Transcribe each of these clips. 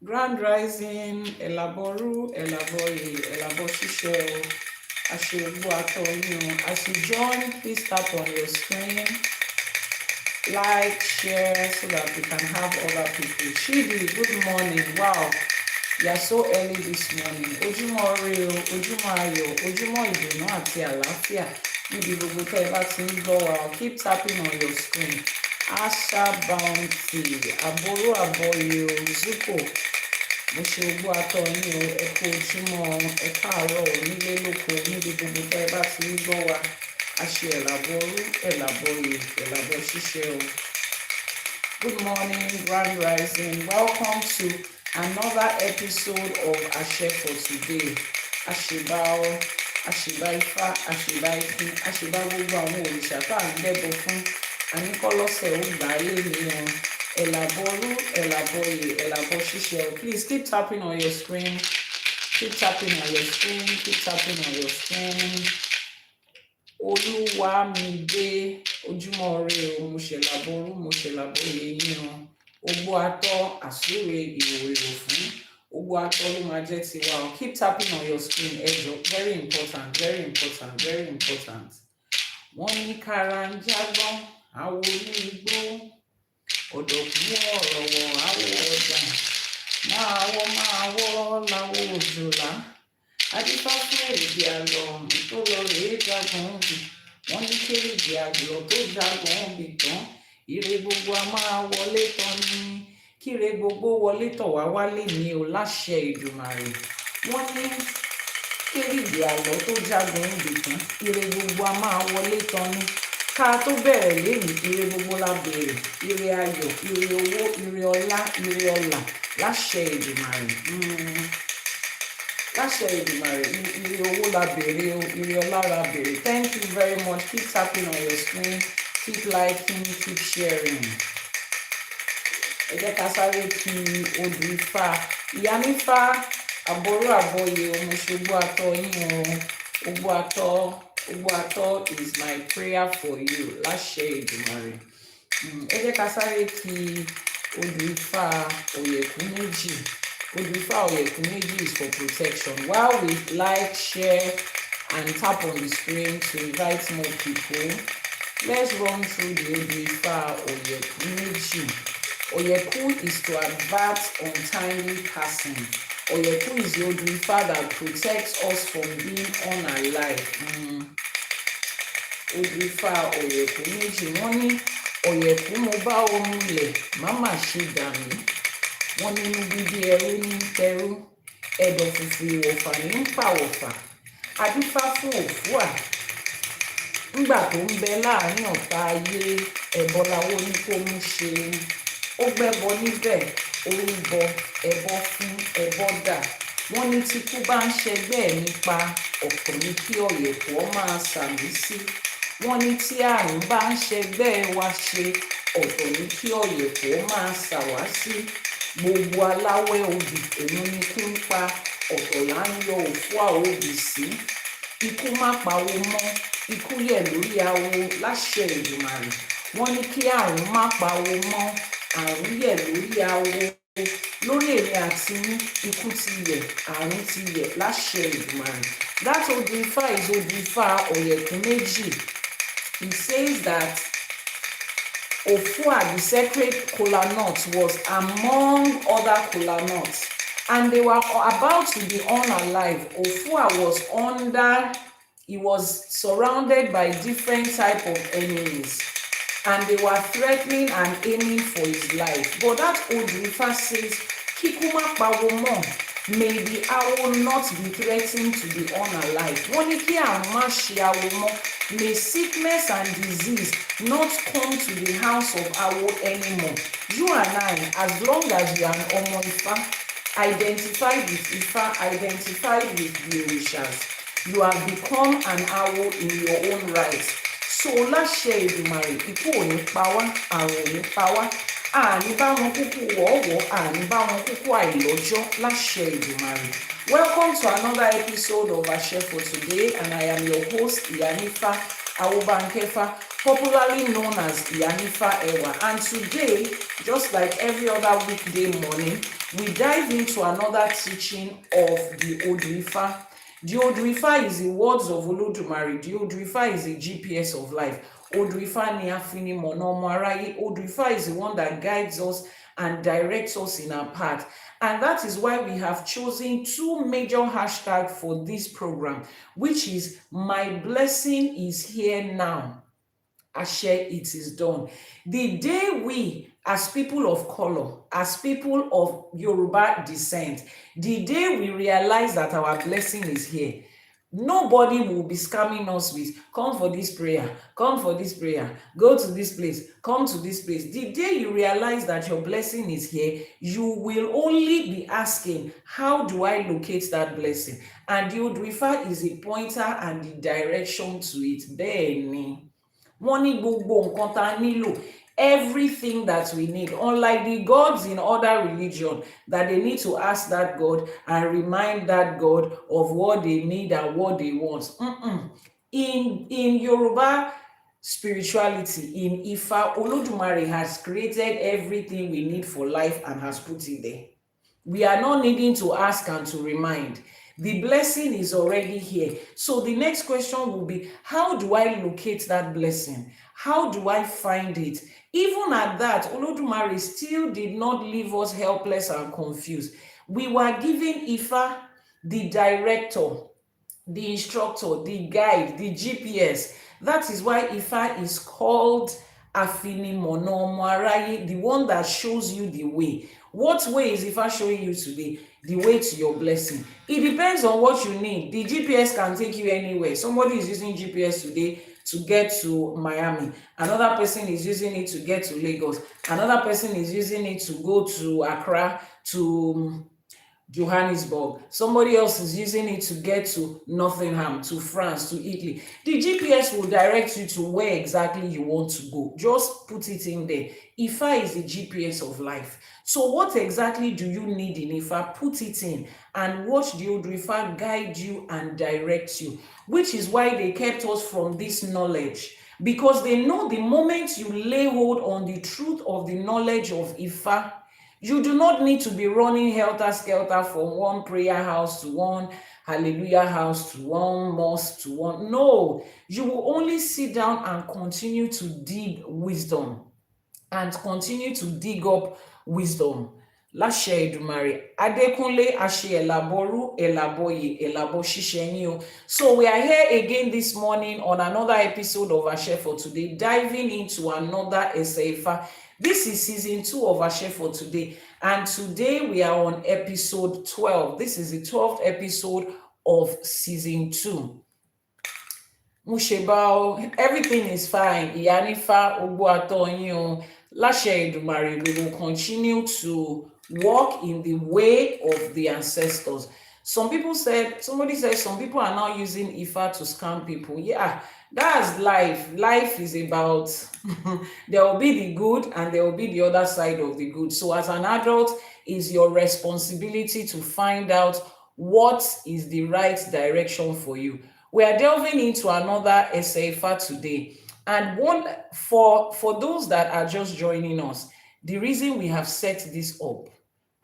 Grand Rising, Àbọrú, Àbọyè, Àbọṣíṣẹ. As you join, please tap on your screen, like, share, so that we can have other people. Chidi, good morning. Wow, you are so early this morning. Ojúmọ́ ire o, ojúmọ́ ayọ̀, ojúmọ́ ìdùnnú àti àlàáfíà. Níbi gbogbo tẹ́ ẹ bá ti ń gbọ́ wa, keep tapping on your screen. Asha Bounty, Àbọrú, Àbọyè, Zuko. Mo ṣe gbọ́ atọ́ yín o, ẹ kú ojúmọ́, ẹ káàárọ̀ nílé lóko níbi gbogbo tẹ́ ẹ bá ti ń gbọ́ wa. A ṣe Àbọrú, Àbọyè, Àbọṣíṣẹ o. Good morning, Grand Rising. Welcome to another episode of Àṣẹ for today. Àṣìbà o, àṣìbà Ifá, àṣìbà Ifin, àṣìbà gbogbo àwọn òrìṣà tá à ń gbẹ́bọ fún. Àníkọ́lọ́sẹ̀ ó gbà á lé ní wọn. Àbọrú, Àbọyè, Àbọṣíṣẹ. Please keep tapping on your screen. Keep tapping on your screen. Keep tapping on your screen. Olúwamídé, ojúmọ́ ire o, mo ṣe Àbọrú, mo ṣe Àbọyè yín o. Ogbó atọ́, àsúre ìwòrìwò fún. Ogbó atọ́ ló máa jẹ́ tiwa o. Keep tapping on your screen, ẹ jọ̀ọ́. Very important, very important, very important. Wọ́n ní kára ń jágbọ́n, àwo ní igbó. Ọ̀dọ̀kú ọ̀rọ̀wọ̀ àwọ̀ ọ̀dà. Máa wọ́ láwọ̀ òjòlá. Adífá fún èrìgì àlọ́ tó lọ rèé jagun òbí. Wọ́n ní kérìgì àgbọ̀ tó jagun òbí tán. Ire gbogbo a máa wọlé tán ní. Kíre gbogbo wọlé tọ̀ wá wálé ní o láṣẹ Èdùmàrè. Wọ́n ní kérìgì àlọ́ tó jagun òbí tán. Ire gbogbo a máa wọlé tán ní. Ká tó bẹ̀rẹ̀ lẹ́yìn, ire gbogbo la béèrè. Ire ayọ̀, ire owó, ire ọlá, ire ọlà láṣẹ Èdùmàrè. Láṣẹ Èdùmàrè, ire owó la béèrè o, ire ọlá la béèrè. Thank you very much. Keep tapping on your screen. Keep liking, keep sharing. Ẹ jẹ́ ká sáré kí Odù Ifá. Iyanifa Àbọrú, Àbọyè, ọmọ ṣogbó atọ́ yín o. Ogbó atọ́ is my prayer for you. Láṣẹ Èdùmàrè. Ẹ jẹ́ ká sáré kí Odù Ifá Ọ̀yẹ̀kú Meji. Odù Ifá Ọ̀yẹ̀kú Meji is for protection. While we like, share, and tap on the screen to invite more people, let's run through the Odù Ifá Ọ̀yẹ̀kú Meji. Ọ̀yẹ̀kú is to avert untimely passing. Ọ̀yẹ̀kú is the Odù Ifá that protects us from being unalive. Odù Ifá Ọ̀yẹ̀kú Meji. Wọ́n ní Ọ̀yẹ̀kú mo bá omi ilẹ̀ má mà ṣe dà mí. Wọ́n nínú bíbí ẹrú ní tẹrú. Ẹ̀dọ̀ fùfù ìwọ̀fà ní pàwọ̀fà. Adífá fún Òfúà. Nígbà tó ń bẹ láàrin ọ̀tá ayé, ẹbọ láwo ní kó mú ṣe. Ó gbẹ́bọ níbẹ̀, orúbọ, ẹbọ fún, ẹbọ dà. Wọ́n ní tí kú bá ń ṣẹgbẹ́ ẹ̀ nípa, ọ̀pọ̀ ní kí Ọ̀yẹ̀kú ọ máa sàmì sí. Wọ́n ní tí àrùn bá ń ṣẹgbẹ́ wa ṣe, ọ̀pọ̀ ní kí Ọ̀yẹ̀kú ọ máa sàwá sí. Gbogbo aláwẹ̀ obì èmi ni kú ń pa, ọ̀tọ̀ là ń yọ Òfúà obì sí. Ikú má pawó mọ́, ikú yẹ̀ lórí awo láṣẹ Èdùmàrè. Wọ́n ní kí àrùn má pawó mọ́, àrùn yẹ̀ lórí awo. Lórí èmi àti yín, ikú ti yẹ̀, àrùn ti yẹ̀ láṣẹ Èdùmàrè. That Odù Ifá is Odù Ifá Ọ̀yẹ̀kú Meji. He says that Òfúà, the sacred kola nut, was among other kola nuts, and they were about to be unalive. Òfúà he was surrounded by different type of enemies, and they were threatening and aiming for his life. But that Odù Ifá says, kíkú má pawó mọ́, May the owl not be threatened to the unalive. Wọ́n ní kí àrùn má ṣe awo mọ́. May sickness and disease not come to the house of Awo anymore. You and I, as long as you are an Omo Ifa, identified with Ifa, identified with the Orishas, you have become an Awo in your own right. So láṣẹ Èdùmàrè, ikú ò ní pa wá, àrùn ò ní pa wá, àní bá wọn kúkú wọ̀ọ̀wọ̀, àní bá wọn kúkú àìlọ́jọ́, láṣẹ Èdùmàrè. Welcome to another episode of Àṣẹ for today, and I am your host, Iyanifa Ewa, popularly known as Iyanifa Ewa. And today, just like every other weekday morning, we dive into another teaching of the Odù Ifá. The Odù Ifá is the words of Elédùmarè. The Odù Ifá is the GPS of life. Odù Ifá ni afinimọ̀nà ọmọ aráyé. Odù Ifá is the one that guides us and directs us in our path. And that is why we have chosen two major hashtags for this program, which is "My blessing is here now. Àṣẹ, it is done." The day we, as people of color, as people of Yoruba descent, the day we realize that our blessing is here, nobody will be scamming us with, come for this prayer, come for this prayer, go to this place, come to this place. The day you realize that your blessing is here, you will only be asking, how do I locate that blessing? And the Odù Ifá is a pointer and the direction to it. Bẹ́ẹ̀ni, wọ́n ní gbogbo nǹkan tá nílò, everything that we need, unlike the gods in other religion that they need to ask that God and remind that God of what they need and what they want. In Yoruba spirituality, in Ifa, Olódùmarè has created everything we need for life and has put it there. We are not needing to ask and to remind. The blessing is already here. So the next question will be, how do I locate that blessing? How do I find it? Even at that, Olódùmarè still did not leave us helpless and confused. We were given Ifa, the director, the instructor, the guide, the GPS. That is why Ifa is called afinimọ̀nà ọmọ aráyé, the one that shows you the way. What way is Ifa showing you today? The way to your blessing. It depends on what you need. The GPS can take you anywhere. Somebody is using GPS today to get to Miami. Another person is using it to get to Lagos. Another person is using it to go to Accra, to Johannesburg. Somebody else is using it to get to Nottingham, to France, to Italy. The GPS will direct you to where exactly you want to go. Just put it in there. Ifa is the GPS of life. So what exactly do you need in Ifa? Put it in and watch the Odù Ifá guide you and direct you, which is why they kept us from this knowledge, because they know the moment you lay hold on the truth of the knowledge of Ifa, you do not need to be running helter-skelter from one prayer house to one hallelujah house to one mosque to one. No, you will only sit down and continue to dig wisdom and continue to dig up wisdom. Láṣẹ Èdùmàrè, Adékúnlé àṣẹ Àbọrú, Àbọyè, Àbọṣíṣẹ. So we are here again this morning on another episode of Àṣẹ for today, diving into another ÌṢÄŠE Ifá. This is season 2 of Àṣẹ for today, and today we are on episode 12. This is the 12th episode of season 2. Mushebao, everything is fine. Iyanifa Ewa, Láṣẹ Èdùmàrè, we will continue to walk in the way of the ancestors. Somebody said some people are now using Ifa to scam people. Yeah, that's life. Life is about, there will be the good and there will be the other side of the good. So as an adult, it's your responsibility to find out what is the right direction for you. We are delving into another ÌṢÄШE Ifá today. And one, for those that are just joining us, the reason we have set this up,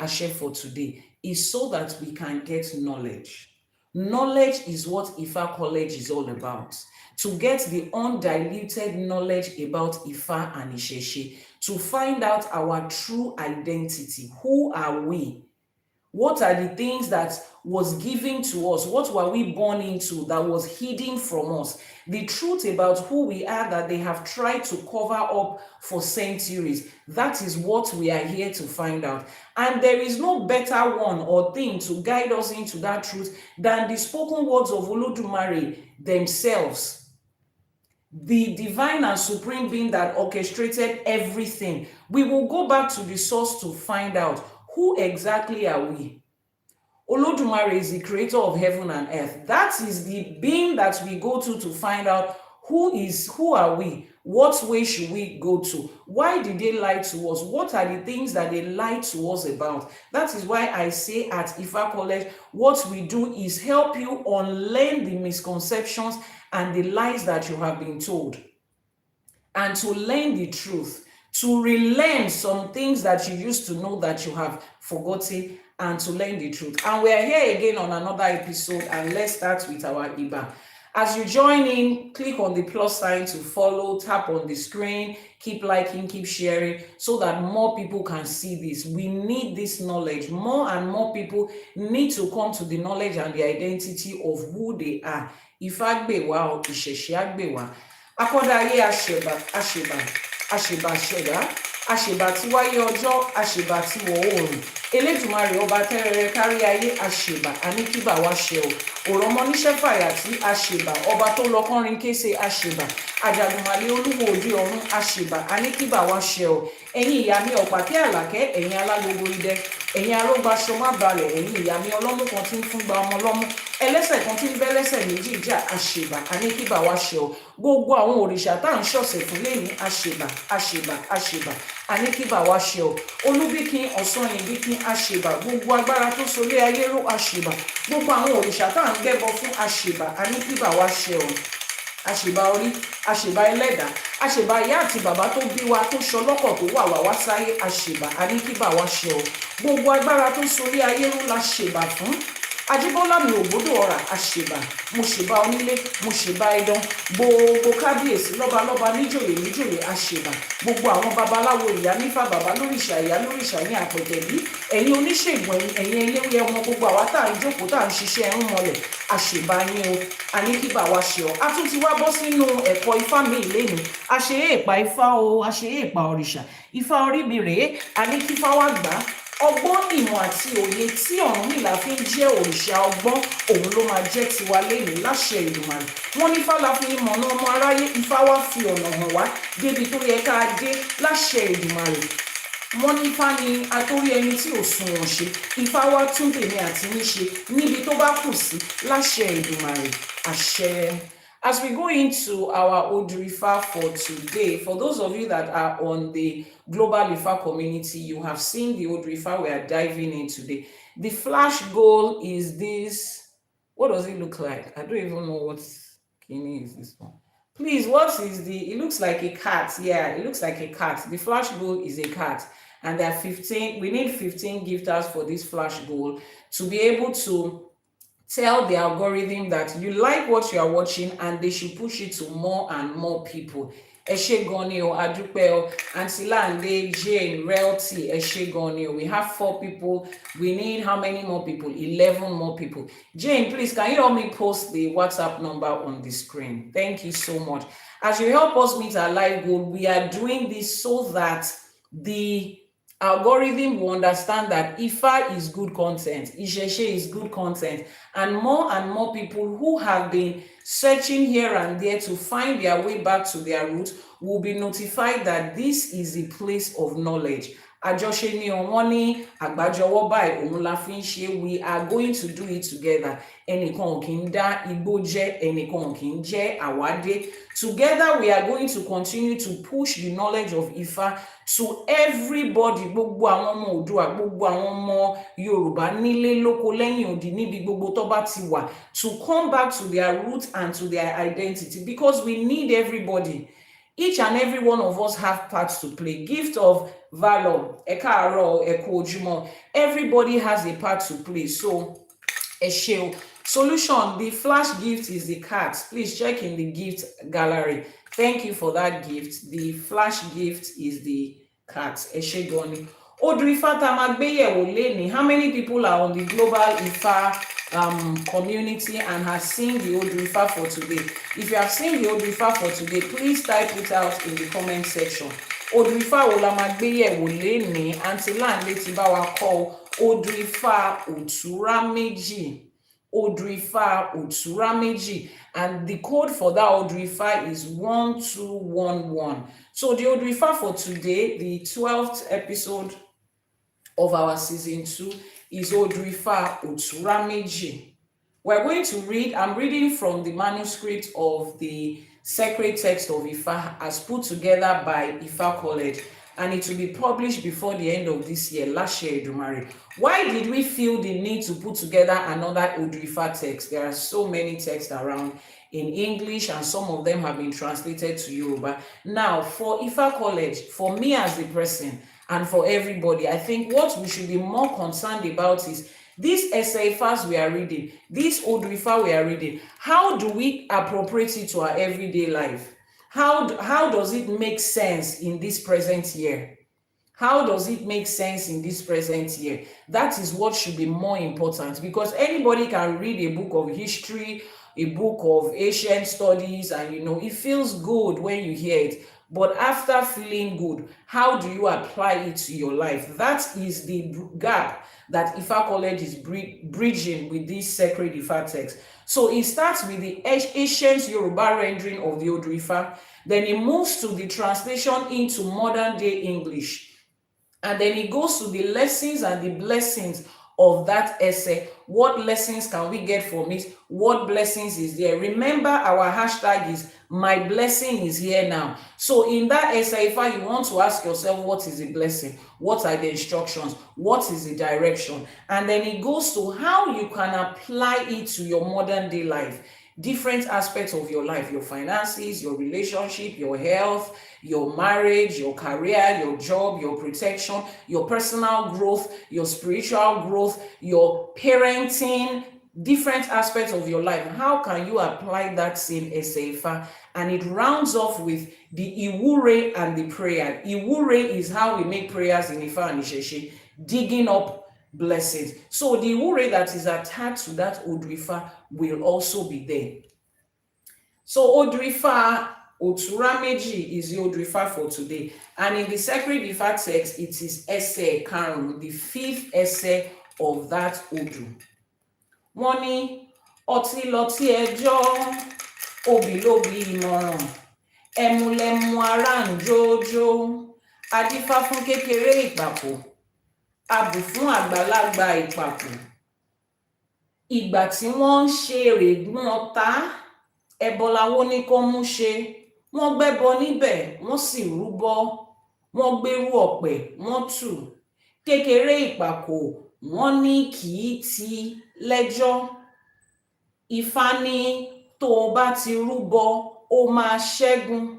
Àṣẹ for today, is so that we can get knowledge. Knowledge is what Ifa College is all about. To get the undiluted knowledge about Ifa and ÌШẸ̀ŠE, to find out our true identity. Who are we? What are the things that was given to us? What were we born into that was hidden from us? The truth about who we are that they have tried to cover up for centuries. That is what we are here to find out. And there is no better one or thing to guide us into that truth than the spoken words of Olódùmarè themselves. The divine and supreme being that orchestrated everything. We will go back to the source to find out who exactly are we. Olódùmarè is the creator of heaven and earth. That is the being that we go to find out who are we? What way should we go to? Why did they lie to us? What are the things that they lied to us about? That is why I say at Ifá College, what we do is help you unlearn the misconceptions and the lies that you have been told, and to learn the truth, to relearn some things that you used to know that you have forgotten, and to learn the truth. And we are here again on another episode, and let's start with our Iba. As you join in, click on the plus sign to follow, tap on the screen, keep liking, keep sharing, so that more people can see this. We need this knowledge. More and more people need to come to the knowledge and the identity of who they are. Ifá gbè wá o, ìṣẹ̀ṣe gbè wá. Akọ́dá ayé àṣẹ̀bà, àṣẹ̀bà, àṣẹ̀bà ṣẹ̀dá, àṣẹ̀bà tí wáyé ọjọ́, àṣẹ̀bà tí wọ̀ oòrùn. Elédùmarè ọba tẹ́rẹrẹ kárí ayé àṣẹ̀bà, àníkíbà wá ṣẹ o. Òrọ̀mọ níṣẹ́ fàyà tí àṣẹ̀bà, ọba tó lọ kọrin kése àṣẹ̀bà. Àjàgùnmàlè olúwo òde ọ̀run àṣẹ̀bà, àníkíbà wá ṣẹ o. Ẹ̀yin ìyá mi ọ̀pàkẹ́ àlàkẹ́, ẹ̀yin alágogo idẹ, ẹ̀yin arógbaṣọ má balẹ̀, ẹ̀yin ìyá mi ọlọ́mú kan tí ń fún gba ọmọ lọ́mú, ẹlẹ́sẹ̀ kan tí ń bẹ́lẹ́sẹ̀ méjì jà àṣẹ̀bà, àníkíbà wá ṣẹ o. Gbogbo àwọn òrìṣà tá à ń ṣọ̀sẹ̀ fún lẹ́ni àṣẹ̀bà, àṣẹ̀bà, àṣẹ̀bà, àníkíbà wá ṣẹ o. Olúbíkin Ọ̀sanyìnbíkin àṣẹ̀bà, gbogbo agbára tó solé ayé ró àṣẹ̀bà, gbogbo àwọn òrìṣà tá à ń gbẹ́bọ fún àṣẹ̀bà, àníkíbà wá ṣẹ o. Àṣẹ̀bà orí, àṣẹ̀bà ẹlẹ́dàá, àṣẹ̀bà ìyá àti bàbá tó bí wa, tó ṣọlọ́kọ̀ tó wà wá wá sáyé àṣẹ̀bà, àníkíbà wá ṣẹ o. Gbogbo agbára tó solé ayé ró la ṣẹ̀bà fún. Ajíbọ́lá mi ògbódò ọ̀rà àṣẹ̀bà, mo ṣèbà onílé, mo ṣèbà idán, gbogbo kábíyèsí lọ́balọ́ba níjòyè níjòyè àṣẹ̀bà, gbogbo àwọn babaláwo Iyanifa bàbá lóríṣà ìyá lóríṣà ní àpẹ̀tẹ̀bí, ẹ̀yin oníṣègùn, ẹ̀yin eléwé ọmọ, gbogbo àwa tá à ń jókòó tá à ń ṣiṣẹ́ ẹ̀rún mọlẹ̀ àṣẹ̀bà yín o, àníkíbà wá ṣẹ o. A tún ti wá bọ́ sínú ẹ̀kọ́ Ifá mi ìlénìí, àṣeyé ìpa Ifá o, àṣeyé ìpa òrìṣà, Ifá orí mi rèé, àníkífá wá gbà á. Ọgbọ́n, ìmọ̀ àti òye tí Ọ̀rúnmìlà fi ń jẹ́ òrìṣà ọgbọ́n, òun ló máa jẹ́ tiwa lẹ́yìn láṣẹ Èdùmàrè. Wọ́n ní Ifá la fi mọ̀nà ọmọ aráyé, Ifá wá fi ọ̀nà hàn wá débi tó yẹ ká dé láṣẹ Èdùmàrè. Wọ́n ní Ifá ni atórí ẹni tí ò sunwọ̀n ṣe, Ifá wá tún tèmi àti yín ṣe níbi tó bá kù sí láṣẹ Èdùmàrè. Àṣẹ. As we go into our Odù Ifá for today, for those of you that are on the Global Ifá community, you have seen the Odù Ifá we are diving in today. The flash goal is this. What does it look like? I don't even know what kini is this one. Please, what is it looks like a cat. Yeah, it looks like a cat. The flash goal is a cat. And there are 15, we need 15 gifters for this flash goal to be able to tell the algorithm that you like what you are watching and they should push it to more and more people. Ẹ ṣé gan ni o, adúpẹ́ o, Aunty Lande, Jane, Realty, ẹ ṣé gan ni o. We have 4 people. We need how many more people? 11 more people. Jane, please, can you help me post the WhatsApp number on the screen? Thank you so much. As you help us meet our life goal, we are doing this so that the algorithm will understand that Ifá is good content, ÌṢẸШE is good content, and more people who have been searching here and there to find their way back to their roots will be notified that this is a place of knowledge. Àjọṣe ni wọ́n ní àgbájọwọ́ báyìí òun la fi ń ṣe. We are going to do it together. Ẹnìkan ò kì í dá igbó jẹ, ẹnìkan ò kì í jẹ́ àwádé. Together we are going to continue to push the knowledge of Ifá to everybody, gbogbo àwọn ọmọ Oòduà, gbogbo àwọn ọmọ Yorùbá nílé lóko lẹ́yìn odi níbi gbogbo tó bá ti wà, to come back to their roots and to their identity, because we need everybody. Each and every one of us have parts to play. Gift of valor, ẹ káàárọ̀, ẹ kú ojúmọ́. Everybody has a part to play. So, ẹ ṣé o. Solution, the flash gift is the cat. Please check in the gift gallery. Thank you for that gift. The flash gift is the cat. Ẹ ṣé gan ni. Odù Ifá tá máa gbé yẹ̀wò lénìí. How many people are on the global Ifá community and has seen the Odù Ifá for today? If you have seen the Odù Ifá for today, please type it out in the comment section. Odù Ifá wo la máa gbé yẹ̀wò lénìí? Aunty Lanle ti bá wa kọ Odù Ifá Otura Meji. Odù Ifá Otura Meji, and the code for that Odù Ifá is 1211. So the Odù Ifá for today, the 12th episode of our season 2, is Odù Ifá Otura Meji. We're going to read, I'm reading from the manuscript of the sacred text of Ifá as put together by Ifá College, and it will be published before the end of this year, last year, Elédùmarè. Why did we feel the need to put together another Odù Ifá text? There are so many texts around in English, and some of them have been translated to Yoruba. Now, for Ifá College, for me as a person, and for everybody, I think what we should be more concerned about is these essay Ifás we are reading, this Odù Ifá we are reading, how do we appropriate it to our everyday life? How does it make sense in this present year? How does it make sense in this present year? That is what should be more important, because anybody can read a book of history, a book of ancient studies, and it feels good when you hear it. But after feeling good, how do you apply it to your life? That is the gap that Ifá College is bridging with this sacred Ifá text. So it starts with the ancient Yoruba rendering of the Odù Ifá, then it moves to the translation into modern day English, and then it goes to the lessons and the blessings of that essay. What lessons can we get from it? What blessings is there? Remember, our hashtag is my blessing is here now. So in that essay, if you want to ask yourself, what is a blessing? What are the instructions? What is the direction? And then it goes to how you can apply it to your modern day life. Different aspects of your life, your finances, your relationship, your health, your marriage, your career, your job, your protection, your personal growth, your spiritual growth, your parenting, different aspects of your life. How can you apply that same essay? And it rounds off with the Iwure and the prayer. Iwure is how we make prayers in Ifá and ÌṢÄШE, digging up blessings. So the Iwure that is attached to that Odù Ifá will also be there. So Odù Ifá Otura Meji is the Odù Ifá for today. And in the sacred Ifá text, it is essay Karun, the 5th essay of that Odù. Wọ́n ní ọtí lọtí ẹjọ́, obì lóbì ìmọ̀ràn, ẹmu lẹmu ará ń jójó, adífá fún kékeré ìpàkò, abù fún àgbàlagbà ìpàkò. Ìgbà tí wọ́n ń ṣe règún ọ̀tá, ẹbọ lawó ní kó mú ṣe, wọ́n gbẹ́bọ níbẹ̀, wọ́n sì rúbọ, wọ́n gbérú ọ̀pẹ̀, wọ́n tù, kékeré ìpàkò, wọ́n ní kì í ti lẹ́jọ́. Ifá ní tó o bá ti rúbọ, ó máa ṣẹ́gun.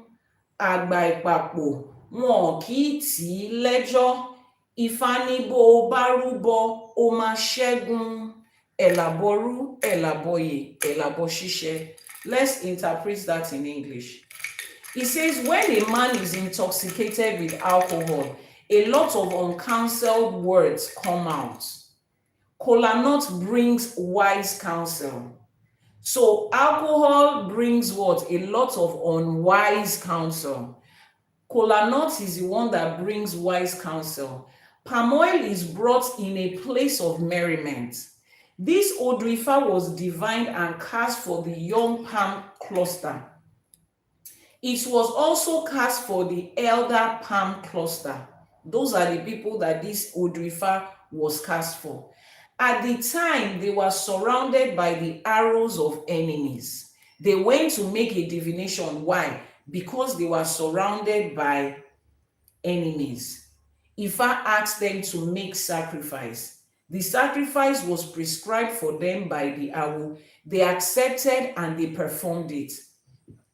Àgbà ìpàkò, wọn kì í tì í lẹ́jọ́. Ifá ní bó o bá rúbọ, ó máa ṣẹ́gun. Àbọrú, Àbọyè, Àbọṣíṣẹ. Let's interpret that in English. It says, when a man is intoxicated with alcohol, a lot of uncounseled words come out. Kola nut brings wise counsel. So alcohol brings what? A lot of unwise counsel. Kola nut is the one that brings wise counsel. Palm oil is brought in a place of merriment. This Odù Ifá was divined and cast for the young palm cluster. It was also cast for the elder palm cluster. Those are the people that this Odù Ifá was cast for. At the time, they were surrounded by the arrows of enemies. They went to make a divination. Why? Because they were surrounded by enemies. Ifá asked them to make sacrifice. The sacrifice was prescribed for them by the Awo. They accepted and they performed it.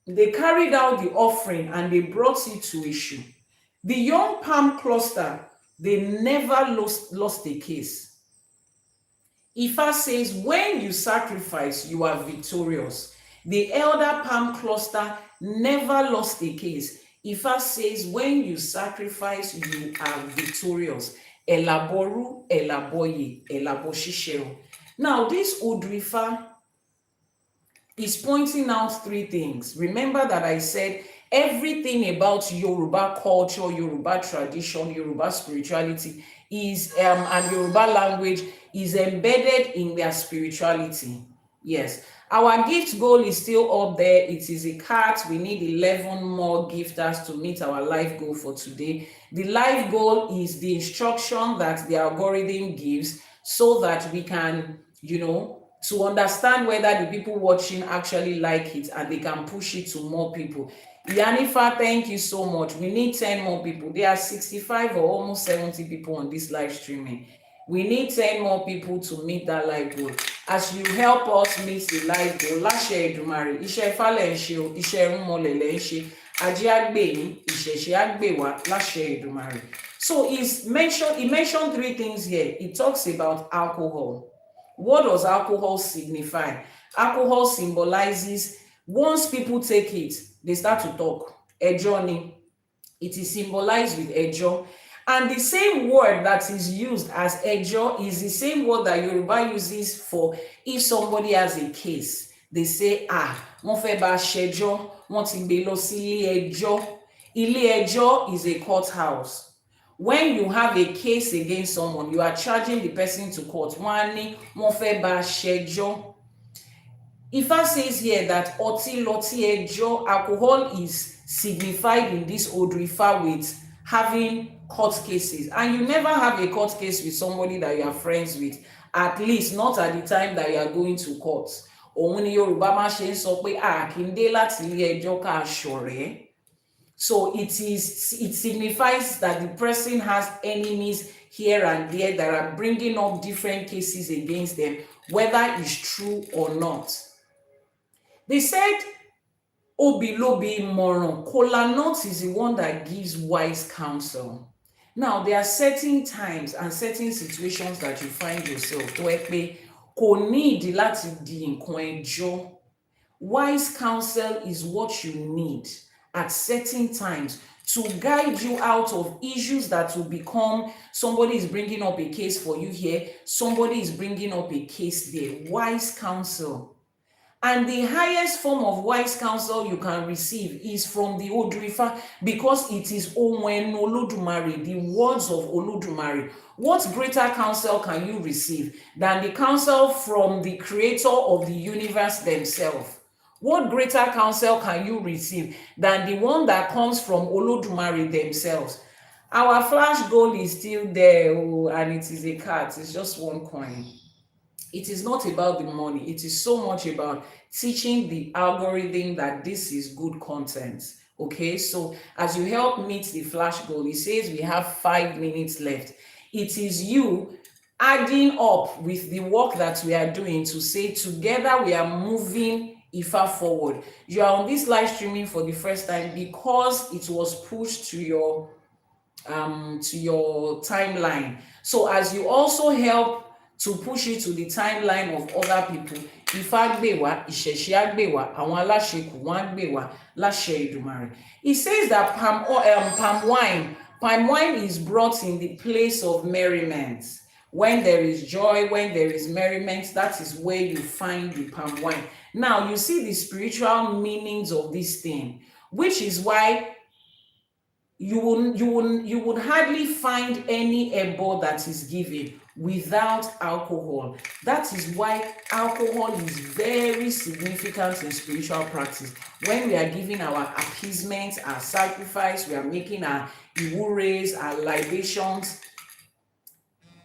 They carried out the offering and they brought it to issue. The young palm cluster, they never lost a case. Ifá says, when you sacrifice, you are victorious. The elder palm cluster never lost a case. Ifá says, when you sacrifice, you are victorious. Àbọrú, Àbọyè, Àbọṣíṣẹ. Now, this Odù Ifá is pointing out three things. Remember that I said everything about Yoruba culture, Yoruba tradition, Yoruba spirituality is and Yoruba language is embedded in their spirituality. Yes, our gift goal is still up there. It is a cat. We need 11 more gifters to meet our life goal for today. The life goal is the instruction that the algorithm gives so that we can, to understand whether the people watching actually like it and they can push it to more people. Iyanifa, thank you so much. We need 10 more people. There are 65 or almost 70 people on this live streaming. We need 10 more people to meet that live goal. As you help us meet the live goal, Láṣẹ Èdùmàrè, iṣẹ́ Ifá lẹ̀ ń ṣe o, iṣẹ́ irúnmọlẹ̀ lẹ̀ ń ṣe, ajé á gbè yín, ìṣẹ̀ṣe á gbè wá, Láṣẹ Èdùmàrè. So he mentioned three things here. It talks about alcohol. What does alcohol signify? Alcohol symbolizes, once people take it, they start to talk. Ẹjọ́ ni. It is symbolized with ẹjọ́. And the same word that is used as ẹjọ́ is the same word that Yoruba uses for if somebody has a case. They say, wọ́n fẹ́ bá ṣẹjọ́, wọ́n ti gbé lọ sí ilé ẹjọ́. Ilé ẹjọ́ is a courthouse. When you have a case against someone, you are charging the person to court. Wọ́n á ní wọ́n fẹ́ bá ṣẹjọ́. Ifá says here that ọtí lọtí ẹjọ́, alcohol is signified in this Odù Ifá with having court cases. And you never have a court case with somebody that you are friends with, at least not at the time that you are going to court. Òun ni Yorùbá máa ṣe ń sọ pé kì í dé láti ilé ẹjọ́ ká ṣọ̀rẹ́. So it signifies that the person has enemies here and there that are bringing up different cases against them, whether it's true or not. They said, Obilobi Moron, Kola Nut is the one that gives wise counsel. Now, there are certain times and certain situations that you find yourself tó ẹ pé kò ní ìdí láti di nǹkan ẹjọ́. Wise counsel is what you need at certain times to guide you out of issues that will become, somebody is bringing up a case for you here, somebody is bringing up a case there. Wise counsel. And the highest form of wise counsel you can receive is from the Odù Ifá, because it is Ohun Olódùmarè, the words of Olódùmarè. What greater counsel can you receive than the counsel from the creator of the universe themselves? What greater counsel can you receive than the one that comes from Olódùmarè themselves? Our flash goal is still there, and it is a cat. It's just one coin. It is not about the money. It is so much about teaching the algorithm that this is good content. Okay, so as you help meet the flash goal, it says we have 5 minutes left. It is you adding up with the work that we are doing to say together we are moving Ifá forward. You are on this live streaming for the first time because it was pushed to your timeline. So as you also help to push it to the timeline of other people, Ifá gbè wá, ìṣẹ̀ṣe á gbè wá, àwọn Aláṣẹkù wọ́n á gbè wá, Láṣẹ Èdùmàrè. It says that palm wine is brought in the place of merriment. When there is joy, when there is merriment, that is where you find the palm wine. Now you see the spiritual meanings of this thing, which is why you would hardly find any ebo that is given without alcohol. That is why alcohol is very significant in spiritual practice. When we are giving our appeasement, our sacrifice, we are making our iwures, our libations,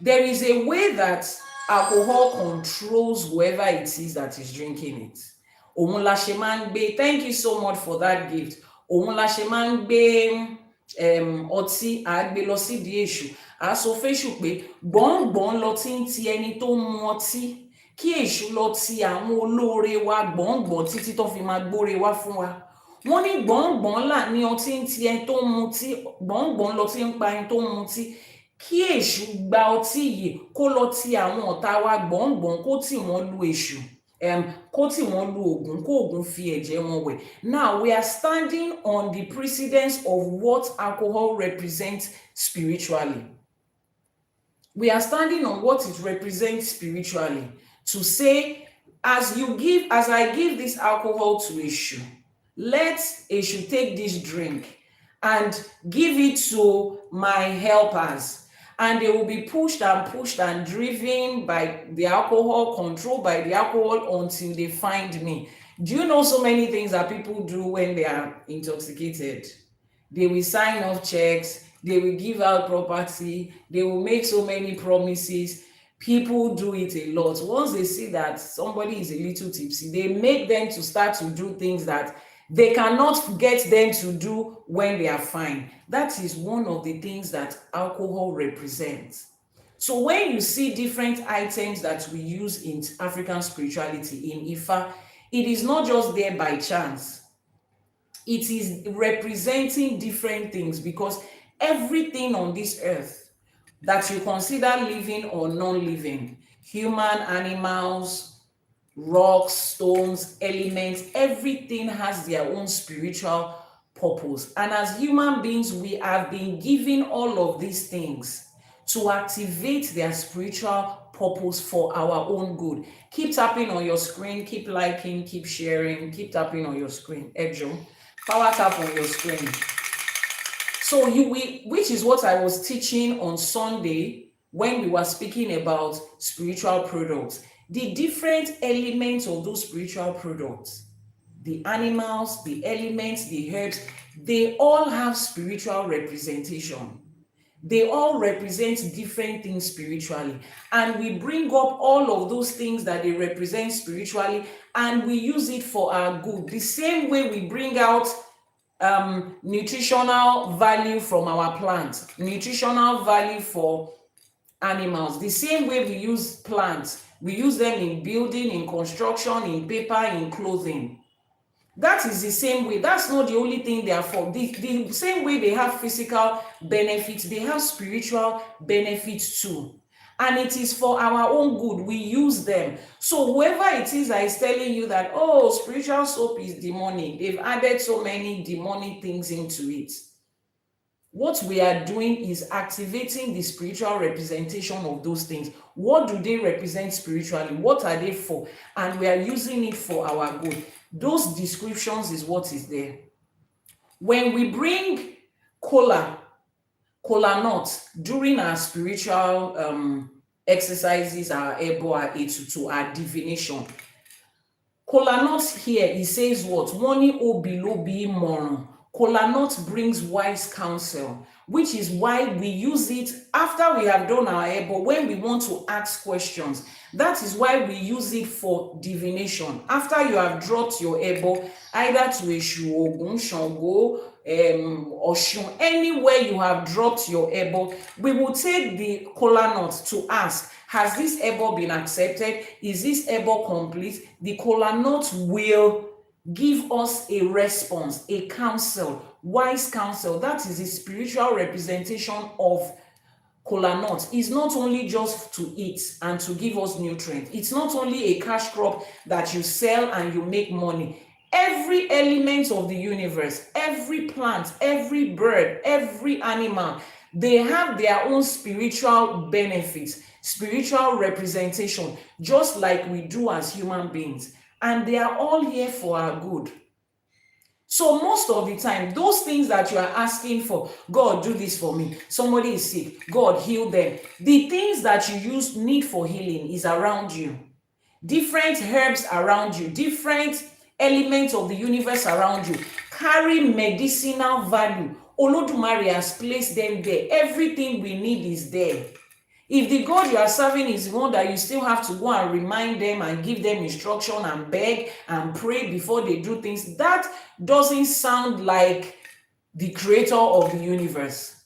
there is a way that alcohol controls whoever it is that is drinking it. Òun la ṣe máa ń gbé, thank you so much for that gift. Òun la ṣe máa ń gbé ọtí àgbé lọ sí di èṣù. A sọ f'éṣù pé gbọ̀ngbọ̀n lọ tí ń ti ẹni tó mu ọtí, kí èṣù lọ ti àwọn olóore wa gbọ̀ngbọ̀n títí tó fi máa gbóore wá fún wa. Wọ́n ní gbọ̀ngbọ̀n là ní ọtí ń ti ẹni tó mu tí, gbọ̀ngbọ̀n lọ tí ń pa ẹni tó mu tí. Kí èṣù gba ọtí yìí kó lọ ti àwọn ọ̀tá wa gbọ̀ngbọ̀n kó tì wọ́n lu èṣù, kó tì wọ́n lu Ògún, kó Ògún fi ẹ̀jẹ̀ wọn wẹ̀. Now we are standing on the precedence of what alcohol represents spiritually. We are standing on what it represents spiritually to say, as I give this alcohol to Eshu, let Eshu take this drink and give it to my helpers. And they will be pushed and driven by the alcohol, controlled by the alcohol until they find me. Do you know so many things that people do when they are intoxicated? They will sign off checks, they will give out property, they will make so many promises. People do it a lot. Once they see that somebody is a little tipsy, they make them to start to do things that they cannot get them to do when they are fine. That is one of the things that alcohol represents. So when you see different items that we use in African spirituality, in Ifa, it is not just there by chance. It is representing different things, because everything on this earth that you consider living or non-living, human, animals, rocks, stones, elements, everything has their own spiritual purpose. And as human beings, we have been given all of these things to activate their spiritual purpose for our own good. Keep tapping on your screen, keep liking, keep sharing, keep tapping on your screen. Ejo, power tap on your screen. So which is what I was teaching on Sunday when we were speaking about spiritual products. The different elements of those spiritual products, the animals, the elements, the herbs, they all have spiritual representation. They all represent different things spiritually. And we bring up all of those things that they represent spiritually, and we use it for our good. The same way we bring out nutritional value from our plants, nutritional value for animals. The same way we use plants, we use them in building, in construction, in paper, in clothing. That is the same way. That's not the only thing they are for. The same way they have physical benefits, they have spiritual benefits too. And it is for our own good. We use them. So whoever it is that is telling you that, oh, spiritual soap is demonic, they've added so many demonic things into it. What we are doing is activating the spiritual representation of those things. What do they represent spiritually? What are they for? And we are using it for our good. Those descriptions is what is there. When we bring kola nuts during our spiritual exercises, our ebo, our etutu, our divination, kola nuts here, it says what? Woni obilobi moron. Kola nut brings wise counsel, which is why we use it after we have done our ebo, when we want to ask questions. That is why we use it for divination. After you have dropped your ebo, either to Eshu, Ogun, Shango, Oshun, anywhere you have dropped your ebo, we will take the kola nut to ask, has this ebo been accepted? Is this ebo complete? The kola nut will give us a response, a counsel, wise counsel. That is the spiritual representation of kola nut. It's not only just to eat and to give us nutrients. It's not only a cash crop that you sell and you make money. Every element of the universe, every plant, every bird, every animal, they have their own spiritual benefits, spiritual representation, just like we do as human beings. And they are all here for our good. So most of the time, those things that you are asking for, God, do this for me. Somebody is sick, God, heal them. The things that you need for healing is around you. Different herbs around you, different elements of the universe around you carry medicinal value. Elédùmarè has placed them there. Everything we need is there. If the God you are serving is the one that you still have to go and remind them and give them instruction and beg and pray before they do things, that doesn't sound like the creator of the universe.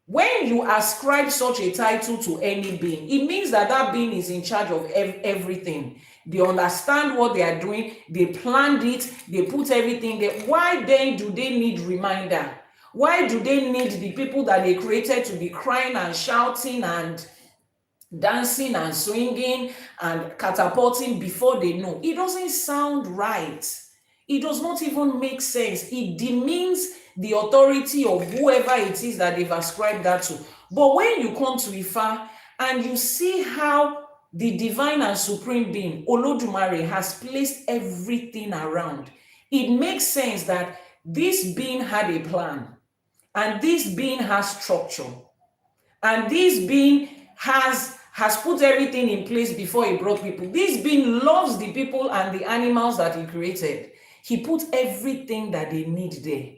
When you ascribe such a title to any being, it means that that being is in charge of everything. They understand what they are doing, they planned it, they put everything there. Why then do they need reminder? Why do they need the people that they created to be crying and shouting and dancing and swinging and catapulting before they know? It doesn't sound right. It does not even make sense. It demeans the authority of whoever it is that they've ascribed that to. But when you come to Ifa And you see how the divine and supreme being, Olódùmarè, has placed everything around. It makes sense that this being had a plan, and this being has structure, and this being has put everything in place before he brought people. This being loves the people and the animals that he created. He put everything that they need there.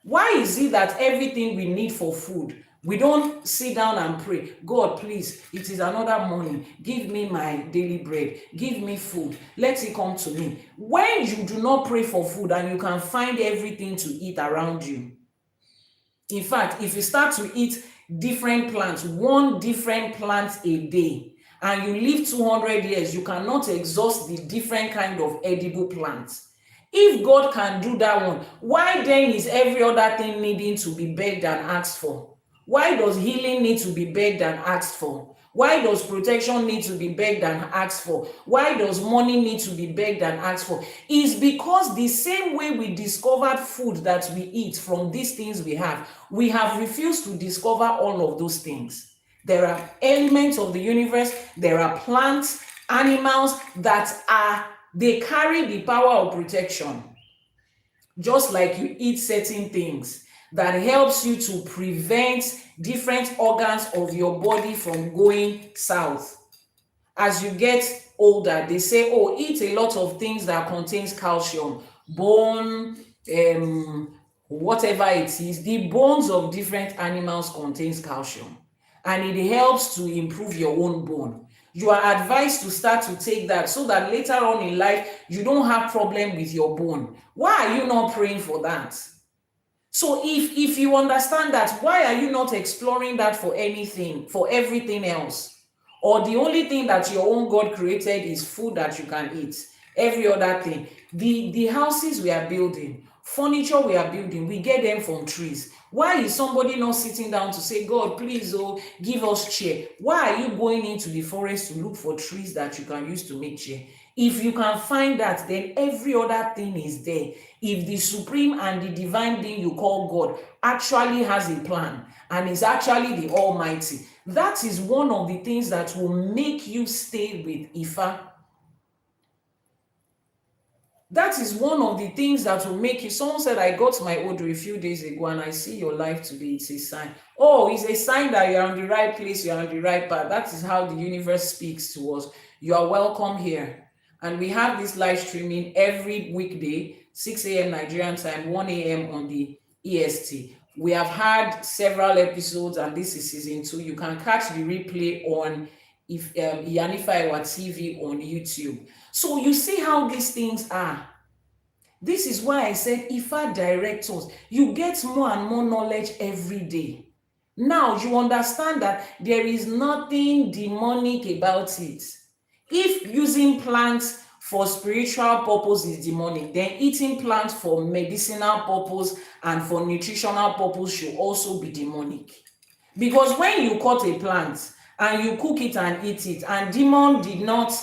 Why is it that everything we need for food, we don't sit down and pray, God, please, it is another morning, give me my daily bread, give me food, let it come to me. When you do not pray for food and you can find everything to eat around you, in fact, if you start to eat different plants, one different plant a day, and you live 200 years, you cannot exhaust the different kind of edible plants. If God can do that one, why then is every other thing needing to be begged and asked for? Why does healing need to be begged and asked for? Why does protection need to be begged and asked for? Why does money need to be begged and asked for? It's because the same way we discovered food that we eat from these things we have refused to discover all of those things. There are elements of the universe, there are plants, animals they carry the power of protection. Just like you eat certain things that helps you to prevent different organs of your body from going south. As you get older, they say, oh, eat a lot of things that contains calcium, bone, whatever it is. The bones of different animals contains calcium, and it helps to improve your own bone. You are advised to start to take that so that later on in life, you don't have problem with your bone. Why are you not praying for that? So if you understand that, why are you not exploring that for anything, for everything else? Or the only thing that your own God created is food that you can eat. Every other thing. The houses we are building, furniture we are building, we get them from trees. Why is somebody not sitting down to say, God, please, oh, give us chair? Why are you going into the forest to look for trees that you can use to make chair? If you can find that, then every other thing is there. If the supreme and the divine being you call God actually has a plan and is actually the Almighty, that is one of the things that will make you stay with Ifa. That is one of the things that will make you. Someone said, I got my Odù a few days ago and I see your life today. It's a sign. Oh, it's a sign that you're on the right place, you're on the right path. That is how the universe speaks to us. You are welcome here. And we have this live streaming every weekday, 6 a.m. Nigerian time, 1 a.m. on the EST. We have had several episodes, and this is season 2. You can catch the replay on Iyanifa Ewa TV on YouTube. So you see how these things are. This is why I said Ifa directs us. You get more and more knowledge every day. Now you understand that there is nothing demonic about it. If using plants for spiritual purpose is demonic, then eating plants for medicinal purpose and for nutritional purpose should also be demonic. Because when you cut a plant and you cook it and eat it, and demon did not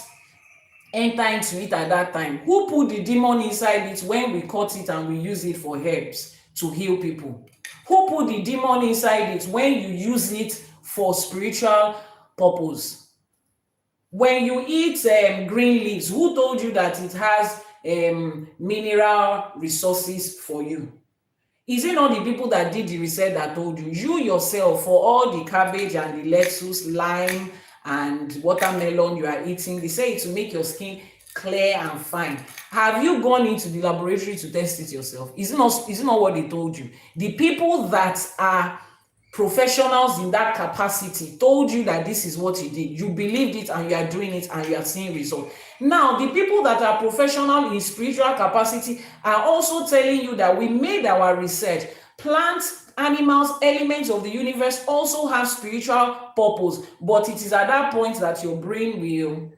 enter into it at that time, who put the demon inside it when we cut it and we use it for herbs to heal people? Who put the demon inside it when you use it for spiritual purpose? When you eat green leaves, who told you that it has mineral resources for you? Is it not the people that did the research that told you? You yourself, for all the cabbage and the lettuce, lime and watermelon you are eating, they say it to make your skin clear and fine. Have you gone into the laboratory to test it yourself? Is it not what they told you? The people that are professionals in that capacity told you that this is what you did. You believed it and you are doing it and you are seeing results. Now, the people that are professional in spiritual capacity are also telling you that we made our research. Plants, animals, elements of the universe also have spiritual purpose, but it is at that point that your brain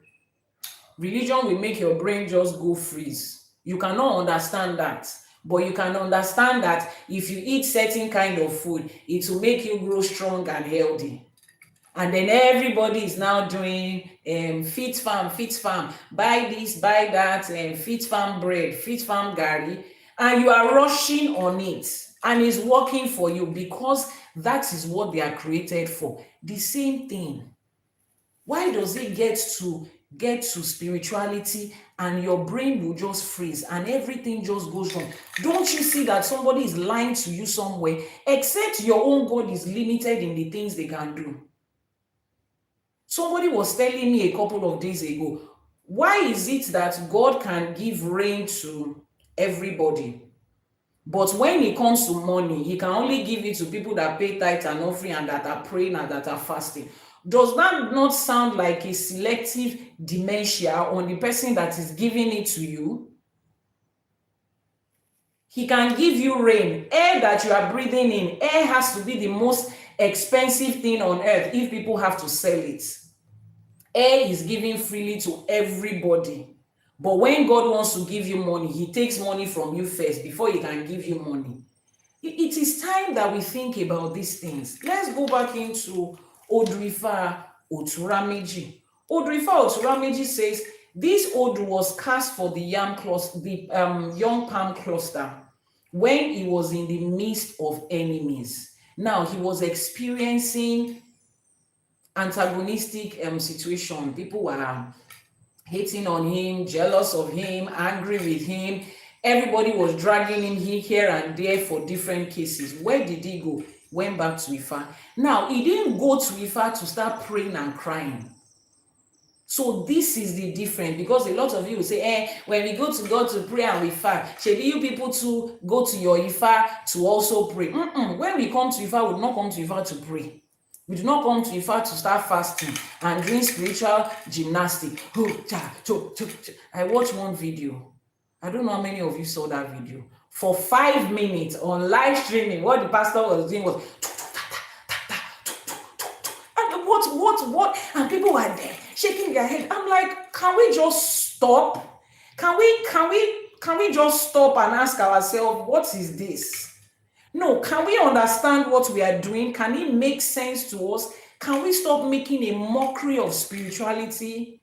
religion will make your brain just go freeze. You cannot understand that. But you can understand that if you eat certain kind of food, it will make you grow strong and healthy. And then everybody is now doing fit farm, buy this, buy that, fit farm bread, fit farm gari, and you are rushing on it, and it's working for you because that is what they are created for. The same thing. Why does it get to spirituality and your brain will just freeze and everything just goes wrong? Don't you see that somebody is lying to you somewhere? Except your own God is limited in the things they can do. Somebody was telling me a couple of days ago, why is it that God can give rain to everybody, but when it comes to money, he can only give it to people that pay tithe and offering and that are praying and that are fasting? Does that not sound like a selective dementia on the person that is giving it to you? He can give you rain. Air that you are breathing in, air has to be the most expensive thing on earth if people have to sell it. Air is given freely to everybody. But when God wants to give you money, he takes money from you first before he can give you money. It is time that we think about these things. Let's go back into Odù Ifá, Otura Meji. Odù Ifá, Otura Meji says, this Odù was cast for the young palm cluster when he was in the midst of enemies. Now, he was experiencing antagonistic situation. People were hating on him, jealous of him, angry with him. Everybody was dragging him here and there for different cases. Where did he go? Went back to Ifá. Now, he didn't go to Ifá to start praying and crying. So this is the difference, because a lot of you will say, when we go to God to pray and we fast, should you people to go to your Ifá to also pray? When we come to Ifá, we do not come to Ifá to pray. We do not come to Ifá to start fasting and doing spiritual gymnastics. I watched one video. I don't know how many of you saw that video. For 5 minutes on live streaming, what the pastor was doing was, and what? And people were there shaking their head. I'm like, can we just stop? Can we just stop and ask ourselves, what is this? No, can we understand what we are doing? Can it make sense to us? Can we stop making a mockery of spirituality?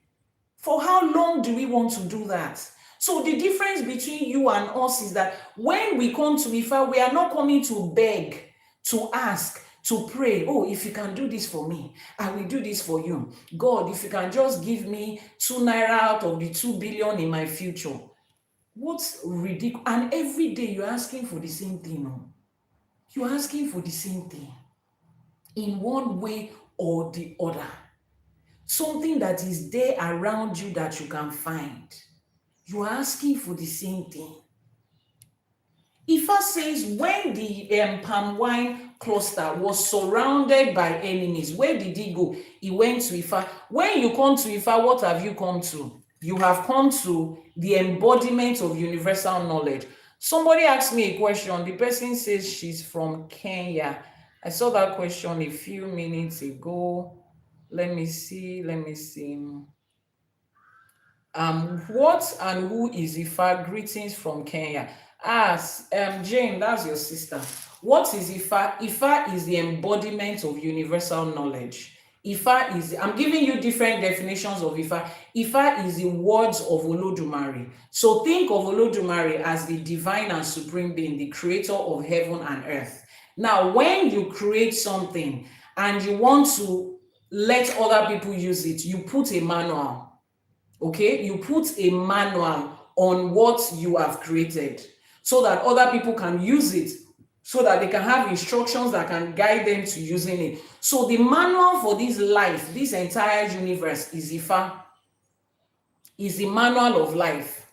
For how long do we want to do that? So the difference between you and us is that when we come to Ifá, we are not coming to beg, to ask, to pray. Oh, if you can do this for me, I will do this for you. God, if you can just give me 2 naira out of the 2 billion in my future. What's ridiculous? And every day you're asking for the same thing. No? You're asking for the same thing in one way or the other. Something that is there around you that you can find. You're asking for the same thing. Ifá says when the palm wine cluster was surrounded by enemies, where did he go? He went to Ifá. When you come to Ifá, what have you come to? You have come to the embodiment of universal knowledge. Somebody asked me a question. The person says she's from Kenya. I saw that question a few minutes ago. Let me see. What and who is Ifá? Greetings from Kenya. Jane, that's your sister. What is Ifá? Ifá is the embodiment of universal knowledge. Ifá is, I'm giving you different definitions of Ifá. Ifá is the words of Olódùmarè. So think of Olódùmarè as the divine and supreme being, the creator of heaven and earth. Now, when you create something and you want to let other people use it, you put a manual. Okay? You put a manual on what you have created so that other people can use it, so that they can have instructions that can guide them to using it. So the manual for this life, this entire universe, is Ifá, is the manual of life.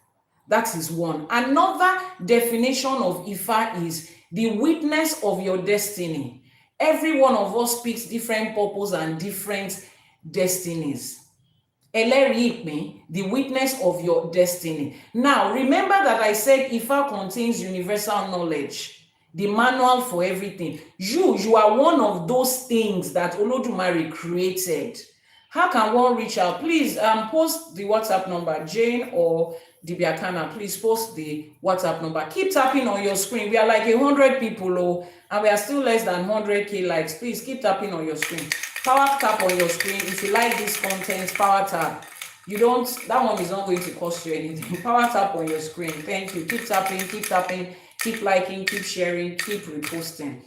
That is one. Another definition of Ifá is the witness of your destiny. Every one of us speaks different purpose and different destinies. Ẹlẹ́rìí, the witness of your destiny. Now, remember that I said Ifá contains universal knowledge, the manual for everything. You are one of those things that Olódùmarè created. How can one reach out? Please post the WhatsApp number. Jane or Dibiakana, please post the WhatsApp number. Keep tapping on your screen. We are like 100 people, and we are still less than 100K likes. Please keep tapping on your screen. Power tap on your screen. If you like this content, power tap. That one is not going to cost you anything. Power tap on your screen. Thank you. Keep tapping, keep liking, keep sharing, keep reposting.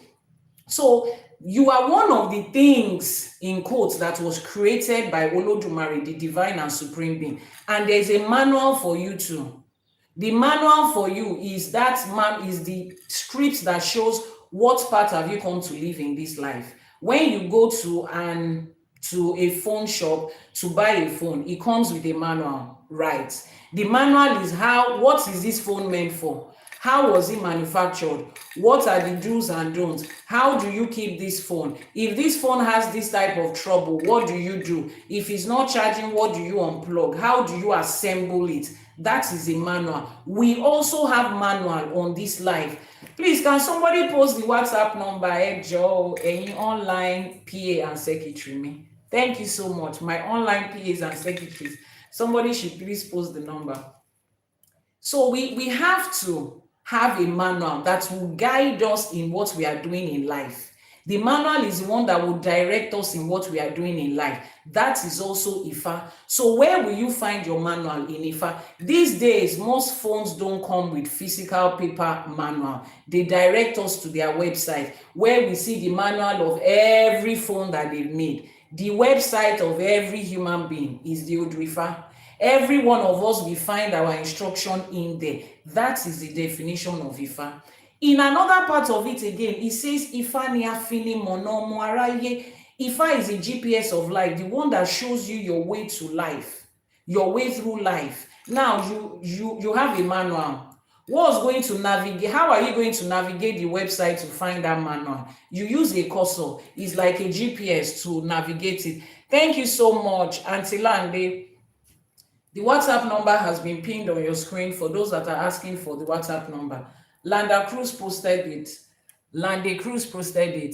So You are one of the things, in quotes, that was created by Olódùmarè, the divine and supreme being. And there's a manual for you too. The manual for you is the script that shows what part have you come to live in this life. When you go to a phone shop to buy a phone, it comes with a manual, right? The manual is what is this phone meant for? How was it manufactured? What are the do's and don'ts? How do you keep this phone? If this phone has this type of trouble, what do you do? If it's not charging, what do you unplug? How do you assemble it? That is a manual. We also have manual on this life. Please, can somebody post the WhatsApp number? Any online PA and secretary me. Thank you so much. My online PAs and secretaries. Somebody should please post the number. So we have to have a manual that will guide us in what we are doing in life. The manual is the one that will direct us in what we are doing in life. That is also Ifá. So where will you find your manual in Ifá? These days, most phones don't come with physical paper manual. They direct us to their website where we see the manual of every phone that they've made. The website of every human being is the Odù Ifá. Every one of us, we find our instruction in there. That is the definition of Ifá. In another part of it again, it says Ifá ni afini mọ̀nà ọmọ aráyé. Ifá is a GPS of life, the one that shows you your way to life, your way through life. Now you have a manual. What's going to navigate? How are you going to navigate the website to find that manual? You use a cursor. It's like a GPS to navigate it. Thank you so much, Auntie Lande. The WhatsApp number has been pinned on your screen for those that are asking for the WhatsApp number. Lande Cruz posted it,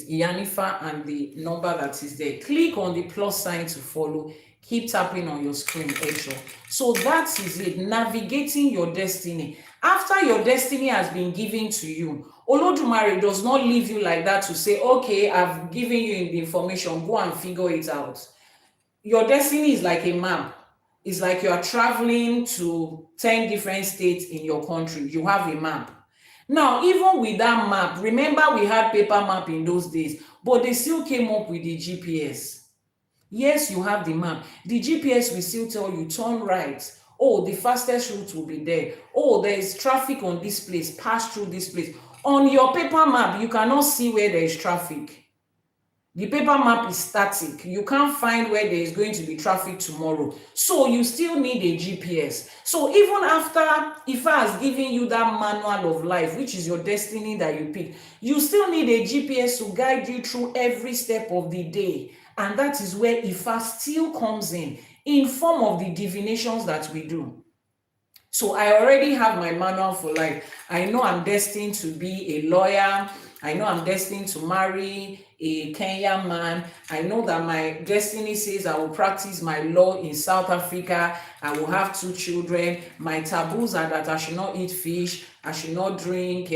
Iyanifa, and the number that is there. Click on the plus sign to follow. Keep tapping on your screen, Echo. So that is it, navigating your destiny. After your destiny has been given to you, Olódùmarè does not leave you like that to say, okay, I've given you the information, go and figure it out. Your destiny is like a map. It's like you are traveling to 10 different states in your country. You have a map. Now, even with that map, remember we had paper map in those days, but they still came up with the GPS. Yes, you have the map. The GPS will still tell you, turn right. Oh, the fastest route will be there. Oh, there is traffic on this place, pass through this place. On your paper map, you cannot see where there is traffic. The paper map is static. You can't find where there is going to be traffic tomorrow. So you still need a GPS. So even after Ifá has given you that manual of life, which is your destiny that you pick, you still need a GPS to guide you through every step of the day. And that is where Ifá still comes in form of the divinations that we do. So I already have my manual for life. I know I'm destined to be a lawyer. I know I'm destined to marry a Kenyan man. I know that my destiny says I will practice my law in South Africa. I will have 2 children. My taboos are that I should not eat fish. I should not drink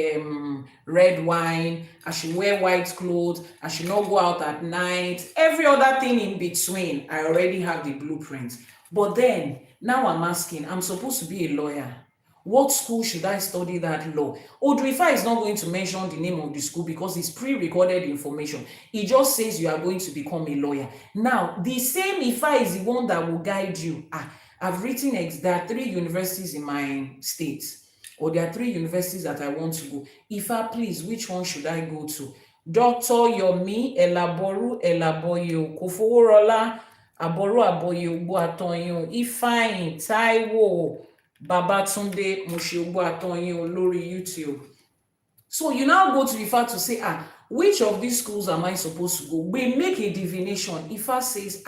red wine. I should wear white clothes. I should not go out at night. Every other thing in between, I already have the blueprint. But then, now I'm asking, I'm supposed to be a lawyer. What school should I study that law? Odù Ifá is not going to mention the name of the school because it's pre-recorded information. It just says you are going to become a lawyer. Now, the same Ifá is the one that will guide you. I've written there are 3 universities in my state, or there are 3 universities that I want to go. Ifá, please, which one should I go to? Dr. Yomi, Àbọrú, Àbọyè, Kòfowórọlá, Àbọrú, Àbọyè, Ògbóàtọ̀yìn, Ifeanyi, Táíwò, Babatunde, Moshe Ògbóàtọ̀yìn, Lórí YouTube. So you now go to Ifá to say, which of these schools am I supposed to go? We make a divination. Ifá says,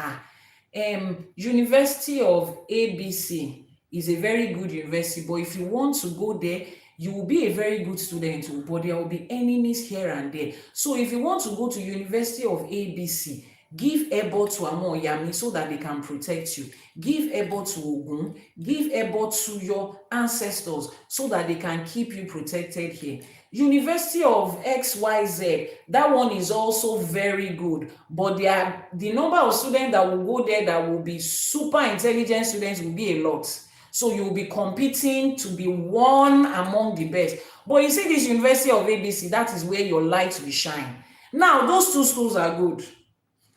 University of ABC is a very good university, but if you want to go there, you will be a very good student, but there will be enemies here and there. So if you want to go to University of ABC, give Ebo to àwọn Ìyá so that they can protect you. Give Ebo to Ògún. Give Ebo to your ancestors so that they can keep you protected here. University of XYZ, that one is also very good, but the number of students that will go there that will be super intelligent students will be a lot. So you will be competing to be one among the best. But you see, this University of ABC, that is where your light will shine. Now, those two schools are good.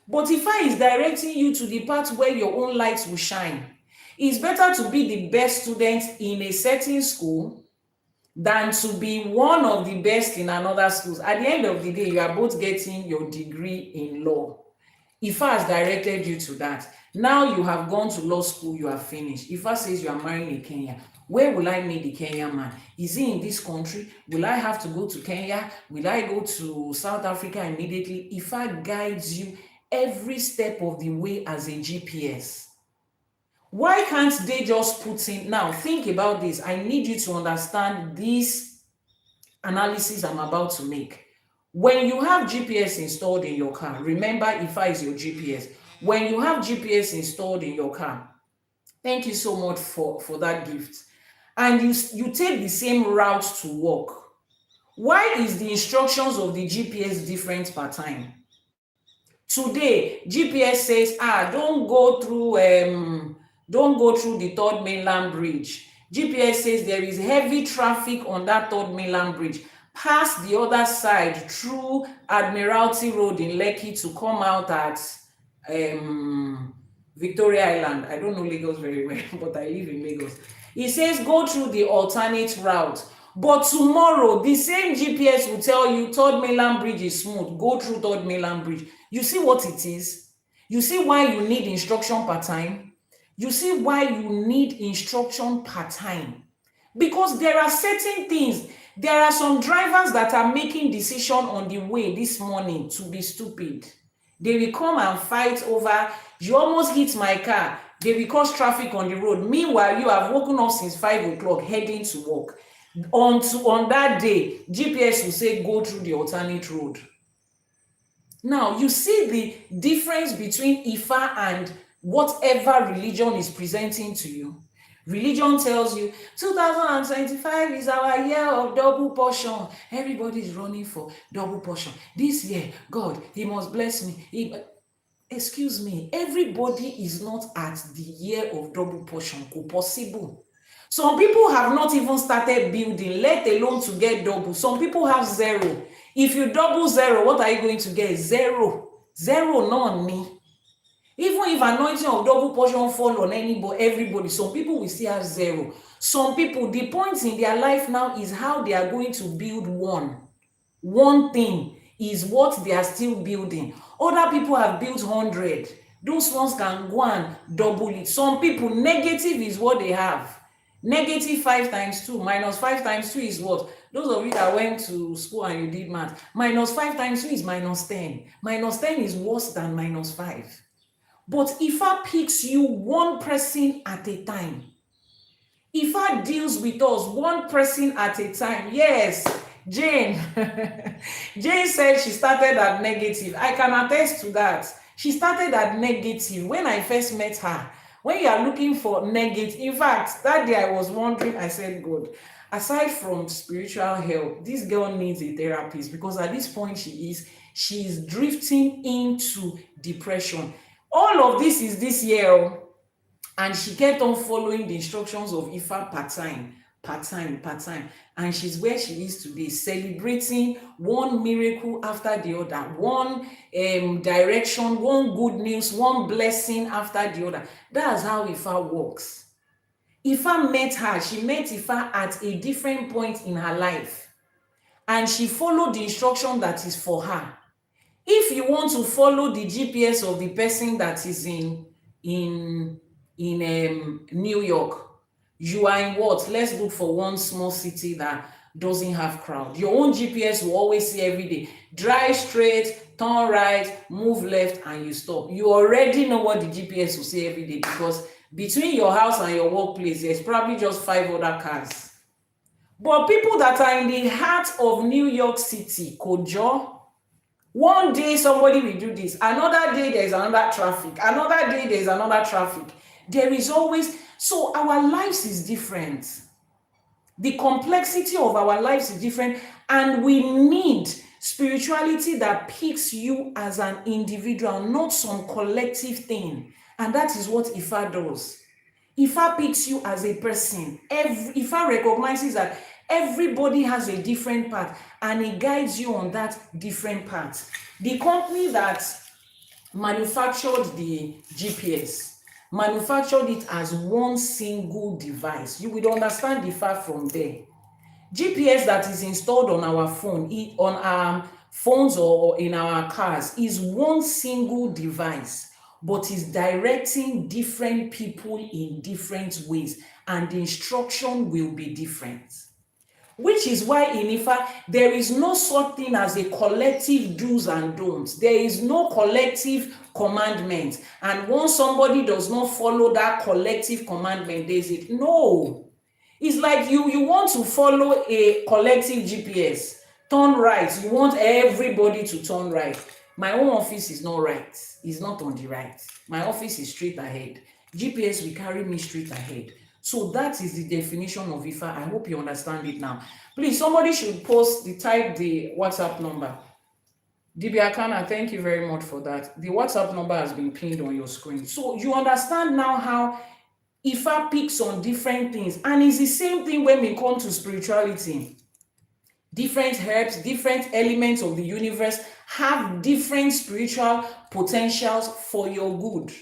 But Ifa is directing you to the path where your own light will shine. It's better to be the best student in a certain school than to be one of the best in another school. At the end of the day, you are both getting your degree in law. Ifa has directed you to that. Now you have gone to law school, you are finished. Ifa says you are marrying a Kenyan. Where will I meet the Kenyan man? Is he in this country? Will I have to go to Kenya? Will I go to South Africa immediately? Ifa guides you every step of the way as a GPS. Why can't they just put in, now think about this, I need you to understand this analysis I'm about to make. When you have GPS installed in your car, remember Ifa is your GPS. When you have GPS installed in your car, thank you so much for that gift, and you take the same route to work, why is the instructions of the GPS different per time? Today, GPS says, don't go through the Third Mainland Bridge. GPS says there is heavy traffic on that Third Mainland Bridge. Pass the other side through Admiralty Road in Lekki to come out at Victoria Island. I don't know Lagos very well, but I live in Lagos. It says go through the alternate route. But tomorrow, the same GPS will tell you Third Mainland Bridge is smooth. Go through Third Mainland Bridge. You see what it is? You see why you need instruction per time? You see why you need instruction per time? Because there are certain things. There are some drivers that are making decision on the way this morning to be stupid. They will come and fight over, you almost hit my car. They will cause traffic on the road. Meanwhile, you have woken up since 5 o'clock heading to work. On that day, GPS will say go through the alternate road. Now, you see the difference between Ifa and whatever religion is presenting to you. Religion tells you 2025 is our year of double portion. Everybody is running for double portion. This year, God, He must bless me. Excuse me, everybody is not at the year of double portion. Possible. Some people have not even started building, let alone to get double. Some people have zero. If you double zero, what are you going to get? Zero. Zero, not me. Even if anointing of double portion fall on everybody, some people will still have zero. Some people, the point in their life now is how they are going to build one. One thing is what they are still building. Other people have built 100. Those ones can go and double it. Some people, negative is what they have. Negative 5 times 2 minus 5 times 2 is what? Those of you that went to school and you did math, minus 5 times 2 is minus 10. Minus 10 is worse than minus 5. But Ifa picks you one person at a time. Ifa deals with us one person at a time. Yes, Jane. Jane said she started at negative. I can attest to that. She started at negative when I first met her. When you are looking for negative, in fact, that day I was wondering, I said, God, aside from spiritual help, this girl needs a therapist, because at this point she is drifting into depression. All of this is this year, and she kept on following the instructions of Ifa per time, and she's where she is today, celebrating one miracle after the other, one direction, one good news, one blessing after the other. That's how Ifa works. Ifa met her. She met Ifa at a different point in her life, and she followed the instruction that is for her. If you want to follow the GPS of the person that is in New York, you are in what? Let's look for one small city that doesn't have crowd. Your own GPS will always say every day, drive straight, turn right, move left, and you stop. You already know what the GPS will say every day, because between your house and your workplace, there's probably just 5 other cars. But people that are in the heart of New York City, Kojo, one day somebody will do this, another day there's another traffic, another day there's another traffic. There is always, so our lives is different. The complexity of our lives is different, and we need spirituality that picks you as an individual, not some collective thing. And that is what Ifa does. Ifa picks you as a person. Ifa recognizes that Everybody has a different path, and it guides you on that different path. The company that manufactured the GPS manufactured it as one single device. You will understand the fact from there. GPS that is installed on our phone, on our phones or in our cars, is one single device, but is directing different people in different ways, and the instruction will be different. Which is why in Ifa, there is no such thing as a collective do's and don'ts. There is no collective commandment. And once somebody does not follow that collective commandment, there's it. No. It's like you want to follow a collective GPS. Turn right. You want everybody to turn right. My own office is not right. It's not on the right. My office is straight ahead. GPS will carry me straight ahead. So that is the definition of Ifa. I hope you understand it now. Please, somebody should type the WhatsApp number. Dibiakana, thank you very much for that. The WhatsApp number has been pinned on your screen. So you understand now how Ifa picks on different things. And it's the same thing when we come to spirituality. Different herbs, different elements of the universe have different spiritual potentials for your good.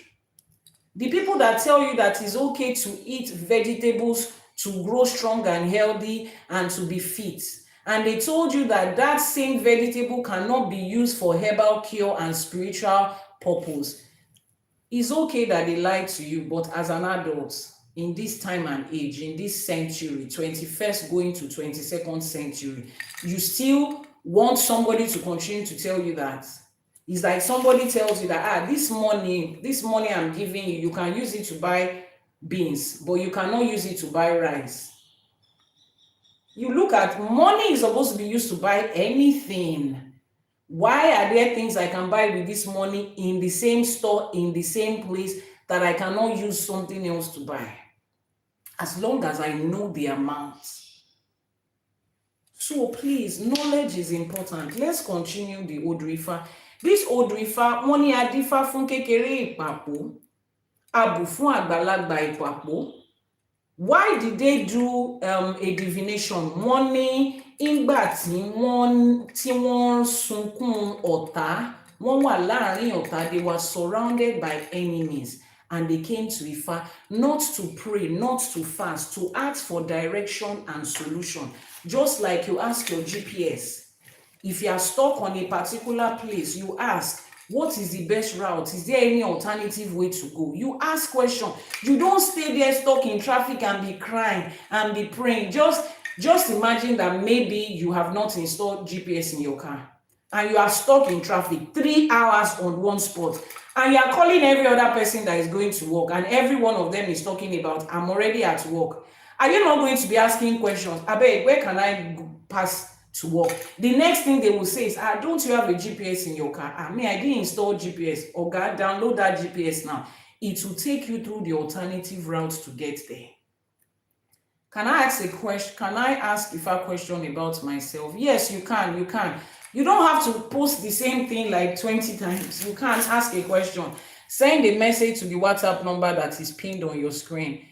The people that tell you that it's okay to eat vegetables to grow strong and healthy and to be fit, and they told you that that same vegetable cannot be used for herbal cure and spiritual purpose, it's okay that they lied to you. But as an adult, in this time and age, in this century, 21st going to 22nd century, you still want somebody to continue to tell you that? It's like somebody tells you that, this money I'm giving you, you can use it to buy beans, but you cannot use it to buy rice. You look at money is supposed to be used to buy anything. Why are there things I can buy with this money in the same store, in the same place, that I cannot use something else to buy? As long as I know the amount. So please, knowledge is important. Let's continue the Odù Ifá. This Odù Ifá, wọ́n ní adífá fún kékeré ìpàpó, abù fún àgbàlagbà ìpàpó. Why did they do a divination? Wọ́n ní ìgbà tí wọ́n sunkún ọ̀tá, wọ́n wà láàrin ọ̀tá, they were surrounded by enemies, and they came to Ifá not to pray, not to fast, to ask for direction and solution. Just like you ask your GPS. If you are stuck on a particular place, you ask, what is the best route? Is there any alternative way to go? You ask questions. You don't stay there stuck in traffic and be crying and be praying. Just imagine that maybe you have not installed GPS in your car and you are stuck in traffic 3 hours on one spot, and you are calling every other person that is going to work, and every one of them is talking about, I'm already at work. Are you not going to be asking questions? Abeg, where can I pass to work? The next thing they will say is, don't you have a GPS in your car? I didn't install GPS. Oga, download that GPS now. It will take you through the alternative routes to get there. Can I ask a question? Can I ask Ifa question about myself? Yes, you can. You don't have to post the same thing like 20 times. You can ask a question. Send a message to the WhatsApp number that is pinned on your screen.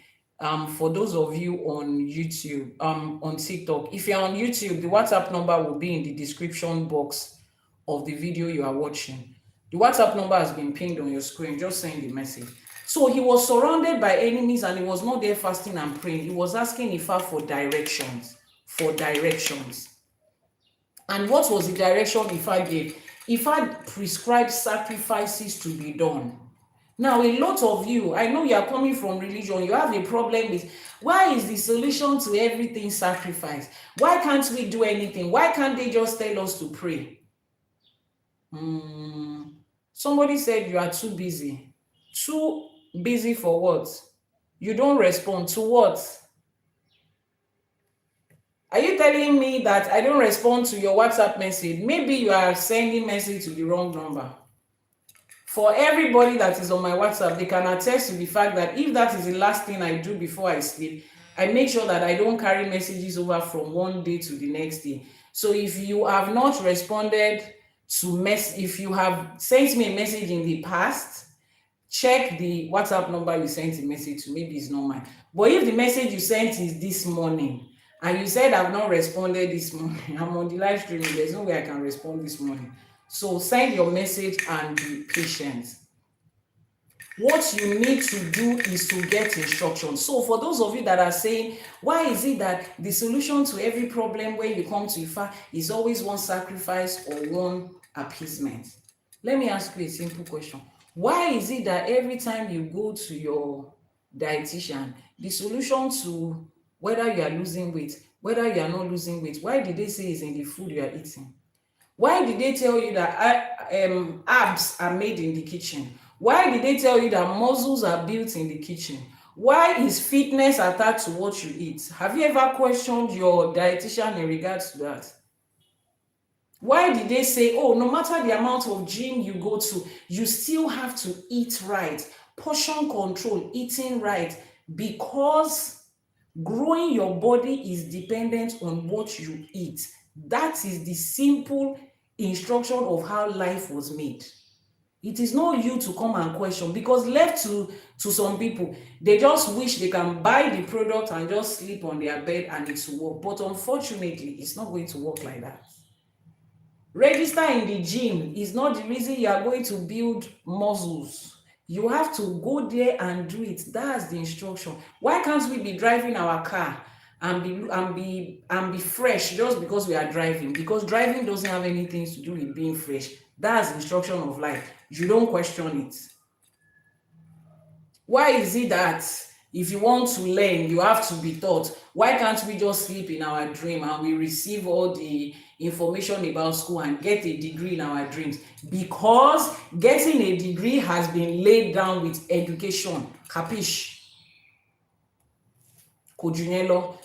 For those of you on YouTube, on TikTok, if you're on YouTube, the WhatsApp number will be in the description box of the video you are watching. The WhatsApp number has been pinned on your screen. Just send the message. So he was surrounded by enemies, and he was not there fasting and praying. He was asking Ifa for directions. And what was the direction Ifa gave? Ifa prescribed sacrifices to be done. Now, a lot of you, I know you are coming from religion, you have a problem with, why is the solution to everything sacrifice? Why can't we do anything? Why can't they just tell us to pray? Somebody said you are too busy. Too busy for what? You don't respond to what? Are you telling me that I don't respond to your WhatsApp message? Maybe you are sending message to the wrong number. For everybody that is on my WhatsApp, they can attest to the fact that if that is the last thing I do before I sleep, I make sure that I don't carry messages over from one day to the next day. So if you have not responded to if you have sent me a message in the past, check the WhatsApp number you sent a message to. Maybe it's not mine. But if the message you sent is this morning, And you said I've not responded this morning. I'm on the live streaming. There's no way I can respond this morning. So send your message and be patient. What you need to do is to get instructions. So for those of you that are saying, why is it that the solution to every problem when you come to Ifa is always one sacrifice or one appeasement? Let me ask you a simple question. Why is it that every time you go to your dietitian, the solution to whether you are losing weight, whether you are not losing weight, why did they say it's in the food you are eating? Why did they tell you that abs are made in the kitchen? Why did they tell you that muscles are built in the kitchen? Why is fitness attached to what you eat? Have you ever questioned your dietitian in regards to that? Why did they say, oh, no matter the amount of gym you go to, you still have to eat right, portion control, eating right, because growing your body is dependent on what you eat. That is the simple instruction of how life was made. It is not you to come and question, because left to some people, they just wish they can buy the product and just sleep on their bed and it will work. But unfortunately, it's not going to work like that. Register in the gym is not the reason you are going to build muscles. You have to go there and do it. That's the instruction. Why can't we be driving our car and be fresh just because we are driving? Because driving doesn't have anything to do with being fresh. That's the instruction of life. You don't question it. Why is it that if you want to learn, you have to be taught? Why can't we just sleep in our dream and we receive all the information about school and get a degree in our dreams? Because getting a degree has been laid down with education. Capiche?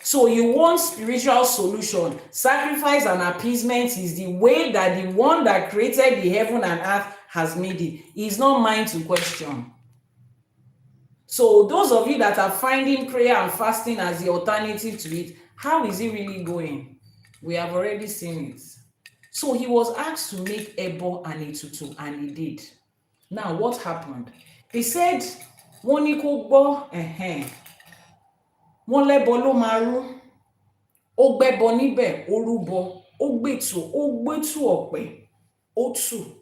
So you want spiritual solution. Sacrifice and appeasement is the way that the one that created the heaven and earth has made it. It's not mine to question. So those of you that are finding prayer and fasting as the alternative to it, how is it really going? We have already seen it. So he was asked to make ebo and etutu, and he did. Now what happened? He said, wọ́n ní kó gbọ́, wọ́n lẹ́bọ ló máa rú, ó gbẹ́bọ níbẹ̀, ó rúbọ, ó gbẹ́tù ọ̀pẹ, ó tù.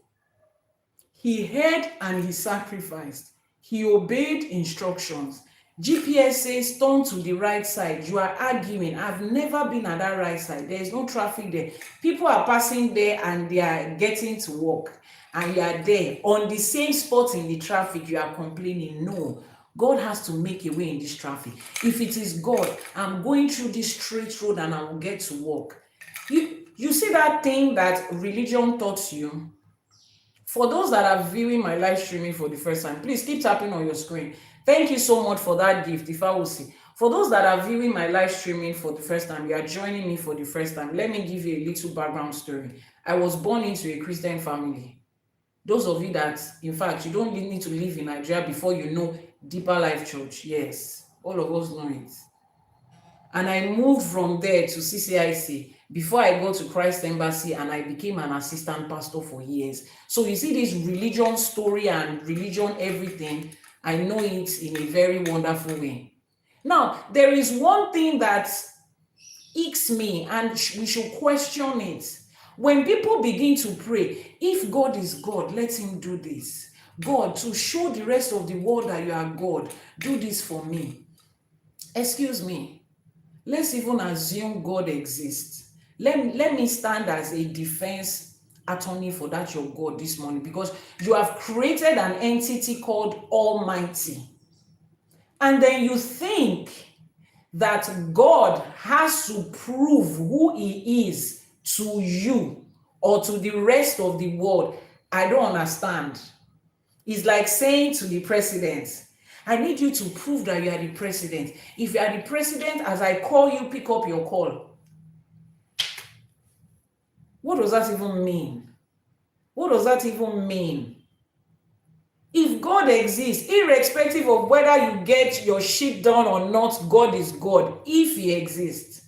He heard and he sacrificed. He obeyed instructions. GPS says turn to the right side. You are arguing. I've never been at that right side. There is no traffic there. People are passing there and they are getting to work. And you are there on the same spot in the traffic. You are complaining. No. God has to make a way in this traffic. If it is God, I'm going through this straight road and I will get to work. You see that thing that religion taught you? For those that are viewing my live streaming for the first time, please keep tapping on your screen. Thank you so much for that gift, if I will see. For those that are viewing my live streaming for the first time, you are joining me for the first time, let me give you a little background story. I was born into a Christian family. Those of you that, in fact, you don't need to live in Nigeria before you know Deeper Life Church. Yes, all of us know it. And I moved from there to CCIC before I got to Christ Embassy, and I became an assistant pastor for years. So you see this religion story and religion everything, I know it in a very wonderful way. Now, there is one thing that icks me, and we should question it. When people begin to pray, if God is God, let him do this. God, to show the rest of the world that you are God, do this for me. Excuse me. Let's even assume God exists. Let me stand as a defense attorney for that your God this morning, because you have created an entity called Almighty. And then you think that God has to prove who he is to you or to the rest of the world. I don't understand. It's like saying to the president, I need you to prove that you are the president. If you are the president, as I call you, pick up your call. What does that even mean? What does that even mean? If God exists, irrespective of whether you get your shit done or not, God is God, if he exists.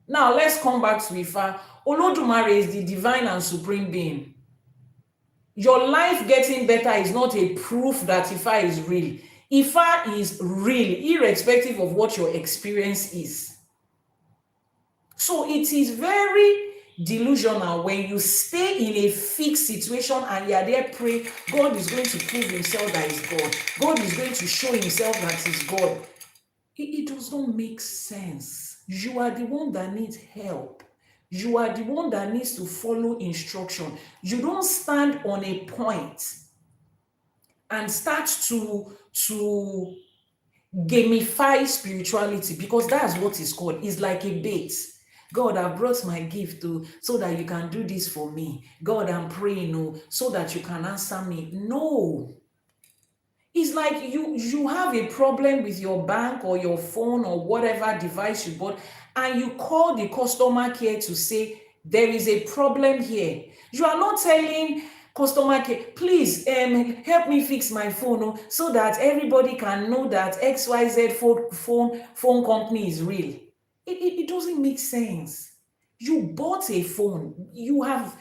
Now, let's come back to Ifa. Elédùmarè is the divine and supreme being. Your life getting better is not a proof that Ifa is real. Ifa is real, irrespective of what your experience is. So it is very delusional when you stay in a fixed situation and you are there praying, God is going to prove himself that he's God. God is going to show himself that he's God. It does not make sense. You are the one that needs help. You are the one that needs to follow instruction. You don't stand on a point and start to gamify spirituality, because that's what it's called. It's like a bait. God, I brought my gift so that you can do this for me. God, I'm praying so that you can answer me. No. It's like you have a problem with your bank or your phone or whatever device you bought, and you call the customer care to say, there is a problem here. You are not telling customer care, please help me fix my phone so that everybody can know that XYZ phone company is real. It doesn't make sense. You bought a phone. You have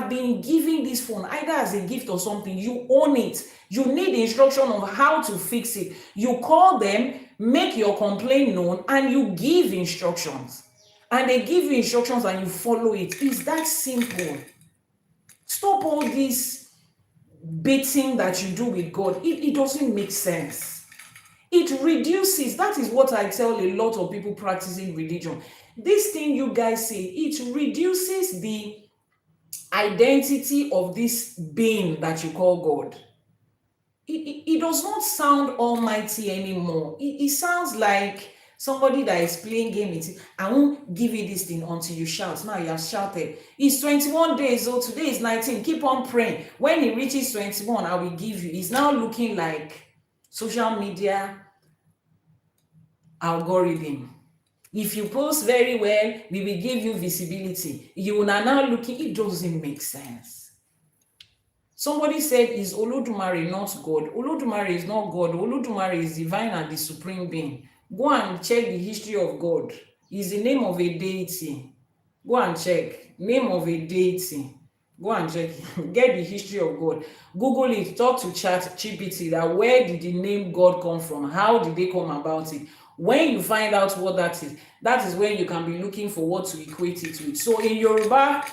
been given this phone either as a gift or something. You own it. You need instruction on how to fix it. You call them, make your complaint known, and you give instructions. And they give you instructions and you follow it. It's that simple. Stop all this baiting that you do with God. It doesn't make sense. It reduces, that is what I tell a lot of people practicing religion. This thing you guys say, it reduces the identity of this being that you call God. It does not sound almighty anymore. It sounds like somebody that is playing game. I won't give you this thing until you shout. Now you have shouted. It's 21 days old. Today is 19. Keep on praying. When it reaches 21, I will give you. It's now looking like social media algorithm. If you post very well, we will give you visibility. You are now looking. It doesn't make sense. Somebody said, is Olódùmarè not God? Olódùmarè is not God. Olódùmarè is divine and the supreme being. Go and check the history of God. It's the name of a deity. Go and check. Name of a deity. Go and check. Get the history of God. Google it. Talk to ChatGPT that where did the name God come from? How did they come about it? When you find out what that is when you can be looking for what to equate it with. So in Yoruba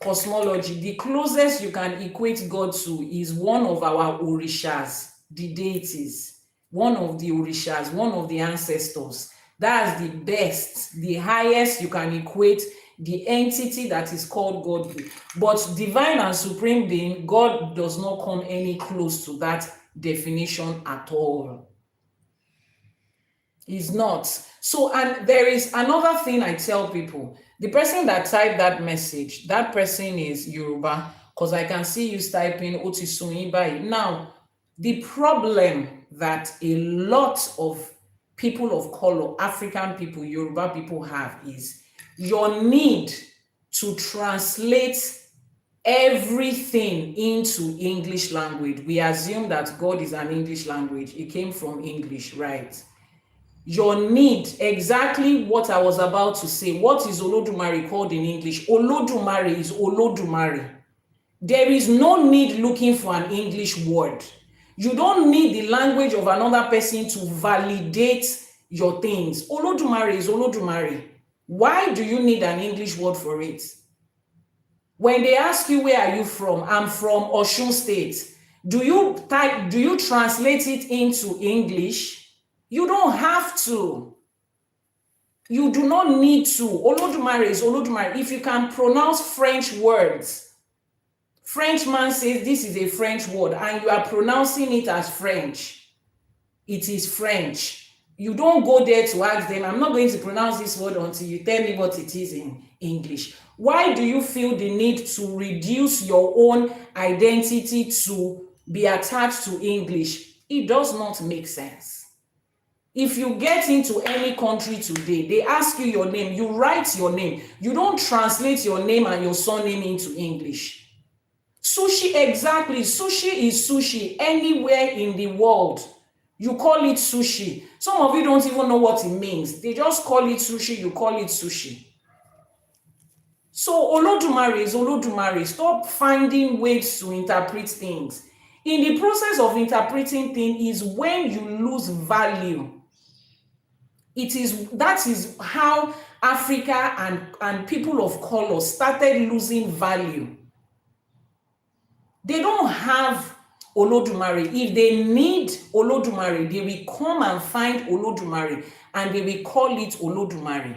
cosmology, the closest you can equate God to is one of our orishas, the deities, one of the orishas, one of the ancestors. That's the best, the highest you can equate the entity that is called God with. But divine and supreme being, God does not come any close to that definition at all. Is not. So, and there is another thing I tell people. The person that typed that message, that person is Yoruba, because I can see you typing Otisunyibai. Now, the problem that a lot of people of color, African people, Yoruba people have is your need to translate everything into English language. We assume that God is an English language. It came from English, right? Your need, exactly what I was about to say. What is Olódùmarè called in English? Olódùmarè is Olódùmarè. There is no need looking for an English word. You don't need the language of another person to validate your things. Olódùmarè is Olódùmarè. Why do you need an English word for it? When they ask you, where are you from? I'm from Osun State. Do you translate it into English? You don't have to. You do not need to. Olódùmarè is Olódùmarè. If you can pronounce French words, Frenchman says this is a French word and you are pronouncing it as French. It is French. You don't go there to ask them, I'm not going to pronounce this word until you tell me what it is in English. Why do you feel the need to reduce your own identity to be attached to English? It does not make sense. If you get into any country today, they ask you your name, you write your name. You don't translate your name and your surname into English. Sushi, exactly. Sushi is sushi anywhere in the world. You call it sushi. Some of you don't even know what it means. They just call it sushi, you call it sushi. So Olódùmarè is Olódùmarè. Stop finding ways to interpret things. In the process of interpreting things is when you lose value. That is how Africa and people of color started losing value. They don't have Olódùmarè. If they need Olódùmarè, they will come and find Olódùmarè and they will call it Olódùmarè.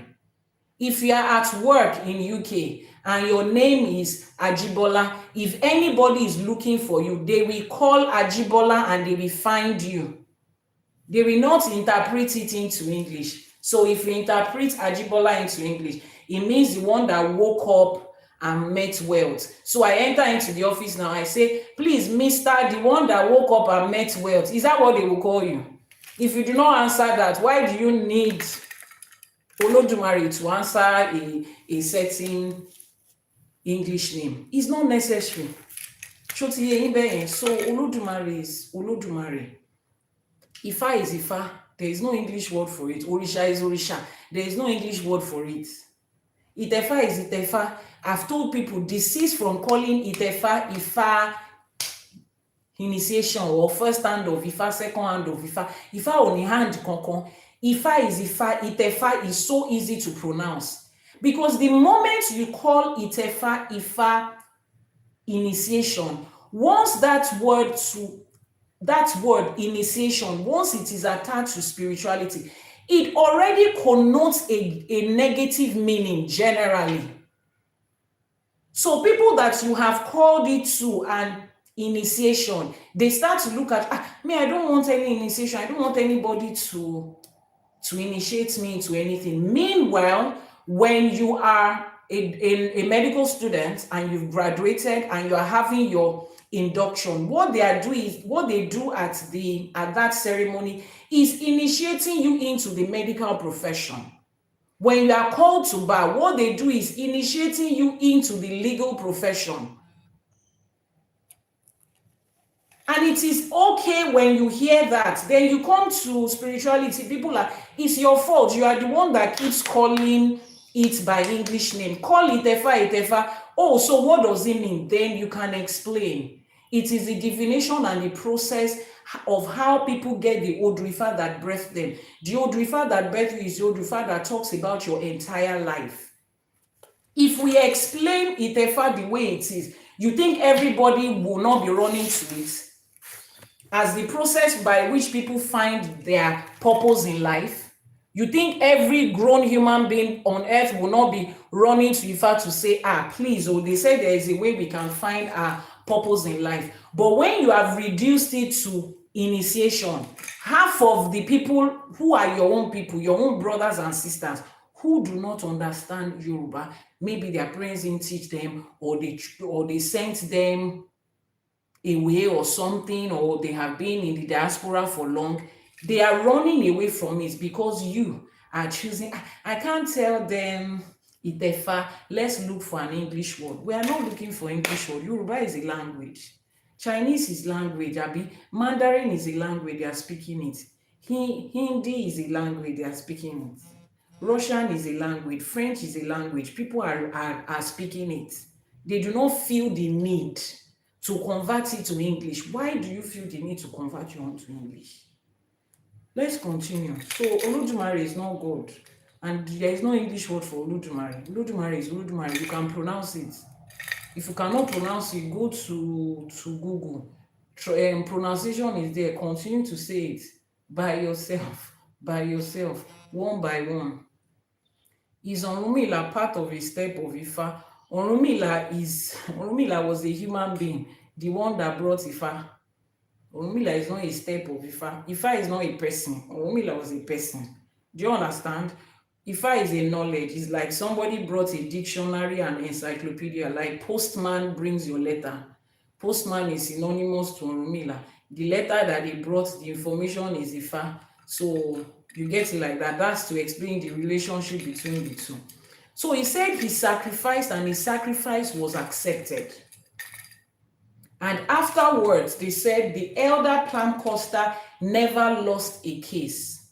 If you are at work in UK and your name is Ajibola, if anybody is looking for you, they will call Ajibola and they will find you. They will not interpret it into English. So if you interpret Ajibola into English, it means the one that woke up and met wealth. So I enter into the office now, I say, please, Mr. the one that woke up and met wealth. Is that what they will call you? If you do not answer that, why do you need Olódùmarè to answer a certain English name? It's not necessary. So Olódùmarè is Olódùmarè. Ifá is Ifá. There is no English word for it. Orisha is Orisha. There is no English word for it. Itefa is Itefa. I've told people, desist from calling Itefa Ifá initiation or first hand of Ifá, second hand of Ifá. Ifá only hand konkon. Ifá is Ifá. Itefa is so easy to pronounce. Because the moment you call Itefa Ifá initiation, once that word initiation, once it is attached to spirituality, it already connotes a negative meaning generally. So people that you have called it to an initiation, they start to look at, I don't want any initiation. I don't want anybody to initiate me into anything. Meanwhile, when you are a medical student and you've graduated and you are having your induction, what they do at that ceremony is initiating you into the medical profession. When you are called to bar, what they do is initiating you into the legal profession. And it is okay when you hear that. Then you come to spirituality, people are, it's your fault. You are the one that keeps calling it by English name. Call it Itefa, Itefa. Oh, so what does it mean? Then you can explain. It is the divination and the process of how people get the Odù Ifá that birthed them. The Odù Ifá that birthed you is the Odù Ifá that talks about your entire life. If we explain Itefa the way it is, you think everybody will not be running to it as the process by which people find their purpose in life? You think every grown human being on earth will not be running to Ifá to say, please, or they say there is a way we can find our purpose in life. But when you have reduced it to initiation, half of the people who are your own people, your own brothers and sisters, who do not understand Yoruba, maybe their parents didn't teach them, or they sent them away or something, or they have been in the diaspora for long, they are running away from it because you are choosing. I can't tell them Itefa, let's look for an English word. We are not looking for English word. Yoruba is a language. Chinese is language. Mandarin is a language, they are speaking it. Hindi is a language, they are speaking it. Russian is a language. French is a language. People are speaking it. They do not feel the need to convert it to English. Why do you feel the need to convert your own to English? Let's continue. So Olódùmarè is not God. And there is no English word for Olódùmarè. Olódùmarè is Olódùmarè. You can pronounce it. If you cannot pronounce it, go to Google. Pronunciation is there. Continue to say it by yourself, one by one. Is Ọ̀rúnmìlà part of a step of Ifá? Ọ̀rúnmìlà was a human being, the one that brought Ifá. Ọ̀rúnmìlà is not a step of Ifá. Ifá is not a person. Ọ̀rúnmìlà was a person. Do you understand? Ifá is a knowledge. It's like somebody brought a dictionary and encyclopedia, like postman brings your letter. Postman is synonymous to Ọ̀rúnmìlà. The letter that they brought, the information is Ifá. So you get it like that. That's to explain the relationship between the two. So he said he sacrificed and his sacrifice was accepted. And afterwards, they said the elder Plam Costa never lost a case.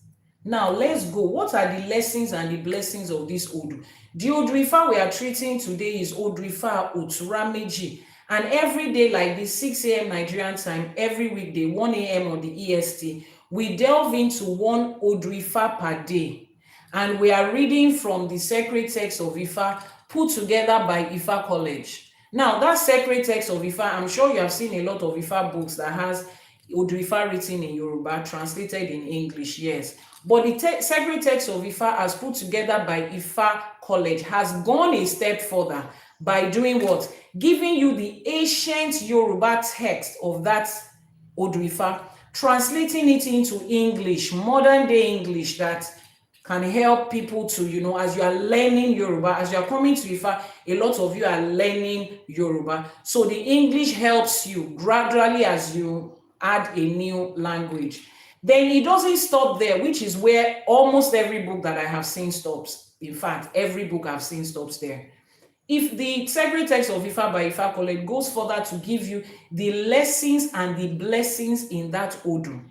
Now, let's go. What are the lessons and the blessings of this Odù? The Odù Ifá we are treating today is Odù Ifá Otura Meji. And every day, like this, 6 a.m. Nigerian time, every weekday, 1 a.m. on the EST, we delve into one Odù Ifá per day. And we are reading from the sacred text of Ifa put together by Ifa College. Now, that sacred text of Ifa, I'm sure you have seen a lot of Ifa books that has Odù Ifá written in Yoruba, translated in English, yes. But the sacred text of Ifa, as put together by Ifa College, has gone a step further by doing what? Giving you the ancient Yoruba text of that Odù Ifá, translating it into English, modern day English, that can help people to, as you are learning Yoruba, as you are coming to Ifa, a lot of you are learning Yoruba. So the English helps you gradually as you add a new language. Then it doesn't stop there, which is where almost every book that I have seen stops. In fact, every book I've seen stops there. If the sacred text of Ifa by Ifa College goes further to give you the lessons and the blessings in that Odù.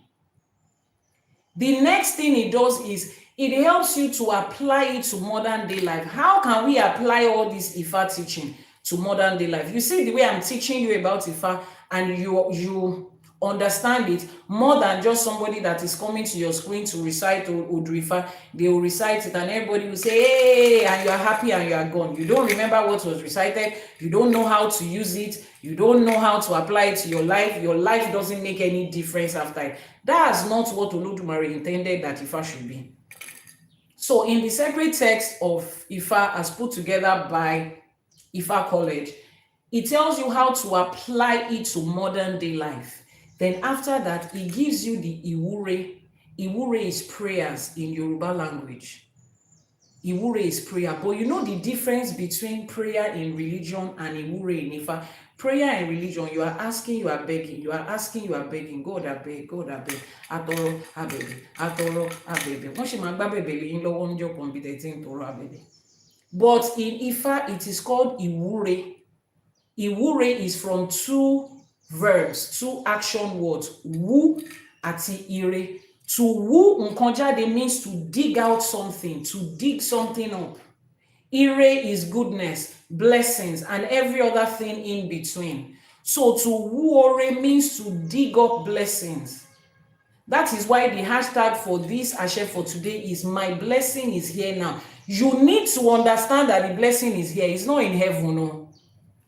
The next thing it does is it helps you to apply it to modern day life. How can we apply all this Ifa teaching to modern day life? You see the way I'm teaching you about Ifa, and you understand it more than just somebody that is coming to your screen to recite Odù Ifá. They will recite it and everybody will say, hey, and you are happy and you are gone. You don't remember what was recited. You don't know how to use it. You don't know how to apply it to your life. Your life doesn't make any difference after it. That's not what Elédùmarè intended that Ifa should be. So in the sacred text of Ifa as put together by Ifa College, it tells you how to apply it to modern day life. Then after that, it gives you the Iwure. Iwure is prayers in Yoruba language. Iwure is prayer. But you know the difference between prayer in religion and Iwure in Ifa? Prayer in religion, you are asking, you are begging. You are asking, you are begging. God, I beg. God, I beg. Àbọrú, àbẹ̀bẹ̀. Àbọrú, àbẹ̀bẹ̀. Wọ́n ṣe máa gbá bẹ̀bẹ̀ lẹ́yìn lọ́wọ́ ń jọ kan bí tẹ̀ tí ń tọrọ àbẹ̀bẹ̀. But in Ifa, it is called Iwure. Iwure is from two verbs, two action words, wu àti ire. To wu nǹkan jáde means to dig out something, to dig something up. Ire is goodness, blessings, and every other thing in between. So to wu ore means to dig up blessings. That is why the hashtag for this Ashe for today is my blessing is here now. You need to understand that the blessing is here. It's not in heaven, no.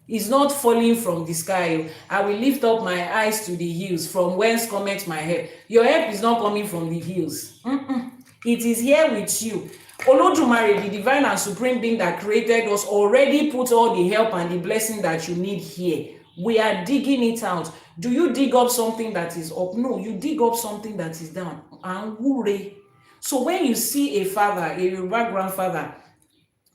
It's not falling from the sky. I will lift up my eyes to the hills, from whence cometh my help. Your help is not coming from the hills. It is here with you. Olódùmarè, the divine and supreme being that created us, already put all the help and the blessing that you need here. We are digging it out. Do you dig up something that is up? No, you dig up something that is down. And wure. So when you see a father, a Yoruba grandfather,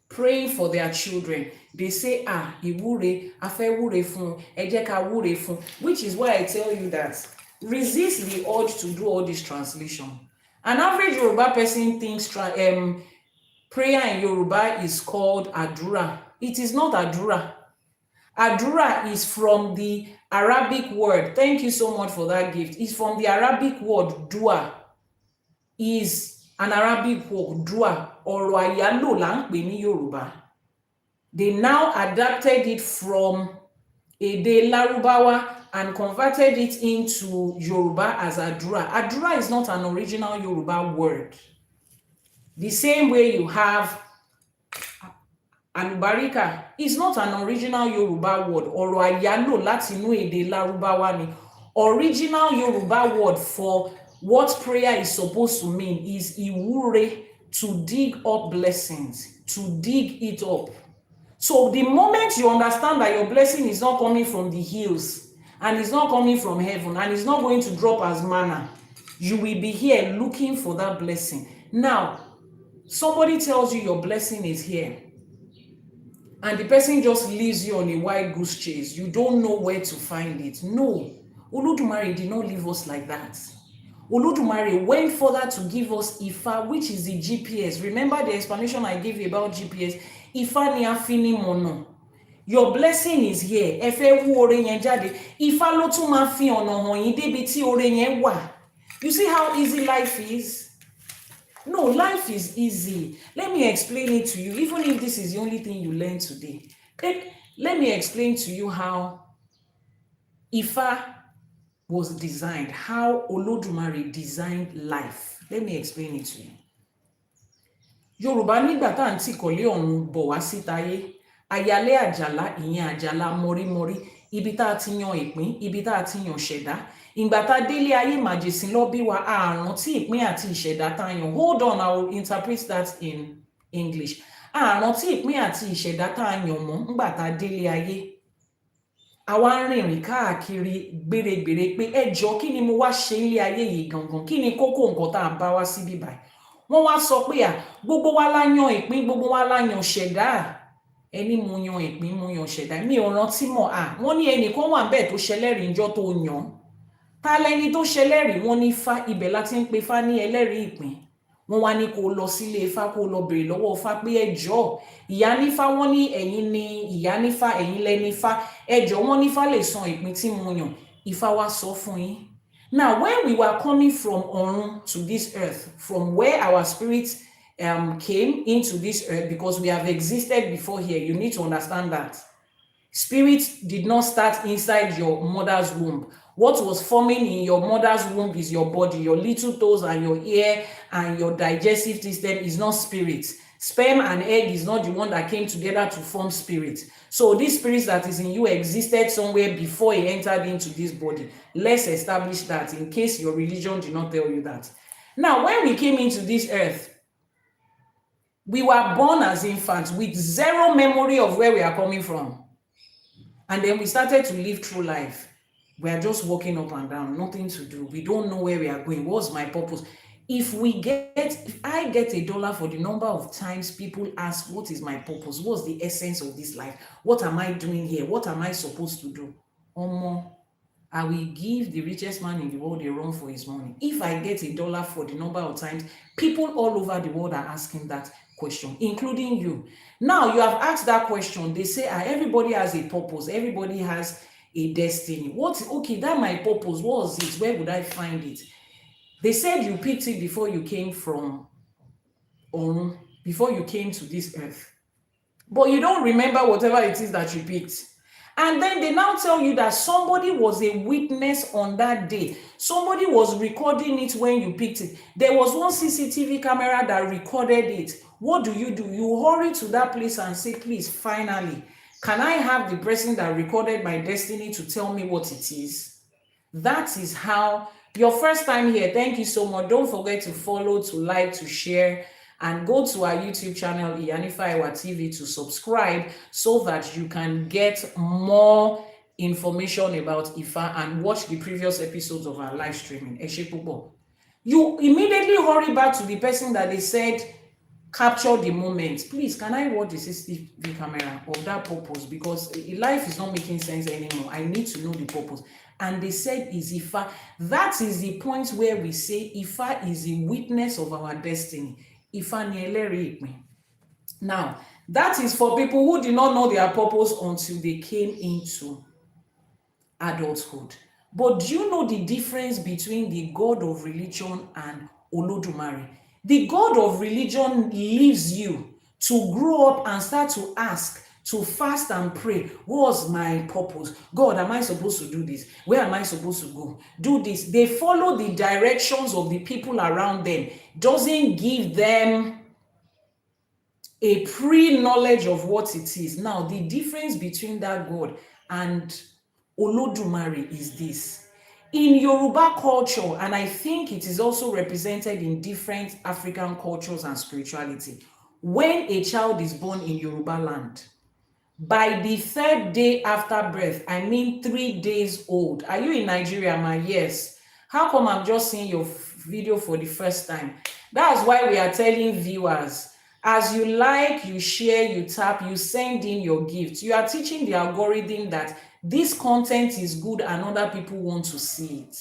praying for their children, they say, ìwúre, a fẹ́ wúre fún, ẹ jẹ́ ká wúre fún, which is why I tell you that resist the urge to do all this translation. An average Yoruba person thinks prayer in Yoruba is called Àdúrà. It is not Àdúrà. Àdúrà is from the Arabic word. Thank you so much for that gift. It's from the Arabic word dua. Is an Arabic word, dua. Ọ̀rọ̀ àyálò là ń pè ní Yorùbá. They now adapted it from Èdè Lárúbáwá and converted it into Yoruba as Àdúrà. Àdúrà is not an original Yoruba word. The same way you have Àlùbáríkà is not an original Yoruba word. Ọ̀rọ̀ àyálò láti inú Èdè Lárúbáwá ni. Original Yoruba word for what prayer is supposed to mean is ìwúre, to dig up blessings, to dig it up. So the moment you understand that your blessing is not coming from the hills and it's not coming from heaven and it's not going to drop as manna, you will be here looking for that blessing. Now, somebody tells you your blessing is here and the person just leaves you on a wild goose chase. You don't know where to find it. No, Olódùmarè did not leave us like that. Olódùmarè went further to give us Ifa, which is the GPS. Remember the explanation I gave you about GPS? Ifa ni afini mono. Your blessing is here. Ẹ fẹ́ wú oore yẹn jáde. Ifa ló tún máa fi ọ̀nà hàn yín débi tí oore yẹn wà. You see how easy life is? No, life is easy. Let me explain it to you, even if this is the only thing you learn today. Let me explain to you how Ifa was designed, how Olódùmarè designed life. Let me explain it to you. Yorùbá nígbà tá à ń tìkọ̀lé ọ̀run bọ̀ wá sítáyé, ayálé àjàlá, ìyẹn àjàlá mọrímọrí, ibi tá a ti yan ìpín, ibi tá a ti yan ṣẹ̀dá. Ìgbà tá a délé ayé màjèsín lọ bí wa, àrùn tí ìpín àti ìṣẹ̀dá tá a yàn. Hold on, I will interpret that in English. Àrùn tí ìpín àti ìṣẹ̀dá tá a yàn mọ́ ńgbà tá a délé ayé. Àwa ń rìnrìn káàkiri gbèrègbèrè pé ẹ jọ̀ọ́ kí ni mo wá ṣe ilé ayé yìí gangan? Kí ni kókó nǹkan tá a bá wá síbí báyìí? Wọ́n wá sọ pé gbogbo wa la yan ìpín, gbogbo wa la yan ṣẹ̀dá. Ẹni mo yan ìpín, mo yan ṣẹ̀dá. Mi ò rántí mọ́. Wọ́n ní ẹnìkan wà bẹ́ẹ̀ tó ṣẹlẹ́rìí ńjọ́ tó yàn. Ta lẹni tó ṣẹlẹ́rìí? Wọ́n ní Ifá. Ibẹ̀ láti ń pe Ifá ní ẹlẹ́rìí ìpín. Wọ́n wá ní kó lọ sílé Ifá kó lọ bèrè lọ́wọ́ Ifá pé ẹ jọ̀ọ́ Iyanifa, wọ́n ní ẹ̀yin ni Iyanifa, ẹ̀yin lẹni Ifá. Ẹ jọ̀ọ́ wọ́n ní Ifá lè san ìpín tí mo yàn. Ifá wá sọ fún yín. Now, when we were coming from Ọ̀run to this earth, from where our spirits came into this earth, because we have existed before here, you need to understand that. Spirit did not start inside your mother's womb. What was forming in your mother's womb is your body, your little toes and your ear and your digestive system is not spirit. Sperm and egg is not the one that came together to form spirit. So this spirit that is in you existed somewhere before it entered into this body. Let's establish that in case your religion did not tell you that. Now, when we came into this earth, we were born as infants with zero memory of where we are coming from. And then we started to live through life. We are just walking up and down, nothing to do. We don't know where we are going. What's my purpose? If I get $1 for the number of times people ask, what is my purpose? What's the essence of this life? What am I doing here? What am I supposed to do? I will give the richest man in the world a run for his money. If I get $1 for the number of times people all over the world are asking that question, including you. Now you have asked that question. They say everybody has a purpose. Everybody has a destiny. Okay, that my purpose, what was it? Where would I find it? They said you picked it before you came from Ọ̀run, before you came to this earth. But you don't remember whatever it is that you picked. And then they now tell you that somebody was a witness on that day. Somebody was recording it when you picked it. There was one CCTV camera that recorded it. What do? You hurry to that place and say, please, finally, can I have the person that recorded my destiny to tell me what it is? That is how, your first time here, thank you so much. Don't forget to follow, to like, to share, and go to our YouTube channel, Iyanifa Ewa TV, to subscribe so that you can get more information about Ifa and watch the previous episodes of our live streaming. You immediately hurry back to the person that they said, capture the moment. Please, can I watch the CCTV camera of that purpose? Because life is not making sense anymore. I need to know the purpose. And they said, is Ifa. That is the point where we say Ifa is a witness of our destiny. Ifa ni ẹlẹ́rìí ìpín. Now, that is for people who did not know their purpose until they came into adulthood. But do you know the difference between the God of religion and Olódùmarè? The God of religion leaves you to grow up and start to ask, to fast and pray. What's my purpose? God, am I supposed to do this? Where am I supposed to go? Do this. They follow the directions of the people around them. Doesn't give them a pre-knowledge of what it is. Now, the difference between that God and Olódùmarè is this. In Yoruba culture, and I think it is also represented in different African cultures and spirituality, when a child is born in Yoruba land, by the 3rd day after birth, I mean 3 days old. Are you in Nigeria, ma? Yes. How come I'm just seeing your video for the first time? That's why we are telling viewers, as you like, you share, you tap, you send in your gifts. You are teaching the algorithm that this content is good and other people want to see it.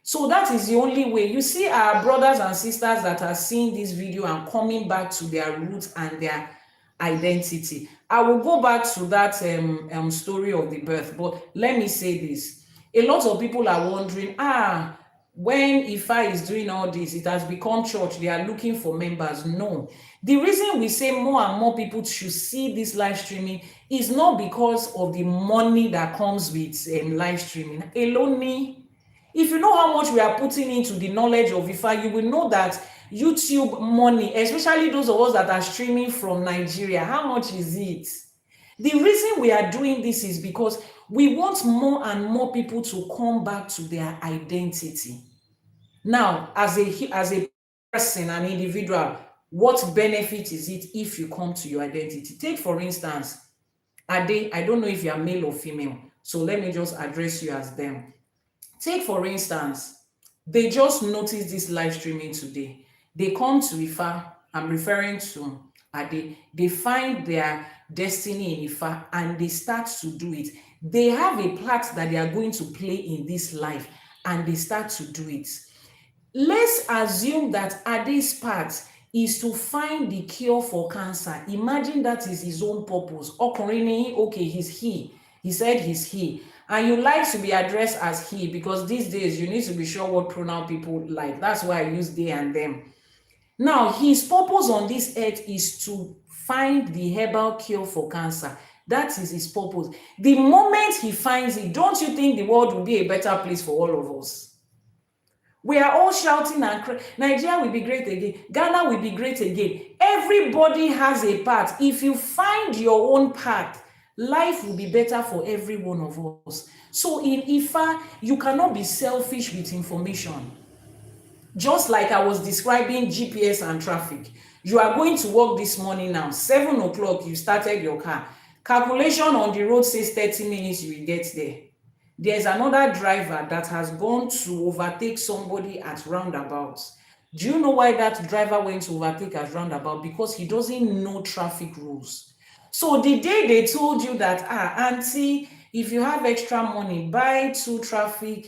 So that is the only way. You see our brothers and sisters that are seeing this video and coming back to their roots and their identity. I will go back to that story of the birth, but let me say this. A lot of people are wondering, when Ifa is doing all this, it has become church, they are looking for members. No. The reason we say more and more people should see this live streaming is not because of the money that comes with live streaming. Alone, if you know how much we are putting into the knowledge of Ifa, you will know that YouTube money, especially those of us that are streaming from Nigeria. How much is it? The reason we are doing this is because we want more and more people to come back to their identity. Now, as a person, an individual, what benefit is it if you come to your identity? Take, for instance, Ade, I don't know if you are male or female, so let me just address you as them. Take, for instance, they just noticed this live streaming today. They come to Ifa, I'm referring to Ade, they find their destiny in Ifa and they start to do it. They have a part that they are going to play in this life and they start to do it. Let's assume that Ade's part is to find the cure for cancer. Imagine that is his own purpose. Okay, he's he. He said he's he. And you like to be addressed as he because these days you need to be sure what pronoun people like. That's why I use they and them. Now, his purpose on this earth is to find the herbal cure for cancer. That is his purpose. The moment he finds it, don't you think the world will be a better place for all of us? We are all shouting and crying. Nigeria will be great again. Ghana will be great again. Everybody has a part. If you find your own path, life will be better for every one of us. So in Ifa, you cannot be selfish with information. Just like I was describing GPS and traffic. You are going to work this morning now. 7 o'clock, you started your car. Calculation on the road says 30 minutes, you will get there. There's another driver that has gone to overtake somebody at roundabouts. Do you know why that driver went to overtake at roundabout? Because he doesn't know traffic rules. So the day they told you that, auntie, if you have extra money, buy 2 traffic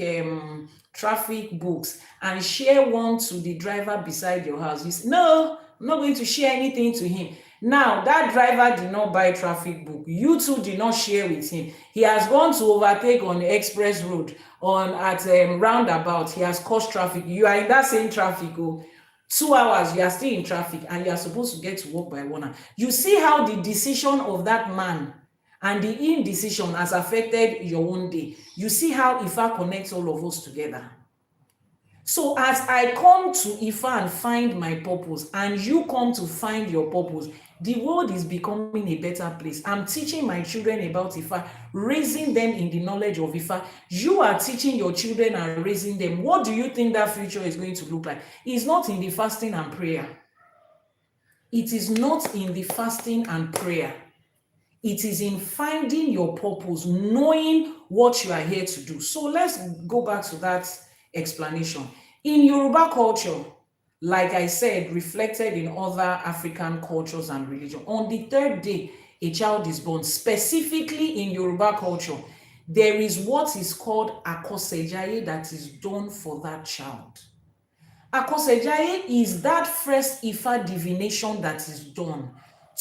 books and share one to the driver beside your house. You say, no, I'm not going to share anything to him. Now, that driver did not buy traffic book. You two did not share with him. He has gone to overtake on the express road at roundabout. He has caused traffic. You are in that same traffic. 2 hours, you are still in traffic and you are supposed to get to work by 1 hour. You see how the decision of that man and the indecision has affected your own day. You see how Ifa connects all of us together. So as I come to Ifa and find my purpose, and you come to find your purpose, the world is becoming a better place. I'm teaching my children about Ifa, raising them in the knowledge of Ifa. You are teaching your children and raising them. What do you think that future is going to look like? It's not in the fasting and prayer. It is not in the fasting and prayer. It is in finding your purpose, knowing what you are here to do. So let's go back to that explanation. In Yoruba culture, like I said, reflected in other African cultures and religion, on the 3rd day a child is born, specifically in Yoruba culture, there is what is called Àkọsẹ̀jayé that is done for that child. Àkọsẹ̀jayé is that first Ifa divination that is done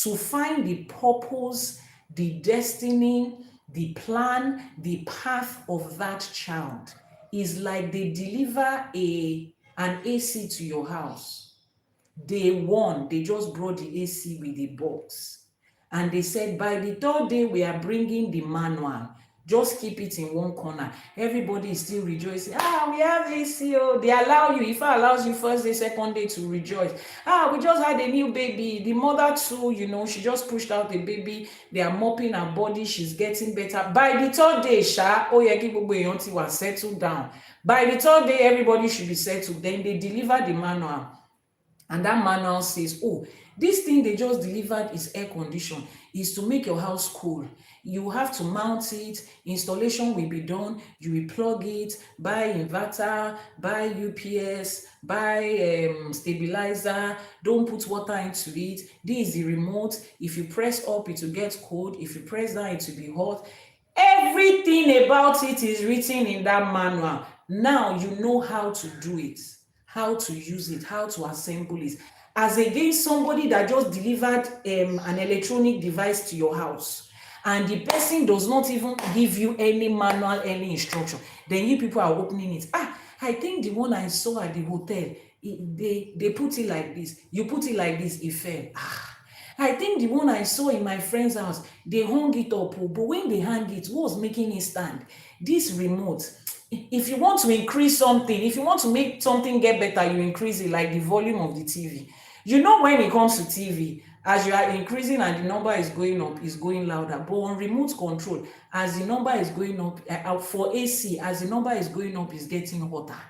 to find the purpose, the destiny, the plan, the path of that child. Is like they deliver an AC to your house. Day 1, they just brought the AC with the box. And they said, by the 3rd day, we are bringing the manual. Just keep it in one corner. Everybody is still rejoicing. We have AC. They allow you, if I allows you 1st day, 2nd day to rejoice. We just had a new baby. The mother too, she just pushed out the baby. They are mopping her body. She's getting better. By the 3rd day, was settled down. By the 3rd day, everybody should be settled. Then they deliver the manual. And that manual says, this thing they just delivered is air conditioned, is to make your house cool. You have to mount it, installation will be done, you will plug it, buy inverter, buy UPS, buy stabilizer, don't put water into it. This is the remote. If you press up, it will get cold. If you press down, it will be hot. Everything about it is written in that manual. Now you know how to do it, how to use it, how to assemble it. As against somebody that just delivered an electronic device to your house and the person does not even give you any manual, any instruction. Then you people are opening it. I think the one I saw at the hotel, they put it like this. You put it like this, it fell. I think the one I saw in my friend's house, they hung it up. But when they hang it, what was making it stand? This remote, If you want to increase something, if you want to make something get better, you increase it, like the volume of the TV. You know, when it comes to TV, as you are increasing and the number is going up, is going louder. But on remote control, as the number is going up, for AC, as the number is going up, is getting hotter.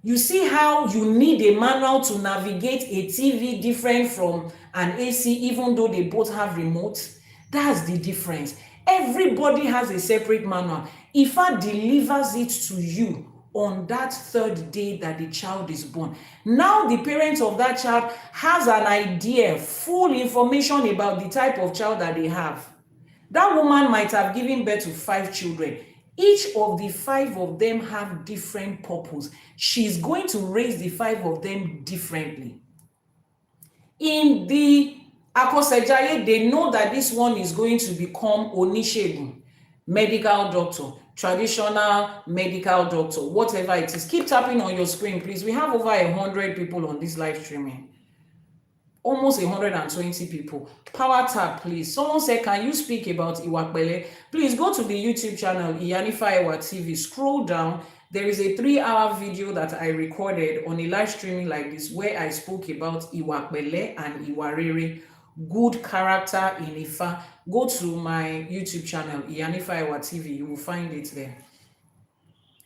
You see how you need a manual to navigate a TV different from an AC, even though they both have remotes? That's the difference. Everybody has a separate manual. Ifa delivers it to you on that third day that the child is born. Now the parent of that child has an idea, full information about the type of child that they have. That woman might have given birth to 5 children. Each of the 5 of them have different purpose. She's going to raise the 5 of them differently. In the Àkọsẹ̀jayé, they know that this one is going to become Oníṣègùn, medical doctor, traditional medical doctor, whatever it is. Keep tapping on your screen, please. We have over 100 people on this live streaming. Almost 120 people. Power tap, please. Someone said, can you speak about Iwapele? Please go to the YouTube channel, Iyanifa Ewa TV. Scroll down. There is a 3-hour video that I recorded on a live streaming like this, where I spoke about Iwapele and Iwarere, good character in Ifa. Go to my YouTube channel, Iyanifa Ewa TV. You will find it there.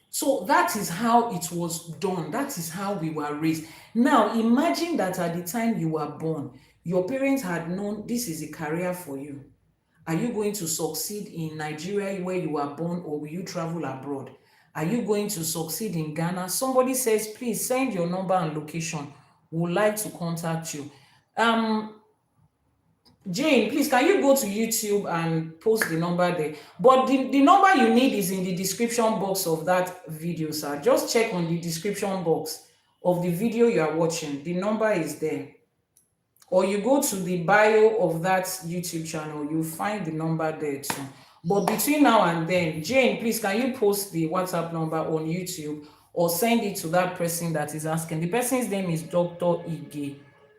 So that is how it was done. That is how we were raised. Now, imagine that at the time you were born, your parents had known this is a career for you. Are you going to succeed in Nigeria where you were born, or will you travel abroad? Are you going to succeed in Ghana? Somebody says, please send your number and location. We would like to contact you. Jane, please, can you go to YouTube and post the number there? But the number you need is in the description box of that video, sir. Just check on the description box of the video you are watching. The number is there. Or you go to the bio of that YouTube channel, you'll find the number there too. But between now and then, Jane, please, can you post the WhatsApp number on YouTube or send it to that person that is asking? The person's name is Dr. Ige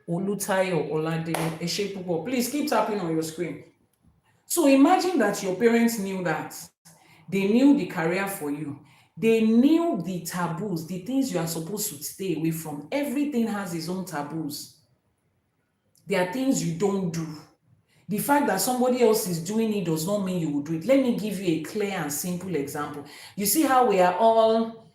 Olutayo Oladele Eshepupo. Please keep tapping on your screen. So imagine that your parents knew that. They knew the career for you. They knew the taboos, the things you are supposed to stay away from. Everything has its own taboos. There are things you don't do. The fact that somebody else is doing it does not mean you will do it. Let me give you a clear and simple example. You see how we are all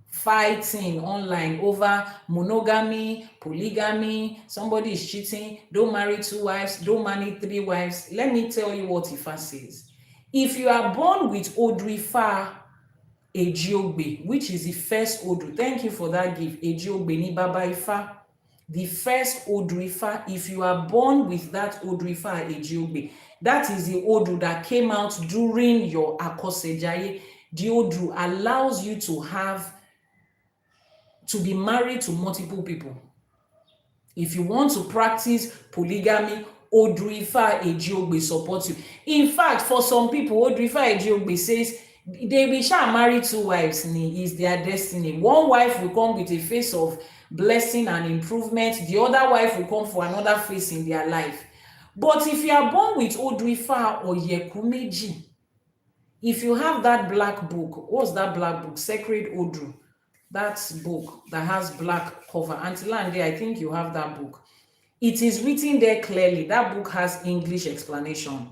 fighting online over monogamy, polygamy, somebody is cheating, don't marry 2 wives, don't marry 3 wives. Let me tell you what Ifa says. If you are born with Odù Ifá Ejiogbe, which is the first Odù, thank you for that gift, Ejiogbe ni Baba Ifa, the first Odù Ifá, if you are born with that Odù Ifá Ejiogbe, that is the Odù that came out during your Àkọsẹ̀jayé. The Odù allows you to be married to multiple people. If you want to practice polygamy, Odù Ifá Ejiogbe supports you. In fact, for some people, Odù Ifá Ejiogbe says they will shall marry 2 wives, is their destiny. 1 wife will come with a face of blessing and improvement. The other wife will come for another face in their life. But if you are born with Odù Ifá or Meji, if you have that black book, what's that black book? Sacred Odù. That book that has black cover. Auntie Lande, I think you have that book. It is written there clearly. That book has English explanation.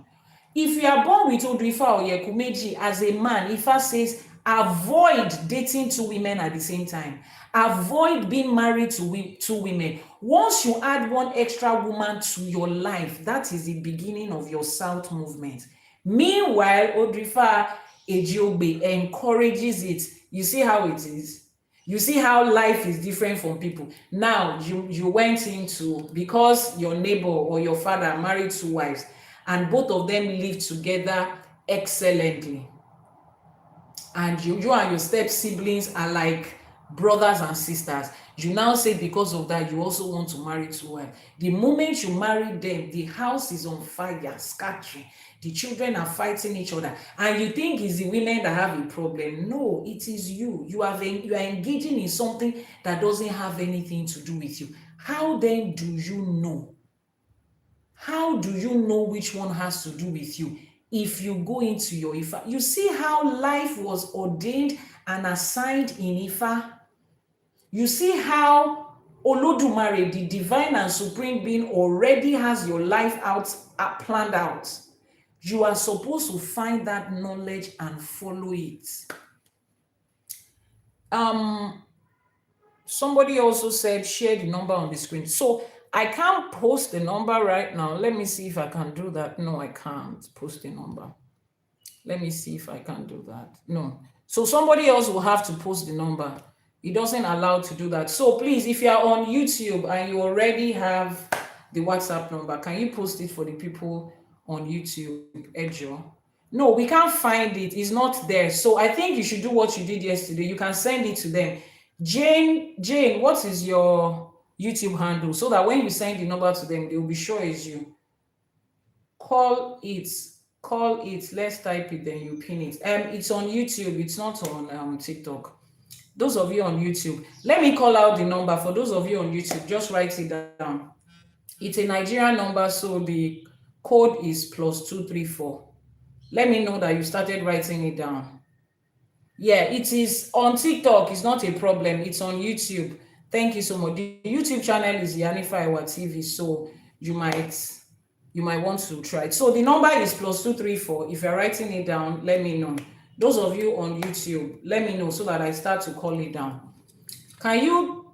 If you are born with Odù Ifá or Meji, as a man, Ifa says, avoid dating 2 women at the same time. Avoid being married to 2 women. Once you add 1 extra woman to your life, that is the beginning of your South movement. Meanwhile, Odù Ifá Ejiogbe encourages it. You see how it is? You see how life is different from people. Now, you went into, because your neighbor or your father married 2 wives, and both of them live together excellently. And you and your step siblings are like brothers and sisters. You now say because of that, you also want to marry 2 wives. The moment you marry them, the house is on fire, scattering. The children are fighting each other. And you think it's the women that have a problem. No, it is you. You are engaging in something that doesn't have anything to do with you. How then do you know? How do you know which one has to do with you? if you go into your Ifa. You see how life was ordained and assigned in Ifa? You see how Olódùmarè, the divine and supreme being, already has your life planned out. You are supposed to find that knowledge and follow it. Somebody also said share the number on the screen. So I can't post the number right now. Let me see if I can do that. No, I can't post the number. Let me see if I can do that. No. So somebody else will have to post the number. It doesn't allow to do that. So please, if you are on YouTube and you already have the WhatsApp number, can you post it for the people on YouTube, Ejo? No, we can't find it. It's not there. So I think you should do what you did yesterday. You can send it to them. Jane, what is your YouTube handle? So that when you send the number to them, they'll be sure it's you. Call it. Let's type it, then you pin it. It's on YouTube. It's not on TikTok. Those of you on YouTube, let me call out the number. For those of you on YouTube, just write it down. It's a Nigerian number, so the code is +234. Let me know that you started writing it down. Yeah, it is on TikTok. It's not a problem. It's on YouTube. Thank you so much. The YouTube channel is Iyanifa Ewa TV, so you might want to try it. So the number is +234. If you're writing it down, let me know. Those of you on YouTube, let me know so that I start to call it down. Can you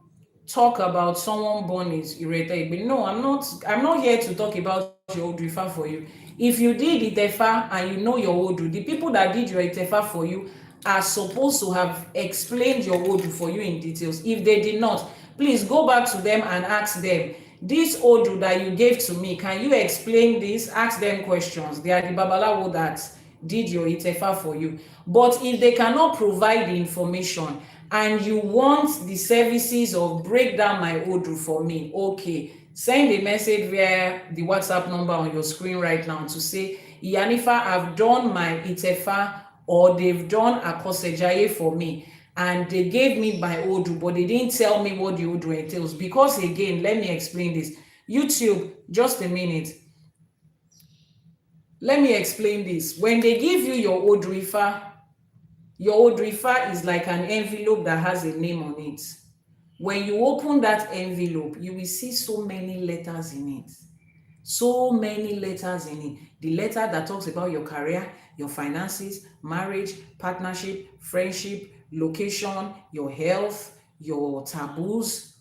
talk about someone born is Irete? No, I'm not here to talk about your Odù Ifá for you. If you did Itefa and you know your Odù, the people that did your Itefa for you are supposed to have explained your Odù for you in details. If they did not, please go back to them and ask them, this Odù that you gave to me, can you explain this? Ask them questions. They are the Babalawo that did your Itefa for you. But if they cannot provide the information and you want the services of break down my Odù for me, okay, send a message via the WhatsApp number on your screen right now to say, Iyanifa, I've done my Itefa, or they've done Àkọsẹ̀jayé for me, and they gave me my Odù, but they didn't tell me what the Odù entails. Because again, let me explain this. YouTube, just a minute. Let me explain this. When they give you your Odù Ifá, your Odù Ifá is like an envelope that has a name on it. When you open that envelope, you will see so many letters in it. So many letters in it. The letter that talks about your career, your finances, marriage, partnership, friendship, location, your health, your taboos,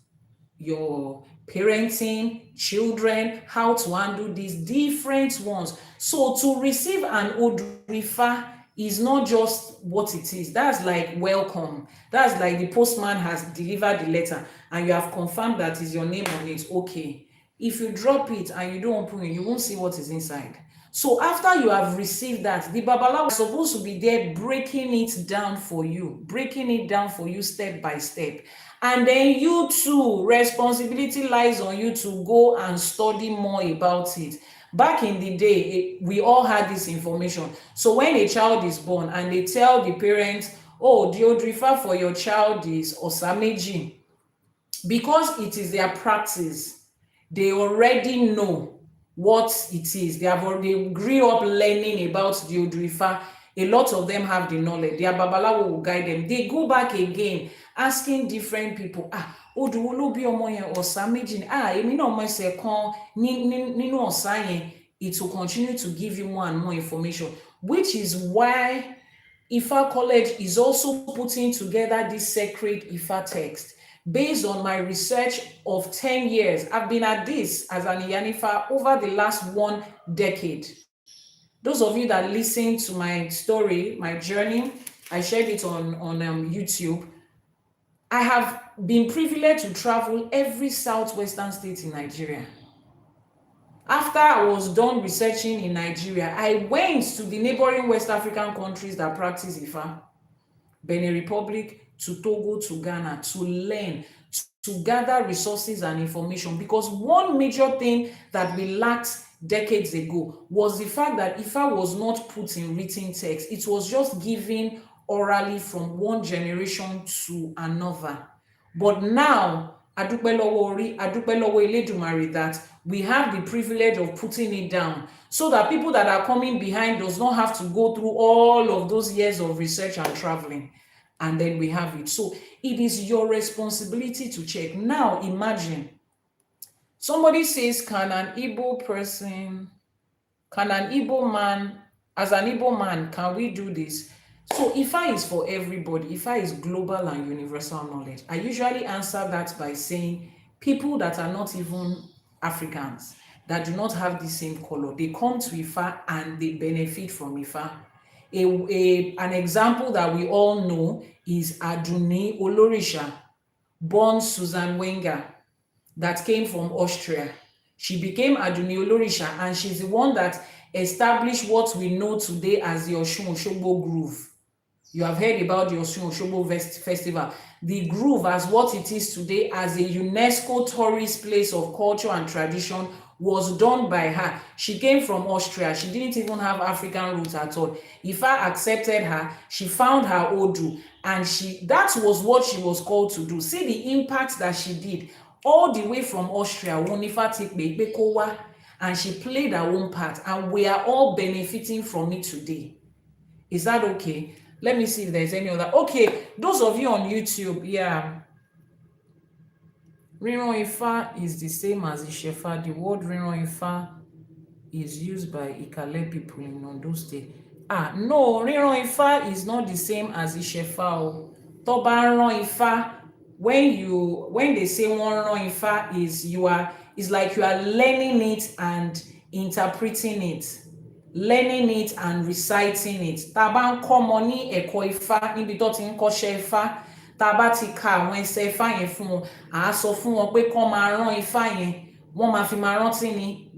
your parenting, children, how to handle these different ones. So to receive an Odù Ifá is not just what it is. That's like welcome. That's like the postman has delivered the letter and you have confirmed that is your name on it. Okay. If you drop it and you don't open it, you won't see what is inside. So after you have received that, the Babalawo is supposed to be there breaking it down for you step by step. And then you too, responsibility lies on you to go and study more about it. Back in the day, we all had this information. So when a child is born and they tell the parents, oh, the Odù Ifá for your child is Meji, because it is their practice, they already know what it is. They grew up learning about the Odù Ifá. A lot of them have the knowledge. Their Babalawo will guide them. They go back again, asking different people, Odù wo ló bí ọmọ yẹn ọ̀sà méjì ni? Èmi náà mọ̀ ẹsẹ̀ kan nínú ọ̀sà yẹn. It will continue to give you more and more information, which is why Ifá College is also putting together this sacred Ifá text. Based on my research of 10 years, I've been at this as an Iyanifa over the last 1 decade. Those of you that listen to my story, my journey, I shared it on YouTube. I have been privileged to travel every southwestern state in Nigeria. After I was done researching in Nigeria, I went to the neighboring West African countries that practice Ifá, Benin Republic, to Togo, to Ghana, to learn, to gather resources and information. Because one major thing that we lacked decades ago was the fact that Ifá was not put in written text. It was just given orally from one generation to another. But now, Adúpẹ́ lọ́wọ́ orí, adúpẹ́ lọ́wọ́ Elédùmarè that we have the privilege of putting it down so that people that are coming behind does not have to go through all of those years of research and traveling. And then we have it. So it is your responsibility to check. Now imagine somebody says, can an Igbo man, as an Igbo man, can we do this? So Ifa is for everybody. Ifa is global and universal knowledge. I usually answer that by saying people that are not even Africans, that do not have the same color, they come to Ifa and they benefit from Ifa. An example that we all know is Aduni Olorisha, born Susan Wenger, that came from Austria. She became Aduni Olorisha, and she's the one that established what we know today as the Osun Osogbo Groove. You have heard about the Osun Osogbo Festival. The Groove, as what it is today as a UNESCO tourist place of culture and tradition, was done by her. She came from Austria. She didn't even have African roots at all. Ifa accepted her. She found her Odù, and that was what she was called to do. See the impact that she did all the way from Austria. And she played her own part, and we are all benefiting from it today. Is that okay? Let me see if there's any other. Okay, those of you on YouTube, yeah. Ríran Ifá is the same as Ìṣẹ̀ṣe. The word Ríran Ifá is used by Ìkàlẹ̀ people in Ondo State. No, Ríran Ifá is not the same as Ìṣẹ̀ṣe. Tó bá rán Ifá, when they say wọ́n rán Ifá, it's like you are learning it and interpreting it. Learning it and reciting it. Tá bá ń kọ́ ọmọ ní ẹ̀kọ́ Ifá níbi tó ti ń kọ́ṣẹ́ Ifá, tá bá ti ka àwọn ẹsẹ̀ Ifá yẹn fún wọn, à á sọ fún wọn pé kán máa rán Ifá yẹn, wọ́n máa fi máa rántí ni,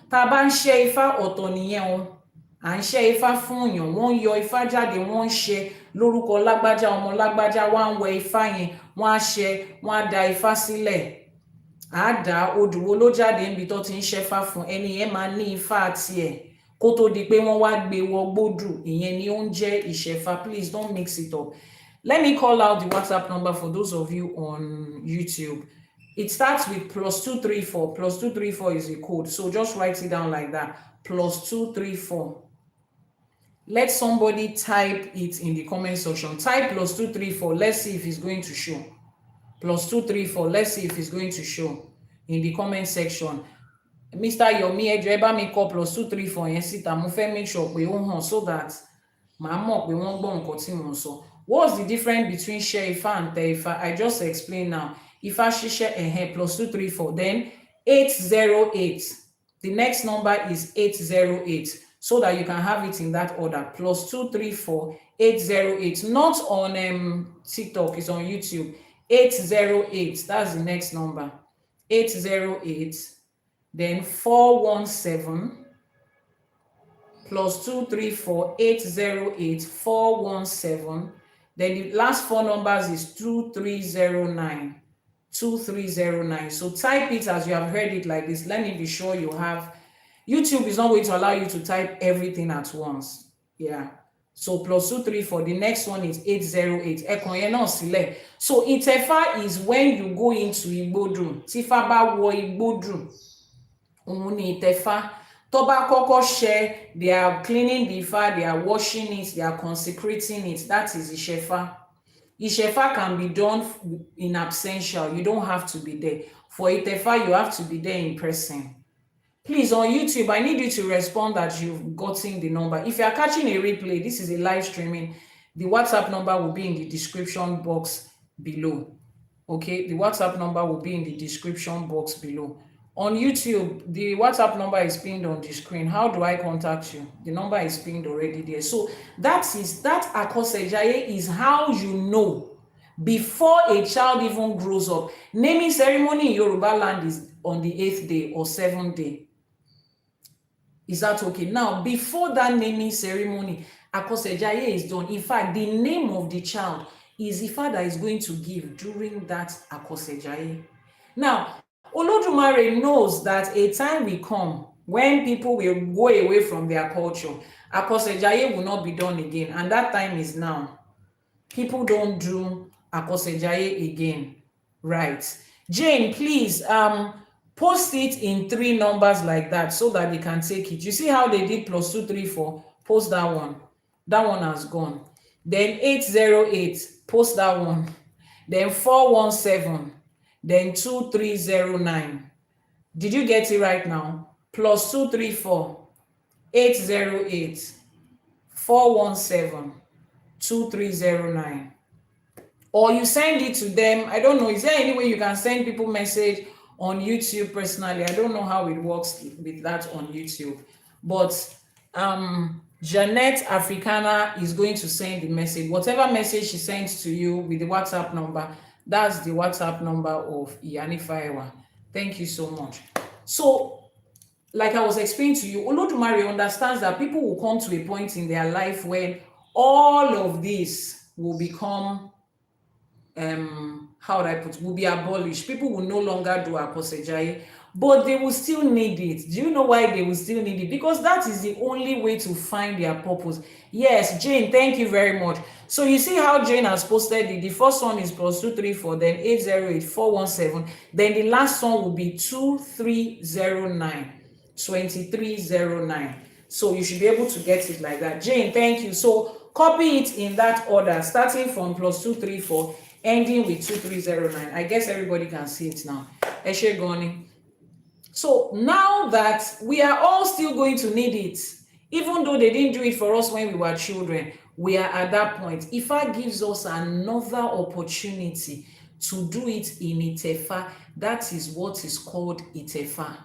tá bá ń ṣẹ́ Ifá ọ̀tọ̀ nìyẹn o. À ń ṣẹ́ Ifá fún èèyàn, wọ́n ń yọ Ifá jáde, wọ́n ń ṣe lórúkọ lágbájá, ọmọ lágbájá, wọ́n á ń wẹ Ifá yẹn, wọ́n á ṣe, wọ́n á da Ifá sílẹ̀. À á dá odù wo ló jáde níbi tó ti ń ṣẹ́fá fún ẹni yẹn, máa ní Ifá tiẹ̀. Kó tó di pé wọ́n wá gbé wọ gbódù, ìyẹn ni ó ń jẹ́ Ìṣẹ̀ṣe. Please don't mix it up. Let me call out the WhatsApp number for those of you on YouTube. It starts with +234. +234 is a code, so just write it down like that. +234. Let somebody type it in the comment section. Type +234. Let's see if it's going to show. +234. Let's see if it's going to show in the comment section. Mr. Yomi, ẹjọ́ ẹ bá mi kọ +234 yẹn síta. Mo fẹ́ make sure pé ó hàn so that màá mọ̀ pé wọ́n gbọ́ nǹkan tí mo sọ. What's the difference between ṣẹ́ Ifá and tẹ Ifá? I just explained now. Ifá ṣíṣẹ́ +234. Then 808. The next number is 808, so that you can have it in that order. +234 808. Not on TikTok, it's on YouTube. 808. That's the next number. 808. Then 417 +234 808 417. Then the last four numbers is 2309. 2309. So type it as you have heard it like this. Let me be sure you have. YouTube is not going to allow you to type everything at once. Yeah. So +234. The next one is 808. So Itefa is when you go into Igbodu. Tifa ba wo Igbodu. Ni Itefa. Toba koko share, they are cleaning the Ifa, they are washing it, they are consecrating it. That is Ìṣẹ̀ṣe. Ìṣẹ̀ṣe can be done in absentia. You don't have to be there. For Itefa, you have to be there in person. Please, on YouTube, I need you to respond that you've gotten the number. If you are catching a replay, this is a live streaming. The WhatsApp number will be in the description box below. Okay, the WhatsApp number will be in the description box below. On YouTube, the WhatsApp number is pinned on the screen. How do I contact you? The number is pinned already there. So that Àkọsẹ̀jayé is how you know before a child even grows up. Naming ceremony in Yoruba land is on the 8th day or 7th day. Is that okay? Now, before that naming ceremony, Àkọsẹ̀jayé is done. In fact, the name of the child is Ifá that is going to give during that Àkọsẹ̀jayé. Now, Olódùmarè knows that a time will come when people will go away from their culture. Àkọsẹ̀jayé will not be done again, and that time is now. People don't do Àkọsẹ̀jayé again, right? Jane, please post it in 3 numbers like that so that they can take it. You see how they did +234? Post that one. That one has gone. Then 808, post that one. Then 417, then 2309. Did you get it right now? +234, 808, 417, 2309. Or you send it to them. I don't know. Is there any way you can send people message on YouTube personally? I don't know how it works with that on YouTube. But Janet Africana is going to send the message. Whatever message she sends to you with the WhatsApp number, that's the WhatsApp number of Iyanifa Ewa. Thank you so much. So, like I was explaining to you, Olódùmarè understands that people will come to a point in their life when all of this will become how would I put, will be abolished. People will no longer do Àbọṣíṣẹ, but they will still need it. Do you know why they will still need it? Because that is the only way to find their purpose. Yes, Jane, thank you very much. So you see how Jane has posted it. The first one is +234, then 808, 417. Then the last one will be 2309, 2309. So you should be able to get it like that. Jane, thank you. So copy it in that order, starting from +234, ending with 2309. I guess everybody can see it now. Eshe Goni. So now that we are all still going to need it, even though they didn't do it for us when we were children, we are at that point. Ifá gives us another opportunity to do it in Itefa. That is what is called Itefa.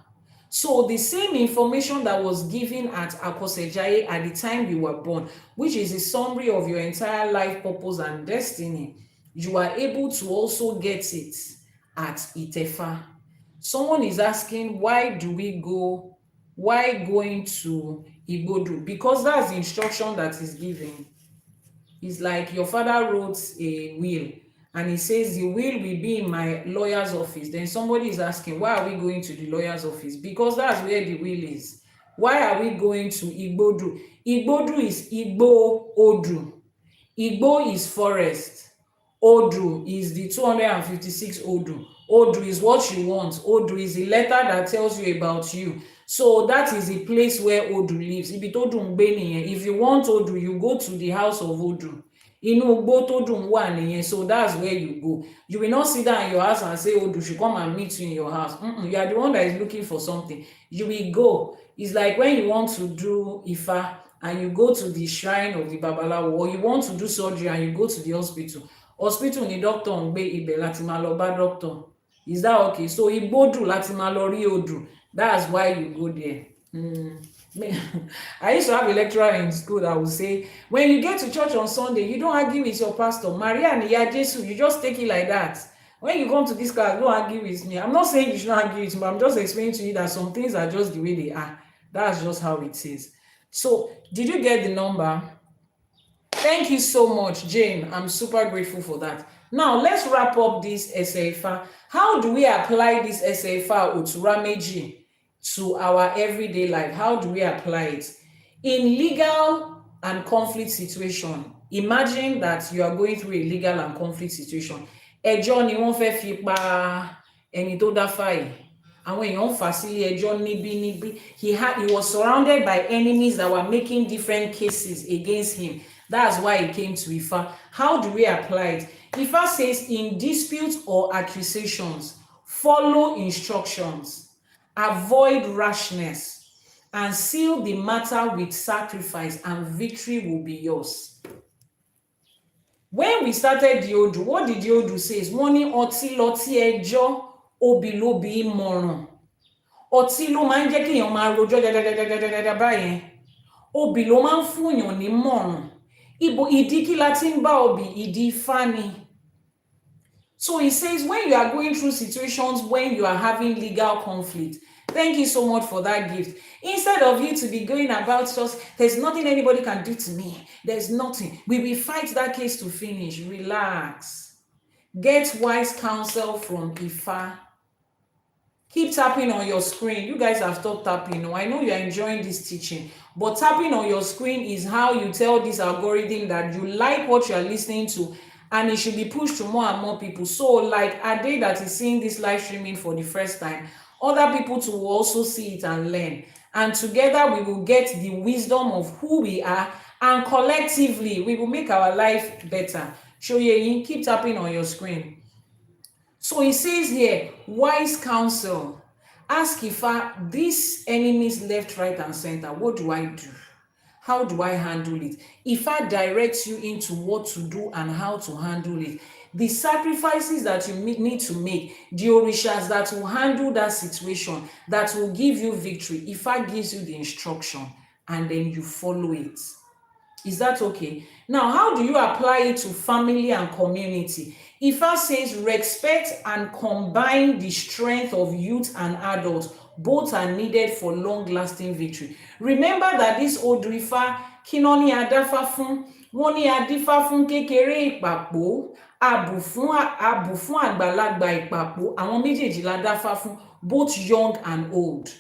So the same information that was given at Àbọṣíṣẹ at the time you were born, which is a summary of your entire life purpose and destiny, you are able to also get it at Itefa. Someone is asking, why do we go, why going to Igbodu? Because that's the instruction that is given. It's like your father wrote a will and he says the will will be in my lawyer's office. Then somebody is asking, why are we going to the lawyer's office? Because that's where the will is. Why are we going to Igbodu? Igbodu is Igbo Odù. Igbo is forest. Odù is the 256 Odù. Odù is what you want. Odù is the letter that tells you about you. So that is the place where Odù lives. If you want Odù, you go to the house of Odù. So that's where you go. You will not sit down in your house and say Odù should come and meet you in your house. You are the one that is looking for something. You will go. It's like when you want to do Ifá and you go to the shrine of the Babalawo, or you want to do surgery and you go to the hospital. Hospital ni doctor ń gbé, ibẹ̀ láti máa lọ bá doctor. Is that okay? So Igbodu láti máa lọ rí Odù. That's why you go there. I used to have a lecturer in school that would say, when you get to church on Sunday, you don't argue with your pastor. Maria and Iya Jesu, you just take it like that. When you come to this class, don't argue with me. I'm not saying you should not argue with me, but I'm just explaining to you that some things are just the way they are. That's just how it is. So, did you get the number? Thank you so much, Jane. I'm super grateful for that. Now, let's wrap up this ÌṢÄÉFA. How do we apply this ÌŞÄÉFA Otura Meji to our everyday life? How do we apply it? In legal and conflict situation, imagine that you are going through a legal and conflict situation. Ẹjọ́ ni wọ́n fẹ́ fi pa ẹni tó dá fá yìí. Àwọn èèyàn fà sí ẹjọ́ níbí. He was surrounded by enemies that were making different cases against him. That's why he came to Ifá. How do we apply it? Ifá says, in disputes or accusations, follow instructions, avoid rashness, and seal the matter with sacrifice, and victory will be yours. When we started the Odù, what did the Odù say? Wọ́n ní ọtí lọtí ẹjọ́, obì lóbì ìmọ̀ràn. Ọtí ló máa ń jẹ́ kéèyàn máa rojọ́ dáadáa báyẹn. Obì ló máa ń fúnyàn ní mọ̀ràn. Ibo ìdí kí la ti ń bá obì, ìdí Ifá ni. So he says, when you are going through situations, when you are having legal conflict, thank you so much for that gift. Instead of you to be going about just, there's nothing anybody can do to me. There's nothing. We will fight that case to finish. Relax. Get wise counsel from Ifá. Keep tapping on your screen. You guys have stopped tapping. I know you're enjoying this teaching, but tapping on your screen is how you tell this algorithm that you like what you're listening to and it should be pushed to more and more people. So like a day that is seeing this live streaming for the first time, other people to also see it and learn, and together we will get the wisdom of who we are, and collectively we will make our life better. Shoyeyin, keep tapping on your screen. So it says here, wise counsel. Ask Ifa, these enemies left, right, and center, what do I do? How do I handle it? Ifa directs you into what to do and how to handle it. The sacrifices that you need to make, the orishas that will handle that situation, that will give you victory. Ifa gives you the instruction and then you follow it. Is that okay? Now, how do you apply it to family and community? Ifa says respect and combine the strength of youth and adults. Both are needed for long-lasting victory. Remember that this Odù Ifá, kíná ní adáfá fún, wọ́n ní adífá fún kékeré ìpàpó, àbù fún àgbàlagbà ìpàpó, àwọn méjèèjì la dáfá fún, both young and old.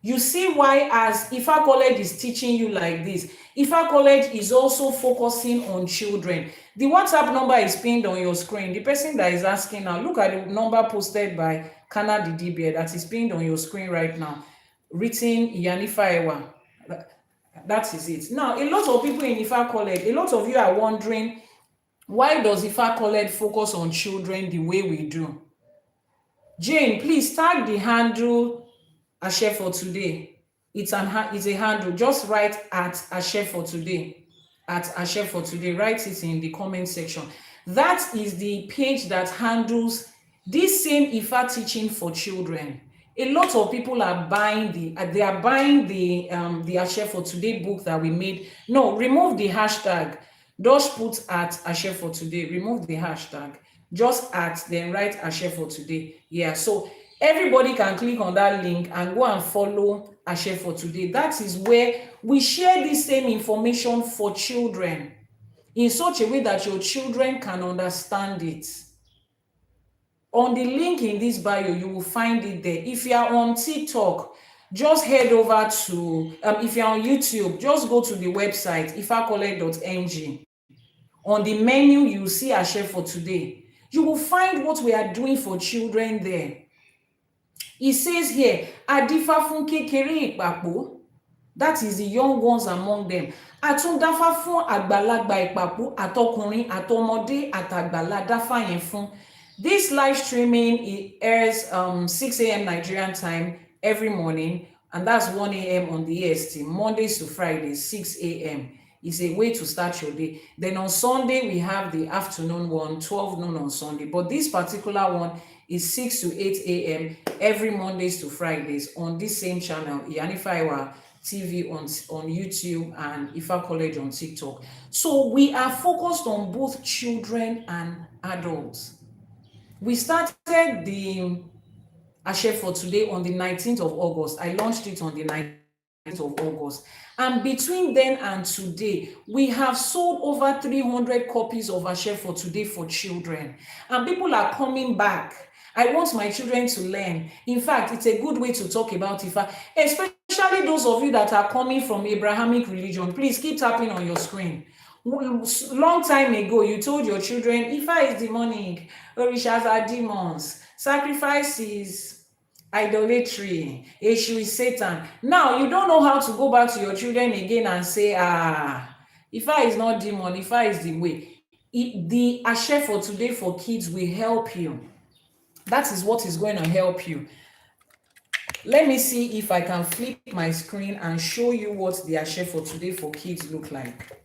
You see why, as Ifa College is teaching you like this, Ifa College is also focusing on children. The WhatsApp number is pinned on your screen. The person that is asking now, look at the number posted by Kana Didibia that is pinned on your screen right now, written Iyanifa Ewa. That is it. Now, a lot of people in Ifa College, a lot of you are wondering, why does Ifa College focus on children the way we do? Jane, please tag the handle Ashe for today. It's a handle. Just write at Ashe for today. At Ashe for today. Write it in the comment section. That is the page that handles this same Ifa teaching for children. A lot of people are buying the Ashe for today book that we made. No, remove the hashtag. Just put at Ashe for today. Remove the hashtag. Just at, then write Ashe for today. Yeah, so everybody can click on that link and go and follow Ashe for today. That is where we share the same information for children in such a way that your children can understand it. On the link in this bio, you will find it there. If you are on TikTok, just head over to, if you're on YouTube, just go to the website, ifacollege.ng. On the menu, you will see Ashe for today. You will find what we are doing for children there. It says here, Adifa fún kékeré ìpàpó, that is the young ones among them. Àtúndáfá fún àgbàlagbà ìpàpó, àtọkùnrin, àtọmọdé, àtàgbàlá dáfá yẹn fún. This live streaming, it airs 6 a.m. Nigerian time every morning, and that's 1 a.m. on the EST, Mondays to Fridays, 6 a.m. It's a way to start your day. Then on Sunday, we have the afternoon one, 12 noon on Sunday. But this particular one is 6 to 8 a.m. every Mondays to Fridays on this same channel, Iyanifa Ewa TV on YouTube and Ifa College on TikTok. So we are focused on both children and adults. We started the Ashe for today on the 19th of August. I launched it on the 19th of August. And between then and today, we have sold over 300 copies of Ashe for today for children. And people are coming back. I want my children to learn. In fact, it's a good way to talk about Ifa, especially those of you that are coming from Abrahamic religion. Please keep tapping on your screen. Long time ago, you told your children, Ifa is demonic, Orishas are demons, sacrifice is idolatry, Eshu is Satan. Now, you don't know how to go back to your children again and say, Ifa is not demon, Ifa is the way. The Ashe for today for kids will help you. That is what is going to help you. Let me see if I can flip my screen and show you what the Ashe for today for kids look like.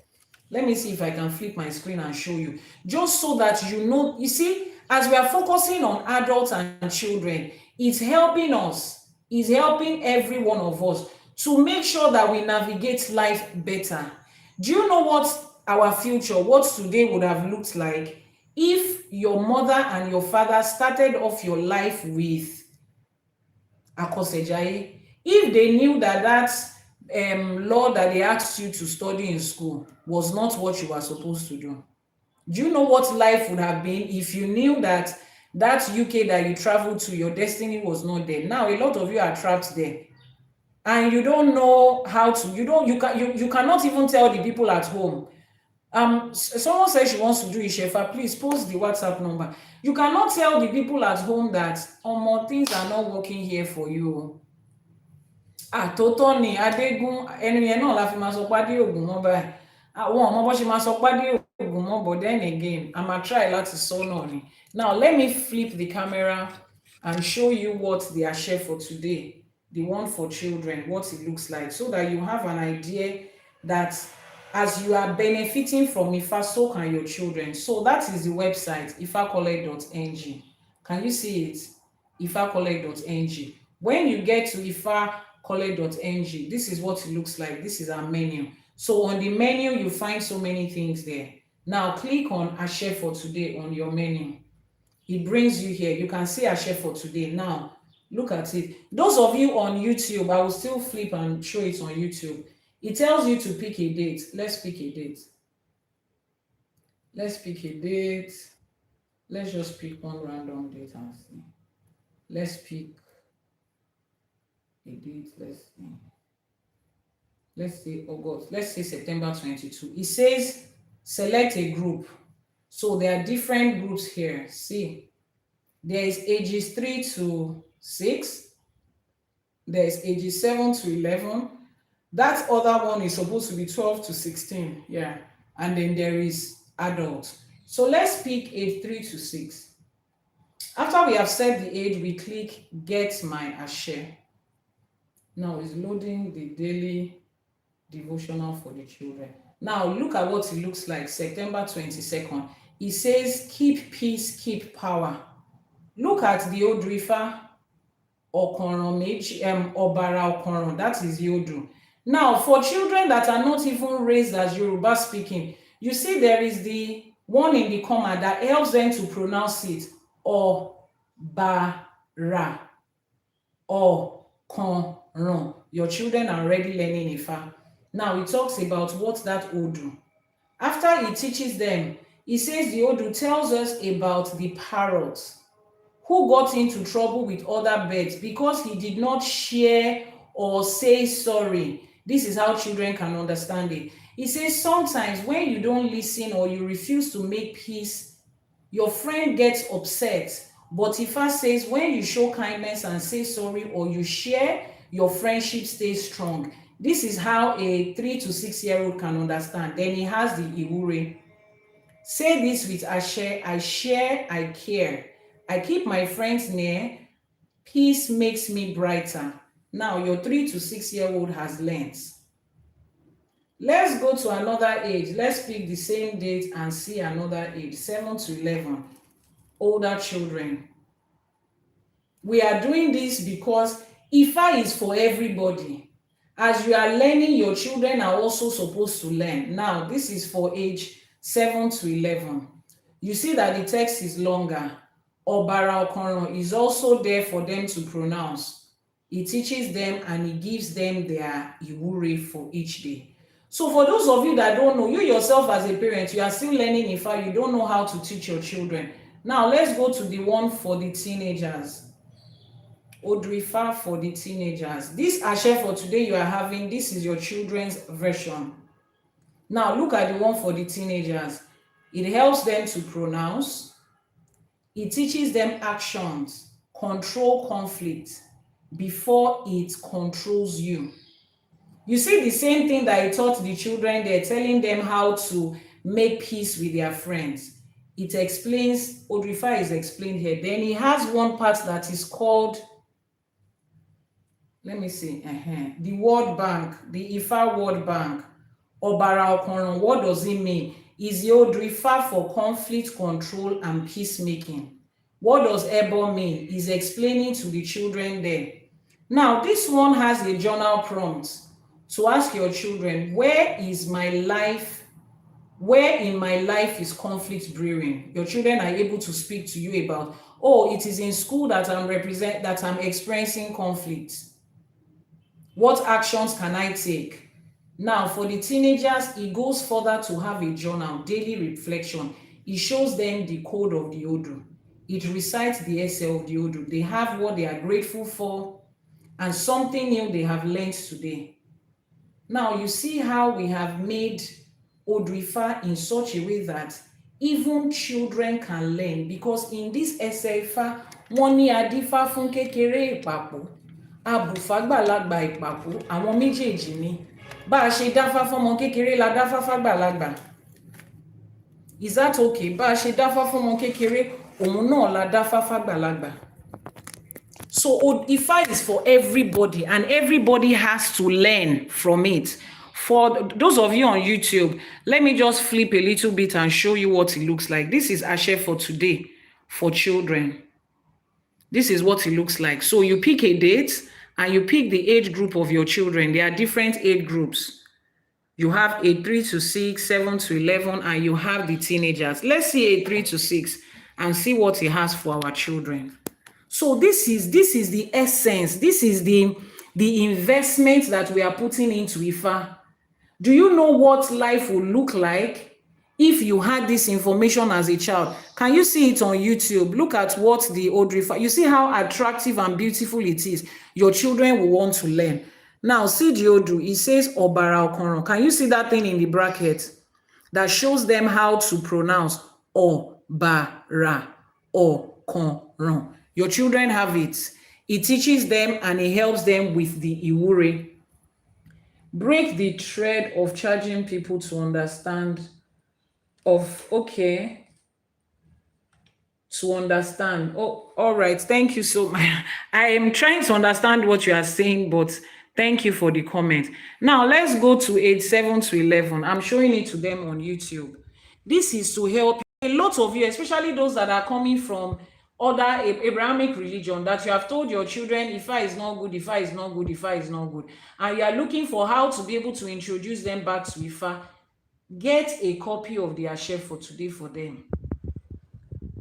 Let me see if I can flip my screen and show you. Just so that you know, you see, as we are focusing on adults and children, it's helping us, it's helping every one of us to make sure that we navigate life better. Do you know what our future, what today would have looked like if your mother and your father started off your life with Akosejaye? If they knew that law that they asked you to study in school was not what you were supposed to do. Do you know what life would have been if you knew that that UK that you traveled to, your destiny was not there? Now, a lot of you are trapped there. And you don't know how to, you cannot even tell the people at home Someone says she wants to do Ishefa. Please post the WhatsApp number. You cannot tell the people at home that more things are not working here for you. Àtótọ́ ni Adégún ẹnu yẹn náà la fi máa sọ pádé ògùn mọ́ báyìí. Àwọn ọmọ bó ṣe máa sọ pádé ògùn mọ́, but then again, I'm gonna try láti sọ náà ni. Now let me flip the camera and show you what the Àṣẹ for today, the one for children, what it looks like, so that you have an idea that as you are benefiting from Ifa, so can your children. So that is the website, ifacollect.ng. Can you see it? ifacollect.ng. When you get to ifacollect.ng, this is what it looks like. This is our menu. So on the menu, you find so many things there. Now click on Àṣẹ for today on your menu. It brings you here. You can see Àṣẹ for today. Now look at it. Those of you on YouTube, I will still flip and show it on YouTube. It tells you to pick a date. Let's pick a date. Let's pick a date. Let's just pick one random date and see. Let's pick a date. Let's say August. Let's say September 22. It says select a group. So there are different groups here. See, there is ages 3 to 6. There is ages 7 to 11. That other one is supposed to be 12 to 16. Yeah. And then there is adults. So let's pick age 3 to 6. After we have set the age, we click Get My Àṣẹ. Now it's loading the daily devotional for the children. Now look at what it looks like. September 22nd. It says keep peace, keep power. Look at the Odù Ifá Meji, Ọ̀bàrà Ọ̀kànràn. That is Odù. Now for children that are not even raised as Yoruba speaking, you see there is the one in the comma that helps them to pronounce it. Ọ̀bàrà Ọ̀kànràn. Your children are already learning Ifa. Now it talks about what that Odù. After it teaches them, it says the Odù tells us about the parrot who got into trouble with other birds because he did not share or say sorry. This is how children can understand it. It says sometimes when you don't listen or you refuse to make peace, your friend gets upset. But Ifa says when you show kindness and say sorry or you share, your friendship stays strong. This is how a 3 to 6-year-old can understand. Then he has the Iwure. Say this with Àṣẹ. I share, I care. I keep my friends near. Peace makes me brighter. Now your 3 to 6-year-old has learned. Let's go to another age. Let's pick the same date and see another age. 7 to 11. Older children. We are doing this because Ifa is for everybody. As you are learning, your children are also supposed to learn. Now, this is for age 7 to 11. You see that the text is longer. Ọ̀bàrà Ọ̀kànràn is also there for them to pronounce. It teaches them and it gives them their Iwure for each day. So for those of you that don't know, you yourself as a parent, you are still learning Ifa, you don't know how to teach your children. Now, let's go to the one for the teenagers. Odù Ifá for the teenagers. This Àṣẹ for today you are having, this is your children's version. Now look at the one for the teenagers. It helps them to pronounce. It teaches them actions, control conflict before it controls you. You see the same thing that I taught the children, they're telling them how to make peace with their friends. It explains, Odù Ifá is explained here. Then he has one part that is called, let me see, the World Bank, the Ifa World Bank. Ọ̀bàrà Ọ̀kànràn, what does it mean? Is the Odù Ifá for conflict control and peacemaking. What does Ebo mean? Is explaining to the children there. Now, this one has a journal prompt to ask your children, where in my life is conflict brewing? Your children are able to speak to you about, oh, it is in school that I'm experiencing conflict. What actions can I take? Now, for the teenagers, it goes further to have a journal, daily reflection. It shows them the code of the Odù. It recites the essay of the Odù. They have what they are grateful for and something new they have learned today. Now, you see how we have made Odù Ifá in such a way that even children can learn, because in this ẹsẹ̀ Ifá wọ́n ní adífá fún kékeré ìpàpọ̀, abùfágbàlagbà ìpàpọ̀, àwọn méjèèjì ni. Bá a ṣe dáfá fọ́mọ kékeré la dáfá fágbàlagbà. Is that okay? Bá a ṣe dáfá fọ́mọ kékeré òun náà la dáfá fágbàlagbà. So Odù Ifá is for everybody, and everybody has to learn from it. For those of you on YouTube, let me just flip a little bit and show you what it looks like. This is ÌŞẸŠE for today for children. This is what it looks like. So you pick a date and you pick the age group of your children. There are different age groups. You have a 3 to 6, 7 to 11, and you have the teenagers. Let's see a 3 to 6 and see what it has for our children. So this is the essence. This is the investment that we are putting into Ifá. Do you know what life will look like if you had this information as a child? Can you see it on YouTube? Look at what the Odù Ifá, you see how attractive and beautiful it is. Your children will want to learn. Now see the Odù, it says Ọ̀bàrà Ọ̀kànràn. Can you see that thing in the bracket that shows them how to pronounce Ọ̀bàrà Ọ̀kànràn? Your children have it. It teaches them and it helps them with the ìwúre. Break the thread of charging people to understand to understand. Oh, all right. Thank you so much. I am trying to understand what you are saying, but thank you for the comment. Now let's go to age 7 to 11. I'm showing it to them on YouTube. This is to help a lot of you, especially those that are coming from other Abrahamic religion, that you have told your children Ifá is not good, Ifá is not good, Ifá is not good, and you are looking for how to be able to introduce them back to Ifá. Get a copy of the ÌŞÄШE for today for them.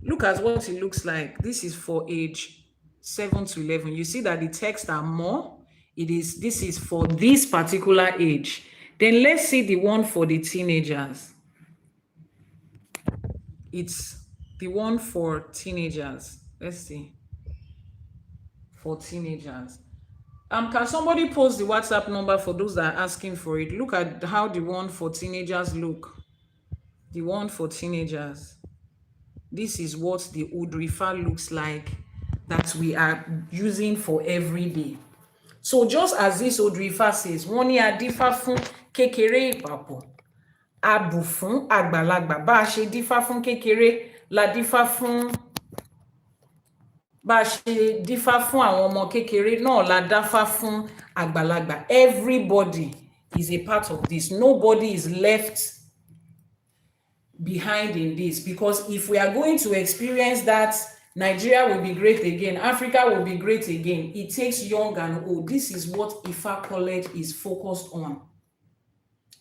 Look at what it looks like. This is for age 7 to 11. You see that the texts are more. This is for this particular age. Then let's see the one for the teenagers. It's the one for teenagers. Let's see. For teenagers. Can somebody post the WhatsApp number for those that are asking for it? Look at how the one for teenagers look. The one for teenagers. This is what the Odù Ifá looks like that we are using for every day. So just as this Odù Ifá says, wọ́n ní adífá fún kékeré ìpàpọ̀, abù fún àgbàlagbà. Bá a ṣe dífá fún kékeré la dífá fún, bá a ṣe dífá fún àwọn ọmọ kékeré náà la dáfá fún àgbàlagbà. Everybody is a part of this. Nobody is left behind in this, because if we are going to experience that, Nigeria will be great again, Africa will be great again. It takes young and old. This is what Ifá College is focused on.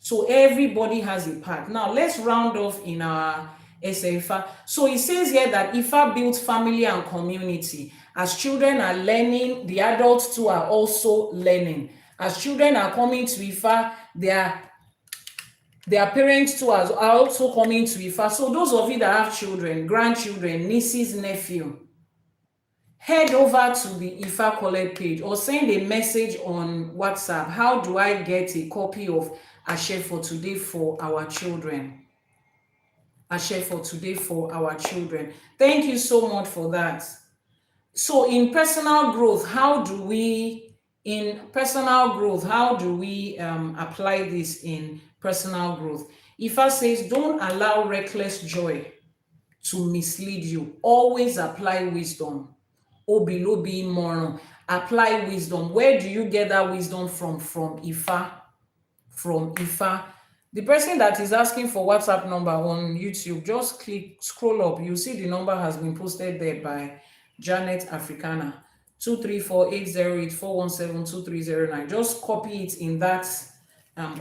So everybody has a part. Now let's round off in our ẹsẹ̀ Ifá. So it says here that Ifá builds family and community. As children are learning, the adults too are also learning. As children are coming to Ifá, their parents too are also coming to Ifá. So those of you that have children, grandchildren, nieces, nephew, head over to the Ifá College page or send a message on WhatsApp. How do I get a copy of ÌŞÄШE for today for our children? ÌŞÄШE for today for our children. Thank you so much for that. So in personal growth, how do we apply this in personal growth? Ifá says, don't allow reckless joy to mislead you. Always apply wisdom. Obilobi moron. Apply wisdom. Where do you get that wisdom from? From Ifá. From Ifá. The person that is asking for WhatsApp number on YouTube, just scroll up. You see the number has been posted there by Janet Africana. 234-808-417-2309. Just copy it in that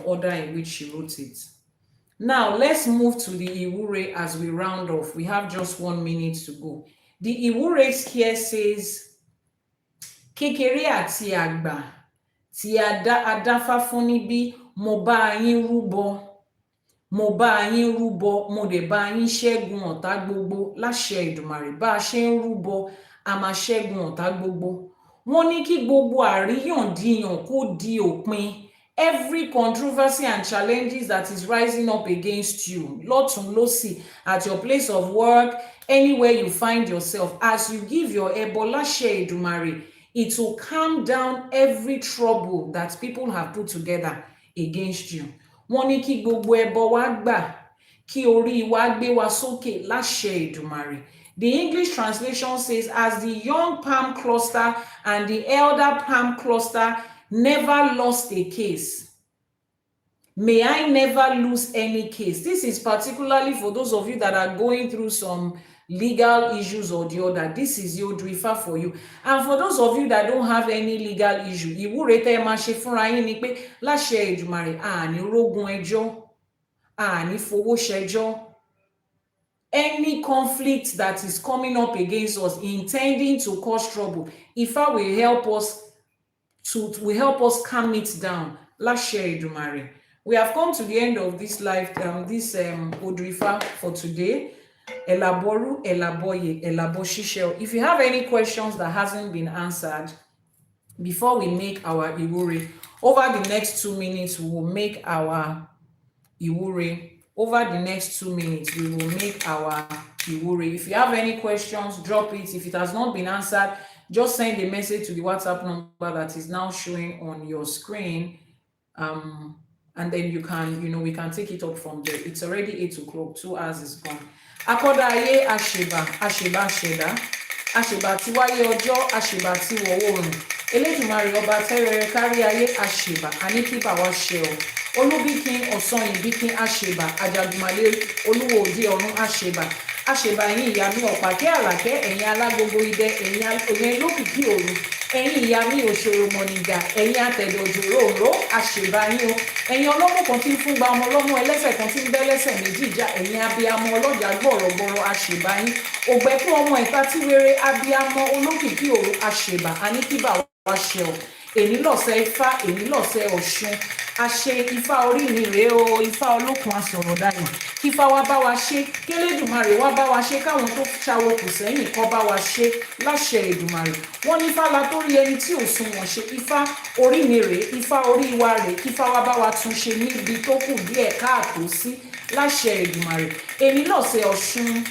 order in which she wrote it. Now let's move to the ìwúre as we round off. We have just 1 minute to go. The ìwúre here says, kékeré àti àgbà tí adáfá fún níbí, mo bá yín rúbọ, mo bá yín rúbọ, mo dẹ̀ bá yín ṣẹ́gun ọ̀tá gbogbo láṣẹ Èdùmàrè. Bá a ṣe ń rúbọ, a máa ṣẹ́gun ọ̀tá gbogbo. Wọ́n ní kí gbogbo àríyànjiyàn kó di òpin. Every controversy and challenges that is rising up against you, lọ́tùn lósì, at your place of work, anywhere you find yourself, as you give your ẹbọ láṣẹ Èdùmàrè, it will calm down every trouble that people have put together against you. Wọ́n ní kí gbogbo ẹbọ wa gbà, kí orí wa gbé wa sókè láṣẹ Èdùmàrè. The English translation says, as the young palm cluster and the elder palm cluster never lost a case, may I never lose any case. This is particularly for those of you that are going through some legal issues or the other. This is your Odù Ifá for you. And for those of you that don't have any legal issue, ìwúre tẹ́ máa ṣe fúnra yín ni pé láṣẹ Èdùmàrè àní rógun ẹjọ́, àní fowó ṣẹjọ́. Any conflict that is coming up against us, intending to cause trouble, Ifá will help us calm it down. Láṣẹ Èdùmàrè. We have come to the end of this live, Odù Ifá for today. Àbọrú, Àbọyè, Àbọṣíṣẹ. If you have any questions that hasn't been answered, before we make our ìwúre, over the next 2 minutes, we will make our ìwúre. Over the next 2 minutes, we will make our ìwúre. If you have any questions, drop it. If it has not been answered, just send a message to the WhatsApp number that is now showing on your screen. And then you can, we can take it up from there. It's already 8 o'clock, 2 hours is gone. Akọ́dá ayé àṣèbà, àṣèbà ṣẹ̀dá, àṣèbà tí wáyé ọjọ́, àṣèbà tí wọ̀ oòrùn. Elédùmarè ọba tẹ́rẹrẹ kárí ayé àṣèbà, àní kí bá wa ṣe ọ́. Olúbíkin ọ̀sán ìbíkin àṣèbà, àjàgùnmàlè olúwo òde ọ̀run àṣèbà. Àṣèbà yín ìyá mi ọ̀pàkẹ́ àlàkẹ́, ẹ̀yin alágbogbo idẹ, ẹ̀yin lókìkí òru. Ẹ̀yin ìyá mi òṣòro mọ̀nìgà, ẹ̀yin àtẹ̀dọ̀ òjòrò òró, àṣèbà yín o. Ẹ̀yin ọlọ́mọ kan tí ń fún gba ọmọ ọlọ́mọ ẹlẹ́sẹ̀ kan tí ń bẹ́ lẹ́sẹ̀ méjì já, ẹ̀yin abiyamọ ọlọ́jà gbọ̀rọ̀gbọ̀rọ̀ àṣèbà yín. Ògbẹ́kún ọmọ ìta tí wéré abiyamọ olókìkí òru àṣèbà, àní kí bá wa ṣe ọ́. Èní lọ̀sẹ̀ Ifá, èní lọ̀sẹ̀ Ọ̀ṣun. Àṣẹ Ifá orí mi rèé o, Ifá olókun asọ̀rọ̀ dayọ̀. Kífá wá bá wa ṣe, k'Elédùmarè wá bá wa ṣe, káwọn tó ṣàwọ kù sẹ́yìn kọ́ bá wa ṣe láṣẹ Èdùmàrè. Wọ́n ní Ifá la tó rí ẹni tí ò sunwọ̀n ṣe. Ifá orí mi rèé, Ifá orí wa rèé, kífá wá bá wa tún ṣe níbi tó kù díẹ̀ káàtó sí láṣẹ Èdùmàrè. Èní lọ̀sẹ̀ Ọ̀ṣun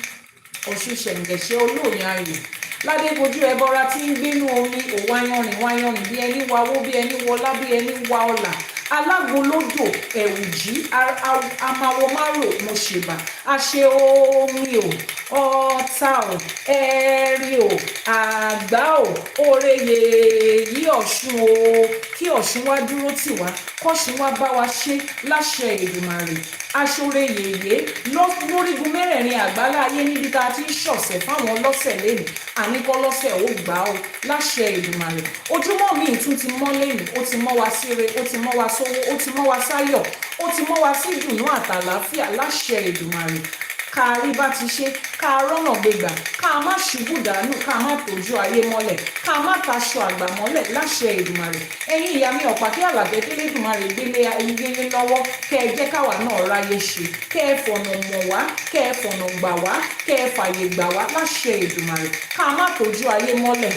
ṣẹ̀ǹgẹ̀ṣẹ̀ olóòyìn ayò. Ládégojú ẹbọra tí ń gbénú omi, òwáyanrìn bí ẹni wawó, bí ẹni wọlá, bí ẹni wa ọlà. Alágolódò ẹ̀wùjí, amáwọ márò mo ṣèbà. Àṣẹ omi o, ọ̀tá o, ẹ̀rí o, àgbá o, òrèyè yí Ọ̀ṣun o. Kí Ọ̀ṣun wá dúró tì wá, k'Ọ̀ṣun wá bá wa ṣe láṣẹ Èdùmàrè. Aṣọre yèyé lórígun mẹ́rẹ̀ẹ̀rin àgbálá ayé níbi tá a ti ń ṣọ̀sẹ̀ fáwọn ọlọ́sẹ̀ lẹ́nu, àníkọ́ lọ́sẹ̀ ó gbà ó láṣẹ Èdùmàrè. Ojúmọ́ mi tún ti mọ́ lẹ́nu, ó ti mọ́ wa síre, ó ti mọ́ wa sówó, ó ti mọ́ wa sáyọ̀, ó ti mọ́ wa sí ìdùnnú àtàlàáfíà láṣẹ Èdùmàrè. Ká rí bá ti ṣe, ká rọ́nà gbégbà, ká má ṣubú dànù, ká má tójú ayé mọ́lẹ̀, ká má taṣọ àgbà mọ́lẹ̀ láṣẹ Èdùmàrè. Ẹ̀yin ìyá mi ọ̀pàkẹ́ àlàkẹ́ t'Elédùmarè gbélé ayé lọ́wọ́, kẹ́ ẹ jẹ́ káwa náà ráyé ṣe, kẹ́ ẹ fọ̀nà mọ̀ wá, kẹ́ ẹ fọ̀nà gbà wá, kẹ́ ẹ fàyè gbà wá láṣẹ Èdùmàrè. Ká má tójú ayé mọ́lẹ̀,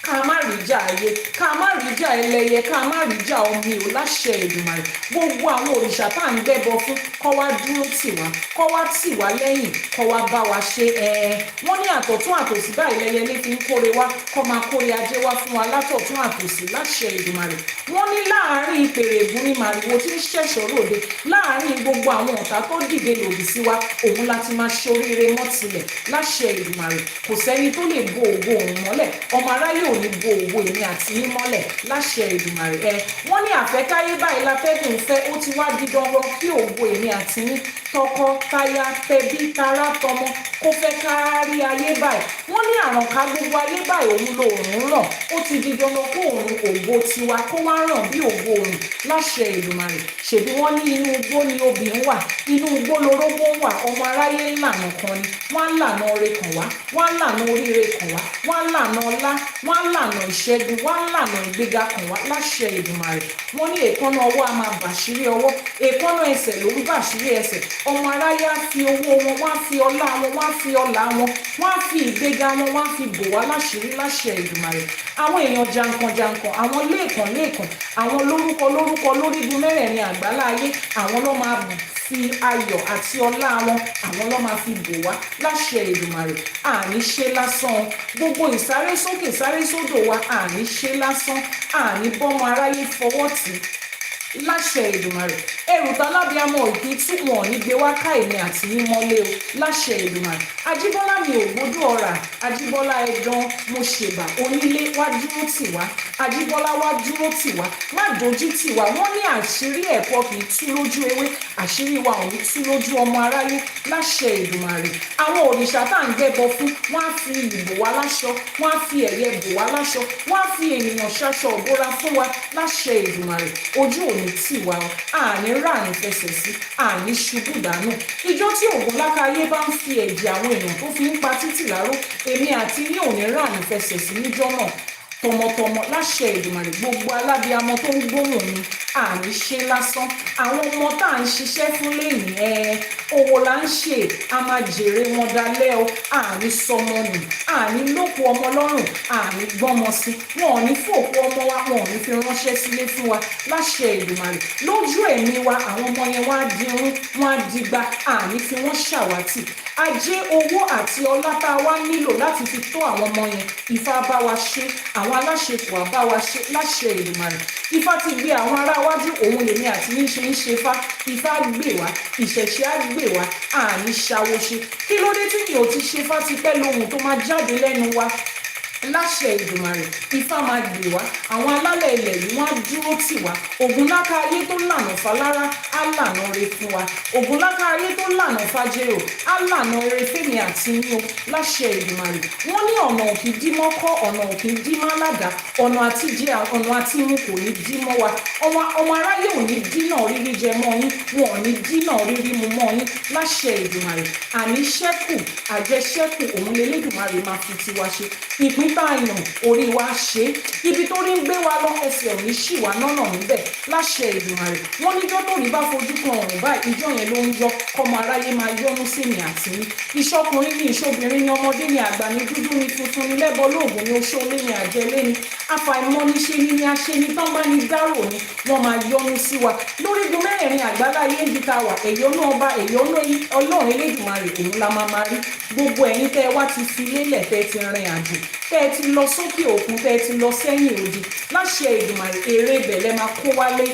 ká má ríjà ayé, ká má ríjà ẹlẹ́yẹ, ká má ríjà omi ò láṣẹ Èdùmàrè. Gbogbo àwọn òrìṣà tá à ń gbẹ́bọ fún, kọ́ wá dúró tì wá, kọ́ wá tì wá lẹ́yìn, kọ́ wá bá wa ṣe. Wọ́n ní àtọ̀tún àtòsí báyìí lẹ́yẹlé fi ń kóre wá, kọ́ máa kóre ajé wá fún wa látọ̀tún àtòsí láṣẹ Èdùmàrè. Wọ́n ní láàárín Ìpèrègùn ní màrìwò tí ń ṣẹ̀ṣọ́ lóde, láàárín gbogbo àwọn ọ̀tá tó dìde lòdì sí wa, òun láti máa ṣoríire mọ́ tilẹ̀ láṣẹ Èdùmàrè. Kò sẹ́ni tó lè bo ògo òun mọ́lẹ̀, ọmọ aráyé ò ní bo ògo èmi àti yín mọ́lẹ̀ láṣẹ Èdùmàrè. Wọ́n ní àfẹ́káyé báyìí látẹ́gùn fẹ́, ó ti wá di dandan kí ògo èmi àti yín, tọkọ táyà tẹbí tará tọmọ, kó fẹ́ kárí ayé báyìí. Wọ́n ní àràn ká gbogbo ayé báyìí, òun lo òrùn ràn, ó ti di dandan kó òrùn ògo tiwa kó wá ràn bí ògo òrùn láṣẹ Èdùmàrè. Ṣèbí wọ́n ní inú igbó ni obì ń wà, inú igbó lorógbó ń wà, ọmọ aráyé ń lànà kan ni. Wọ́n á lànà oore kàn wá, wọ́n á lànà oríire kàn wá, wọ́n á lànà ọlá, wọ́n á lànà ìṣẹ́gun, wọ́n á lànà ìgbéga kàn wá láṣẹ Èdùmàrè. Wọ́n ní èékánná ọwọ́ a máa bàṣírí ọwọ́, èékánná ẹsẹ̀ ló ń bàṣírí ẹsẹ̀. Ọmọ aráyé á fi owó wọn, wọ́n á fi ọlá wọn, wọ́n á fi ọlá wọn, wọ́n á fi ìgbéga wọn, wọ́n á fi bò wá láṣìírí láṣẹ Èdùmàrè. Àwọn èèyàn jankan-jankan, àwọn lẹ́ẹ̀kan-lẹ́ẹ̀kan, àwọn lórúkọ lórígun mẹ́rẹ̀ẹ̀rin àgbáláyé, àwọn ló máa fi ayọ̀ àti ọlá wọn, àwọn ló máa fi bò wá láṣẹ Èdùmàrè. Àní ṣe lásán, gbogbo ìsáré sókè sáré sódò wa àní ṣe lásán, àní bọ́mọ aráyé fọwọ́ tì láṣẹ Èdùmàrè. Ẹrù tálábíàmọ ìdí tí wọn ò ní gbé wá ká èmi àti yín mọ́lé o láṣẹ Èdùmàrè. Ajíbọ́lá mi ò gbódú ọ̀rà, Ajíbọ́lá ẹ̀dán mo ṣèbà, onílé wá dúró tì wá, Ajíbọ́lá wá dúró tì wá, má dojú tì wá. Wọ́n ní àṣírí ẹ̀kọ́ kì í tú lójú ewé, àṣírí wa ò ní tú lójú ọmọ aráyé láṣẹ Èdùmàrè. Àwọn òrìṣà tá à ń gbẹ́bọ fún, wọ́n á fi iyì bò wá láṣọ, wọ́n á fi ẹ̀yẹ bò wá láṣọ, wọ́n á fi ènìyàn ṣaṣọ òbóra fún wa láṣẹ Èdùmàrè. Ojú òní tì wá o, àní ráàyìn fẹsẹ̀ sí, àní ṣubú dànù. Ìjọ tí ògùn lákàyé bá ń fi ẹ̀jẹ̀ àwọn èèyàn tó fi ń pa títì láró, èmi àti yín ò ní ráàyìn fẹsẹ̀ sí níjọ́ náà tọmọtọmọ láṣẹ Èdùmàrè. Gbogbo alábíàmọ tó ń gbóhùn mi àní ṣe lásán. Àwọn ọmọ tá à ń ṣiṣẹ́ fún lẹ́yìn owó là ń ṣe, a máa jèrè wọn dalẹ́ o. Àní sọmọ nù, àní lóko ọmọ lọ́rùn, àní gbọ́mọ sí, wọn ò ní fòkú ọmọ wa, wọn ò ní fi ránṣẹ́ sílé fún wa láṣẹ Èdùmàrè. Lójú ẹ̀mí wa àwọn ọmọ yẹn wá dirun, wọn á digba, àní fi wọ́n ṣàwátì. Ajé, owó àti ọlá tá a wá nílò láti fi tó àwọn ọmọ yẹn, Ifá bá wa ṣe, àwọn Aláṣẹkù á bá wa ṣe láṣẹ Èdùmàrè. Ifá ti gbé àwọn ará wájú, òun lèmi àti yín ṣe ń ṣe fá. Ifá gbè wá, ìṣẹ̀ṣe á gbè wá, àní ṣàwo ṣe. Kí ló dé tí mi ò ti ṣe fá ti pẹ́ lóhùn tó máa jáde lẹ́nu wa láṣẹ Èdùmàrè? Ifá máa gbè wá, àwọn alálẹ̀ ilẹ̀ yìí wọ́n á dúró tì wá. Ògùn láká ayé tó lànà falára á lànà re fún wa, ògùn láká ayé tó lànà fájérò á lànà re fèmí àti yín o láṣẹ Èdùmàrè. Wọ́n ní ọ̀nà òkè dí mọ́kọ́, ọ̀nà òkè dí má ládàá, ọ̀nà àti jẹ ọ̀nà àti mú kò ní dí mọ́ wa. Ọmọ aráyé ò ní dínà rírí jẹ mọ́ yín, wọn ò ní dínà rírí mu mọ́ yín láṣẹ Èdùmàrè. Àní ṣẹ́kù àjẹṣẹ́kù òun lElédùmarè máa fi tiwa ṣe. Ìpín tá a yàn orí wa ṣe, ibi tó rí ń gbé wa lọ ẹsẹ̀ ò ní ṣì wá lọ́nà níbẹ̀ láṣẹ Èdùmàrè. Wọ́n níjọ́ tó rí bá fojú kan ọ̀run báyìí, ìjọ yẹn ló ń yọ, kọ́mọ aráyé máa yọ́nú sí mi àti yín. Ìṣọkùnrin ni ìṣobìnrin ni, ọmọdé ni, àgbà ni, dúdú ni, funfun ni, lẹ́bọ lóògùn ni, oṣoolé ni, àjẹlé ni, afàìmọ́niṣe ni aṣe ni, tán bá ní dárò ni, wọ́n máa yọ́nú sí wa. Lórígun mẹ́rẹ̀ẹ̀rin àgbáláyé ń bi ta wà, èyọ́nú ọba, èyọ́nú Ọlọ́run Elédùmarè òun la máa rí. Gbogbo ẹ̀yin tẹ́ ẹ wá ti fi lélẹ̀, tẹ́ ẹ ti rin àjò, tẹ́ ẹ ti lọ sókè òkun, tẹ́ ẹ ti lọ sẹ́yìn odi, láṣẹ Èdùmàrè èrè ibẹ̀ lẹ máa kó wálé.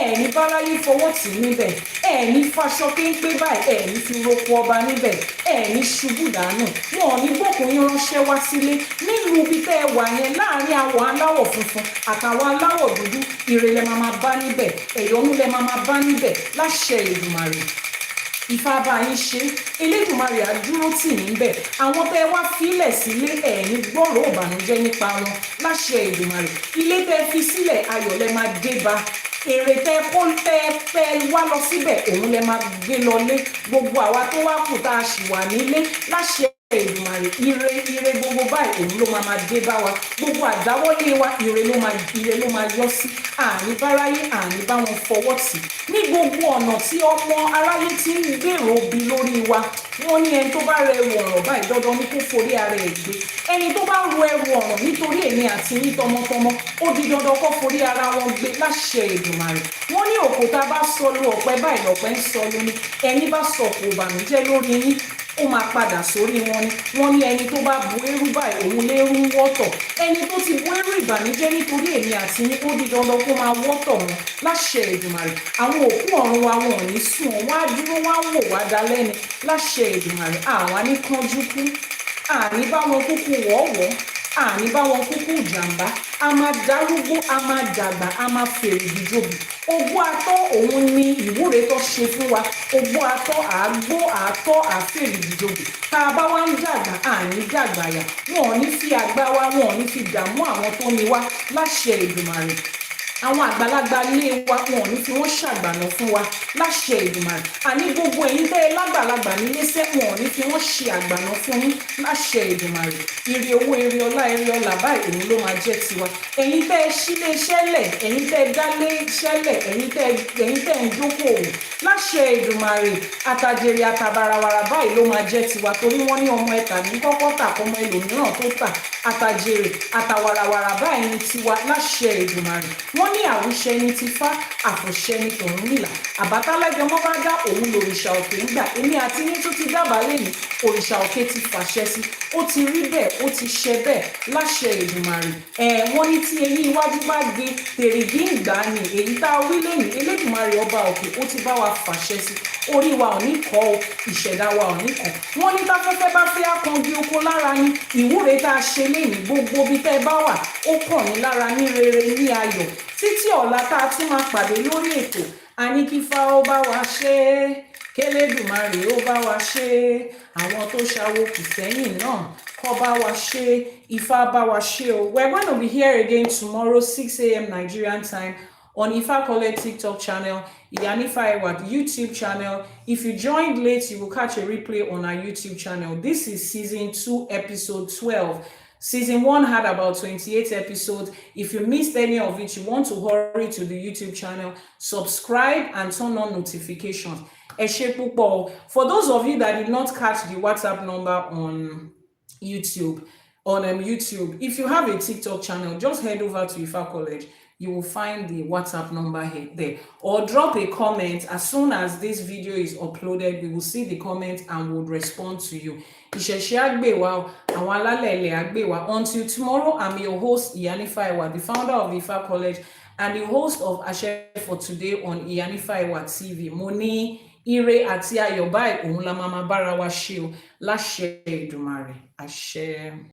Ẹ̀ẹ̀ni báráyé fọwọ́ tì níbẹ̀, ẹ̀ẹ̀ni faṣọ péńpé báyìí, ẹ̀ẹ̀ni fi roko ọba níbẹ̀, ẹ̀ẹ̀ni ṣubú dànù, wọn ò ní gbókùn yín ránṣẹ́ wá sílé. Nílùú ibi tẹ́ ẹ wà yẹn, láàárín àwọn aláwọ̀ funfun àtàwọn aláwọ̀ dúdú, ire lẹ máa bá níbẹ̀, ẹ̀yọ́nú lẹ máa bá níbẹ̀ láṣẹ Èdùmàrè. Ifá bá yín ṣe, Elédùmarè á dúró tì yín bẹ̀. Àwọn tẹ́ wá fílẹ̀ sílé, ẹ̀yin gbọ́rọ̀ ìbànújẹ́ nípa wọn láṣẹ Èdùmàrè. Ilé tẹ́ fi sílẹ̀ ayọ̀ lẹ máa dé bá, èrè tẹ́ kó tẹ́ wá lọ síbẹ̀ òun lẹ máa gbé lọlé. Gbogbo àwa tó wá kù tá a ṣì wà nílé láṣẹ Èdùmàrè, ire gbogbo báyìí òun ló máa dé bá wa. Gbogbo àdáwọ́lé wa ire ló máa yọ sí. Àní báráyé, àní bá wọn fọwọ́ tì. Ní gbogbo ọ̀nà tí ọmọ aráyé ti ń gbèrò bí lórí wa, wọ́n ní ẹni tó bá rẹ ẹrù ọ̀ràn báyìí dandan ní kó forí ara ẹ̀ gbé. Ẹni tó bá ru ẹrù ọ̀ràn nítorí èmi àti yín tọmọtọmọ, ó di dandan kó forí ara wọn gbé láṣẹ Èdùmàrè. Wọ́n ní òkúta bá sọlú ọ̀pẹ báyìí lọ̀pẹ ń sọlú ni, ẹni bá sọ̀kò ìbànújẹ́ lórí yín ó máa padà sórí wọn ni. Wọ́n ní ẹni tó bá bu eérú báyìí òun lérú ń wọ́tọ̀. Ẹni tó ti bu eérú ìbànújẹ́ nítorí èmi àti yín, ó di dandan kó máa wọ́tọ̀ wọn láṣẹ Èdùmàrè. Àwọn òkú ọ̀run wa wọn ò ní sùn, wọ́n á dúró, wọ́n á wò wá dalẹ́ ni láṣẹ Èdùmàrè. Àwa ní kánjú kú, àní bá wọn kúkú wọ́ọ̀wọ́, àní bá wọn kúkú jàǹbá. A máa darúgbó, a máa dàgbà, a máa fèrè ìdíjòbí. Ogbó atọ́ òun ni ìwúre tó ṣe fún wa. Ogbó atọ́ àgbó àtọ́ àfèrè ìdíjòbí. Tá a bá wá ń dàgbà, àní dàgbà yà. Wọn ò ní fi àgbà wa, wọn ò ní fi dààmú àwọn tó ní wá láṣẹ Èdùmàrè. àwọn àgbàlagbà ilé wa wọn ò ní fi wọ́n ṣàgbàná fún wa láṣẹ Èdùmàrè. Àní gbogbo ẹ̀yin tẹ́ ẹ lágbàlagbà nílé sẹ́ wọn ò ní fi wọ́n ṣe àgbàná fún yín láṣẹ Èdùmàrè. Ire owó, ire ọlá, ire ọlà báyìí òun ló máa jẹ́ tiwa. Ẹ̀yin tẹ́ ẹ sílé iṣẹ́ lẹ̀, ẹ̀yin tẹ́ ẹ dálé iṣẹ́ lẹ̀, ẹ̀yin tẹ́ ẹ ń dókòwò láṣẹ Èdùmàrè. Àtàjèrè àtàbàràwàrà báyìí ló máa jẹ́ tiwa, torí wọ́n ní ọmọ ẹ̀ta ní kọ́kọ́ tà kọ́mọ ẹlòmíràn tó tà. Àtàjèrè àtàwàràwàrà báyìí ní tiwa láṣẹ Èdùmàrè. Wọ́n ní àwíṣẹ ní tifá, àfọ̀ṣẹ ní tọ̀rúnmìlà. Àbátálẹ́gẹmọ bá dá òun lòrìṣà òkè ń gbà. Èmi àti yín tó ti dábàá lẹ́yìn, òrìṣà òkè ti fàṣẹ sí. Ó ti rí bẹ́ẹ̀, ó ti ṣẹ bẹ́ẹ̀ láṣẹ Èdùmàrè. Wọ́n ní tí eyín iwájú bá gé tèrègé ìgbà ni èyí tá a wí lẹ́yìn. Elédùmarè ọba òkè ó ti bá wa fàṣẹ sí. Orí wa ò ní kọ́ o, ìṣẹ̀dá wa ò ní kọ́. Wọ́n ní táfẹ́fẹ́ bá fẹ́ akàngi oko lára ni. Ìwúre tá a ṣe lẹ́yìn gbogbo bí tẹ́ ẹ bá wà ó kàn ní lára ní rere ní ayọ̀. Títí ọ̀la tá a tún máa pàdé lórí ètò. A ní kí Ifá ó bá wa ṣe é, k'Elédùmarè ó bá wa ṣe é, àwọn tó ṣàwo kù sẹ́yìn náà kó bá wa ṣe é, Ifá bá wa ṣe o. We're going to be here again tomorrow 6 a.m. Nigerian time on Ifá TikTok channel, Iyanifa Ewa YouTube channel. If you joined late, you will catch a replay on our YouTube channel. This is season 2, episode 12. Season 1 had about 28 episodes. If you missed any of it, you want to hurry to the YouTube channel, subscribe and turn on notifications. Ẹ ṣé púpọ̀. For those of you that did not catch the WhatsApp number on YouTube, if you have a TikTok channel, just head over to Ifá College. You will find the WhatsApp number here there, or drop a comment. As soon as this video is uploaded, we will see the comment and will respond to you. ÌṢẸṣE àgbèwà, àwọn alálẹ̀ ilẹ̀ àgbèwà. Until tomorrow, I'm your host Iyanifa Ewa, the founder of the Ifá College and the host of Àṣẹ for Today on Iyanifa Ewa TV. Mo ní ire àti ayọ̀ báyìí òun la máa bára wa ṣe o láṣẹ Èdùmàrè. Àṣẹ.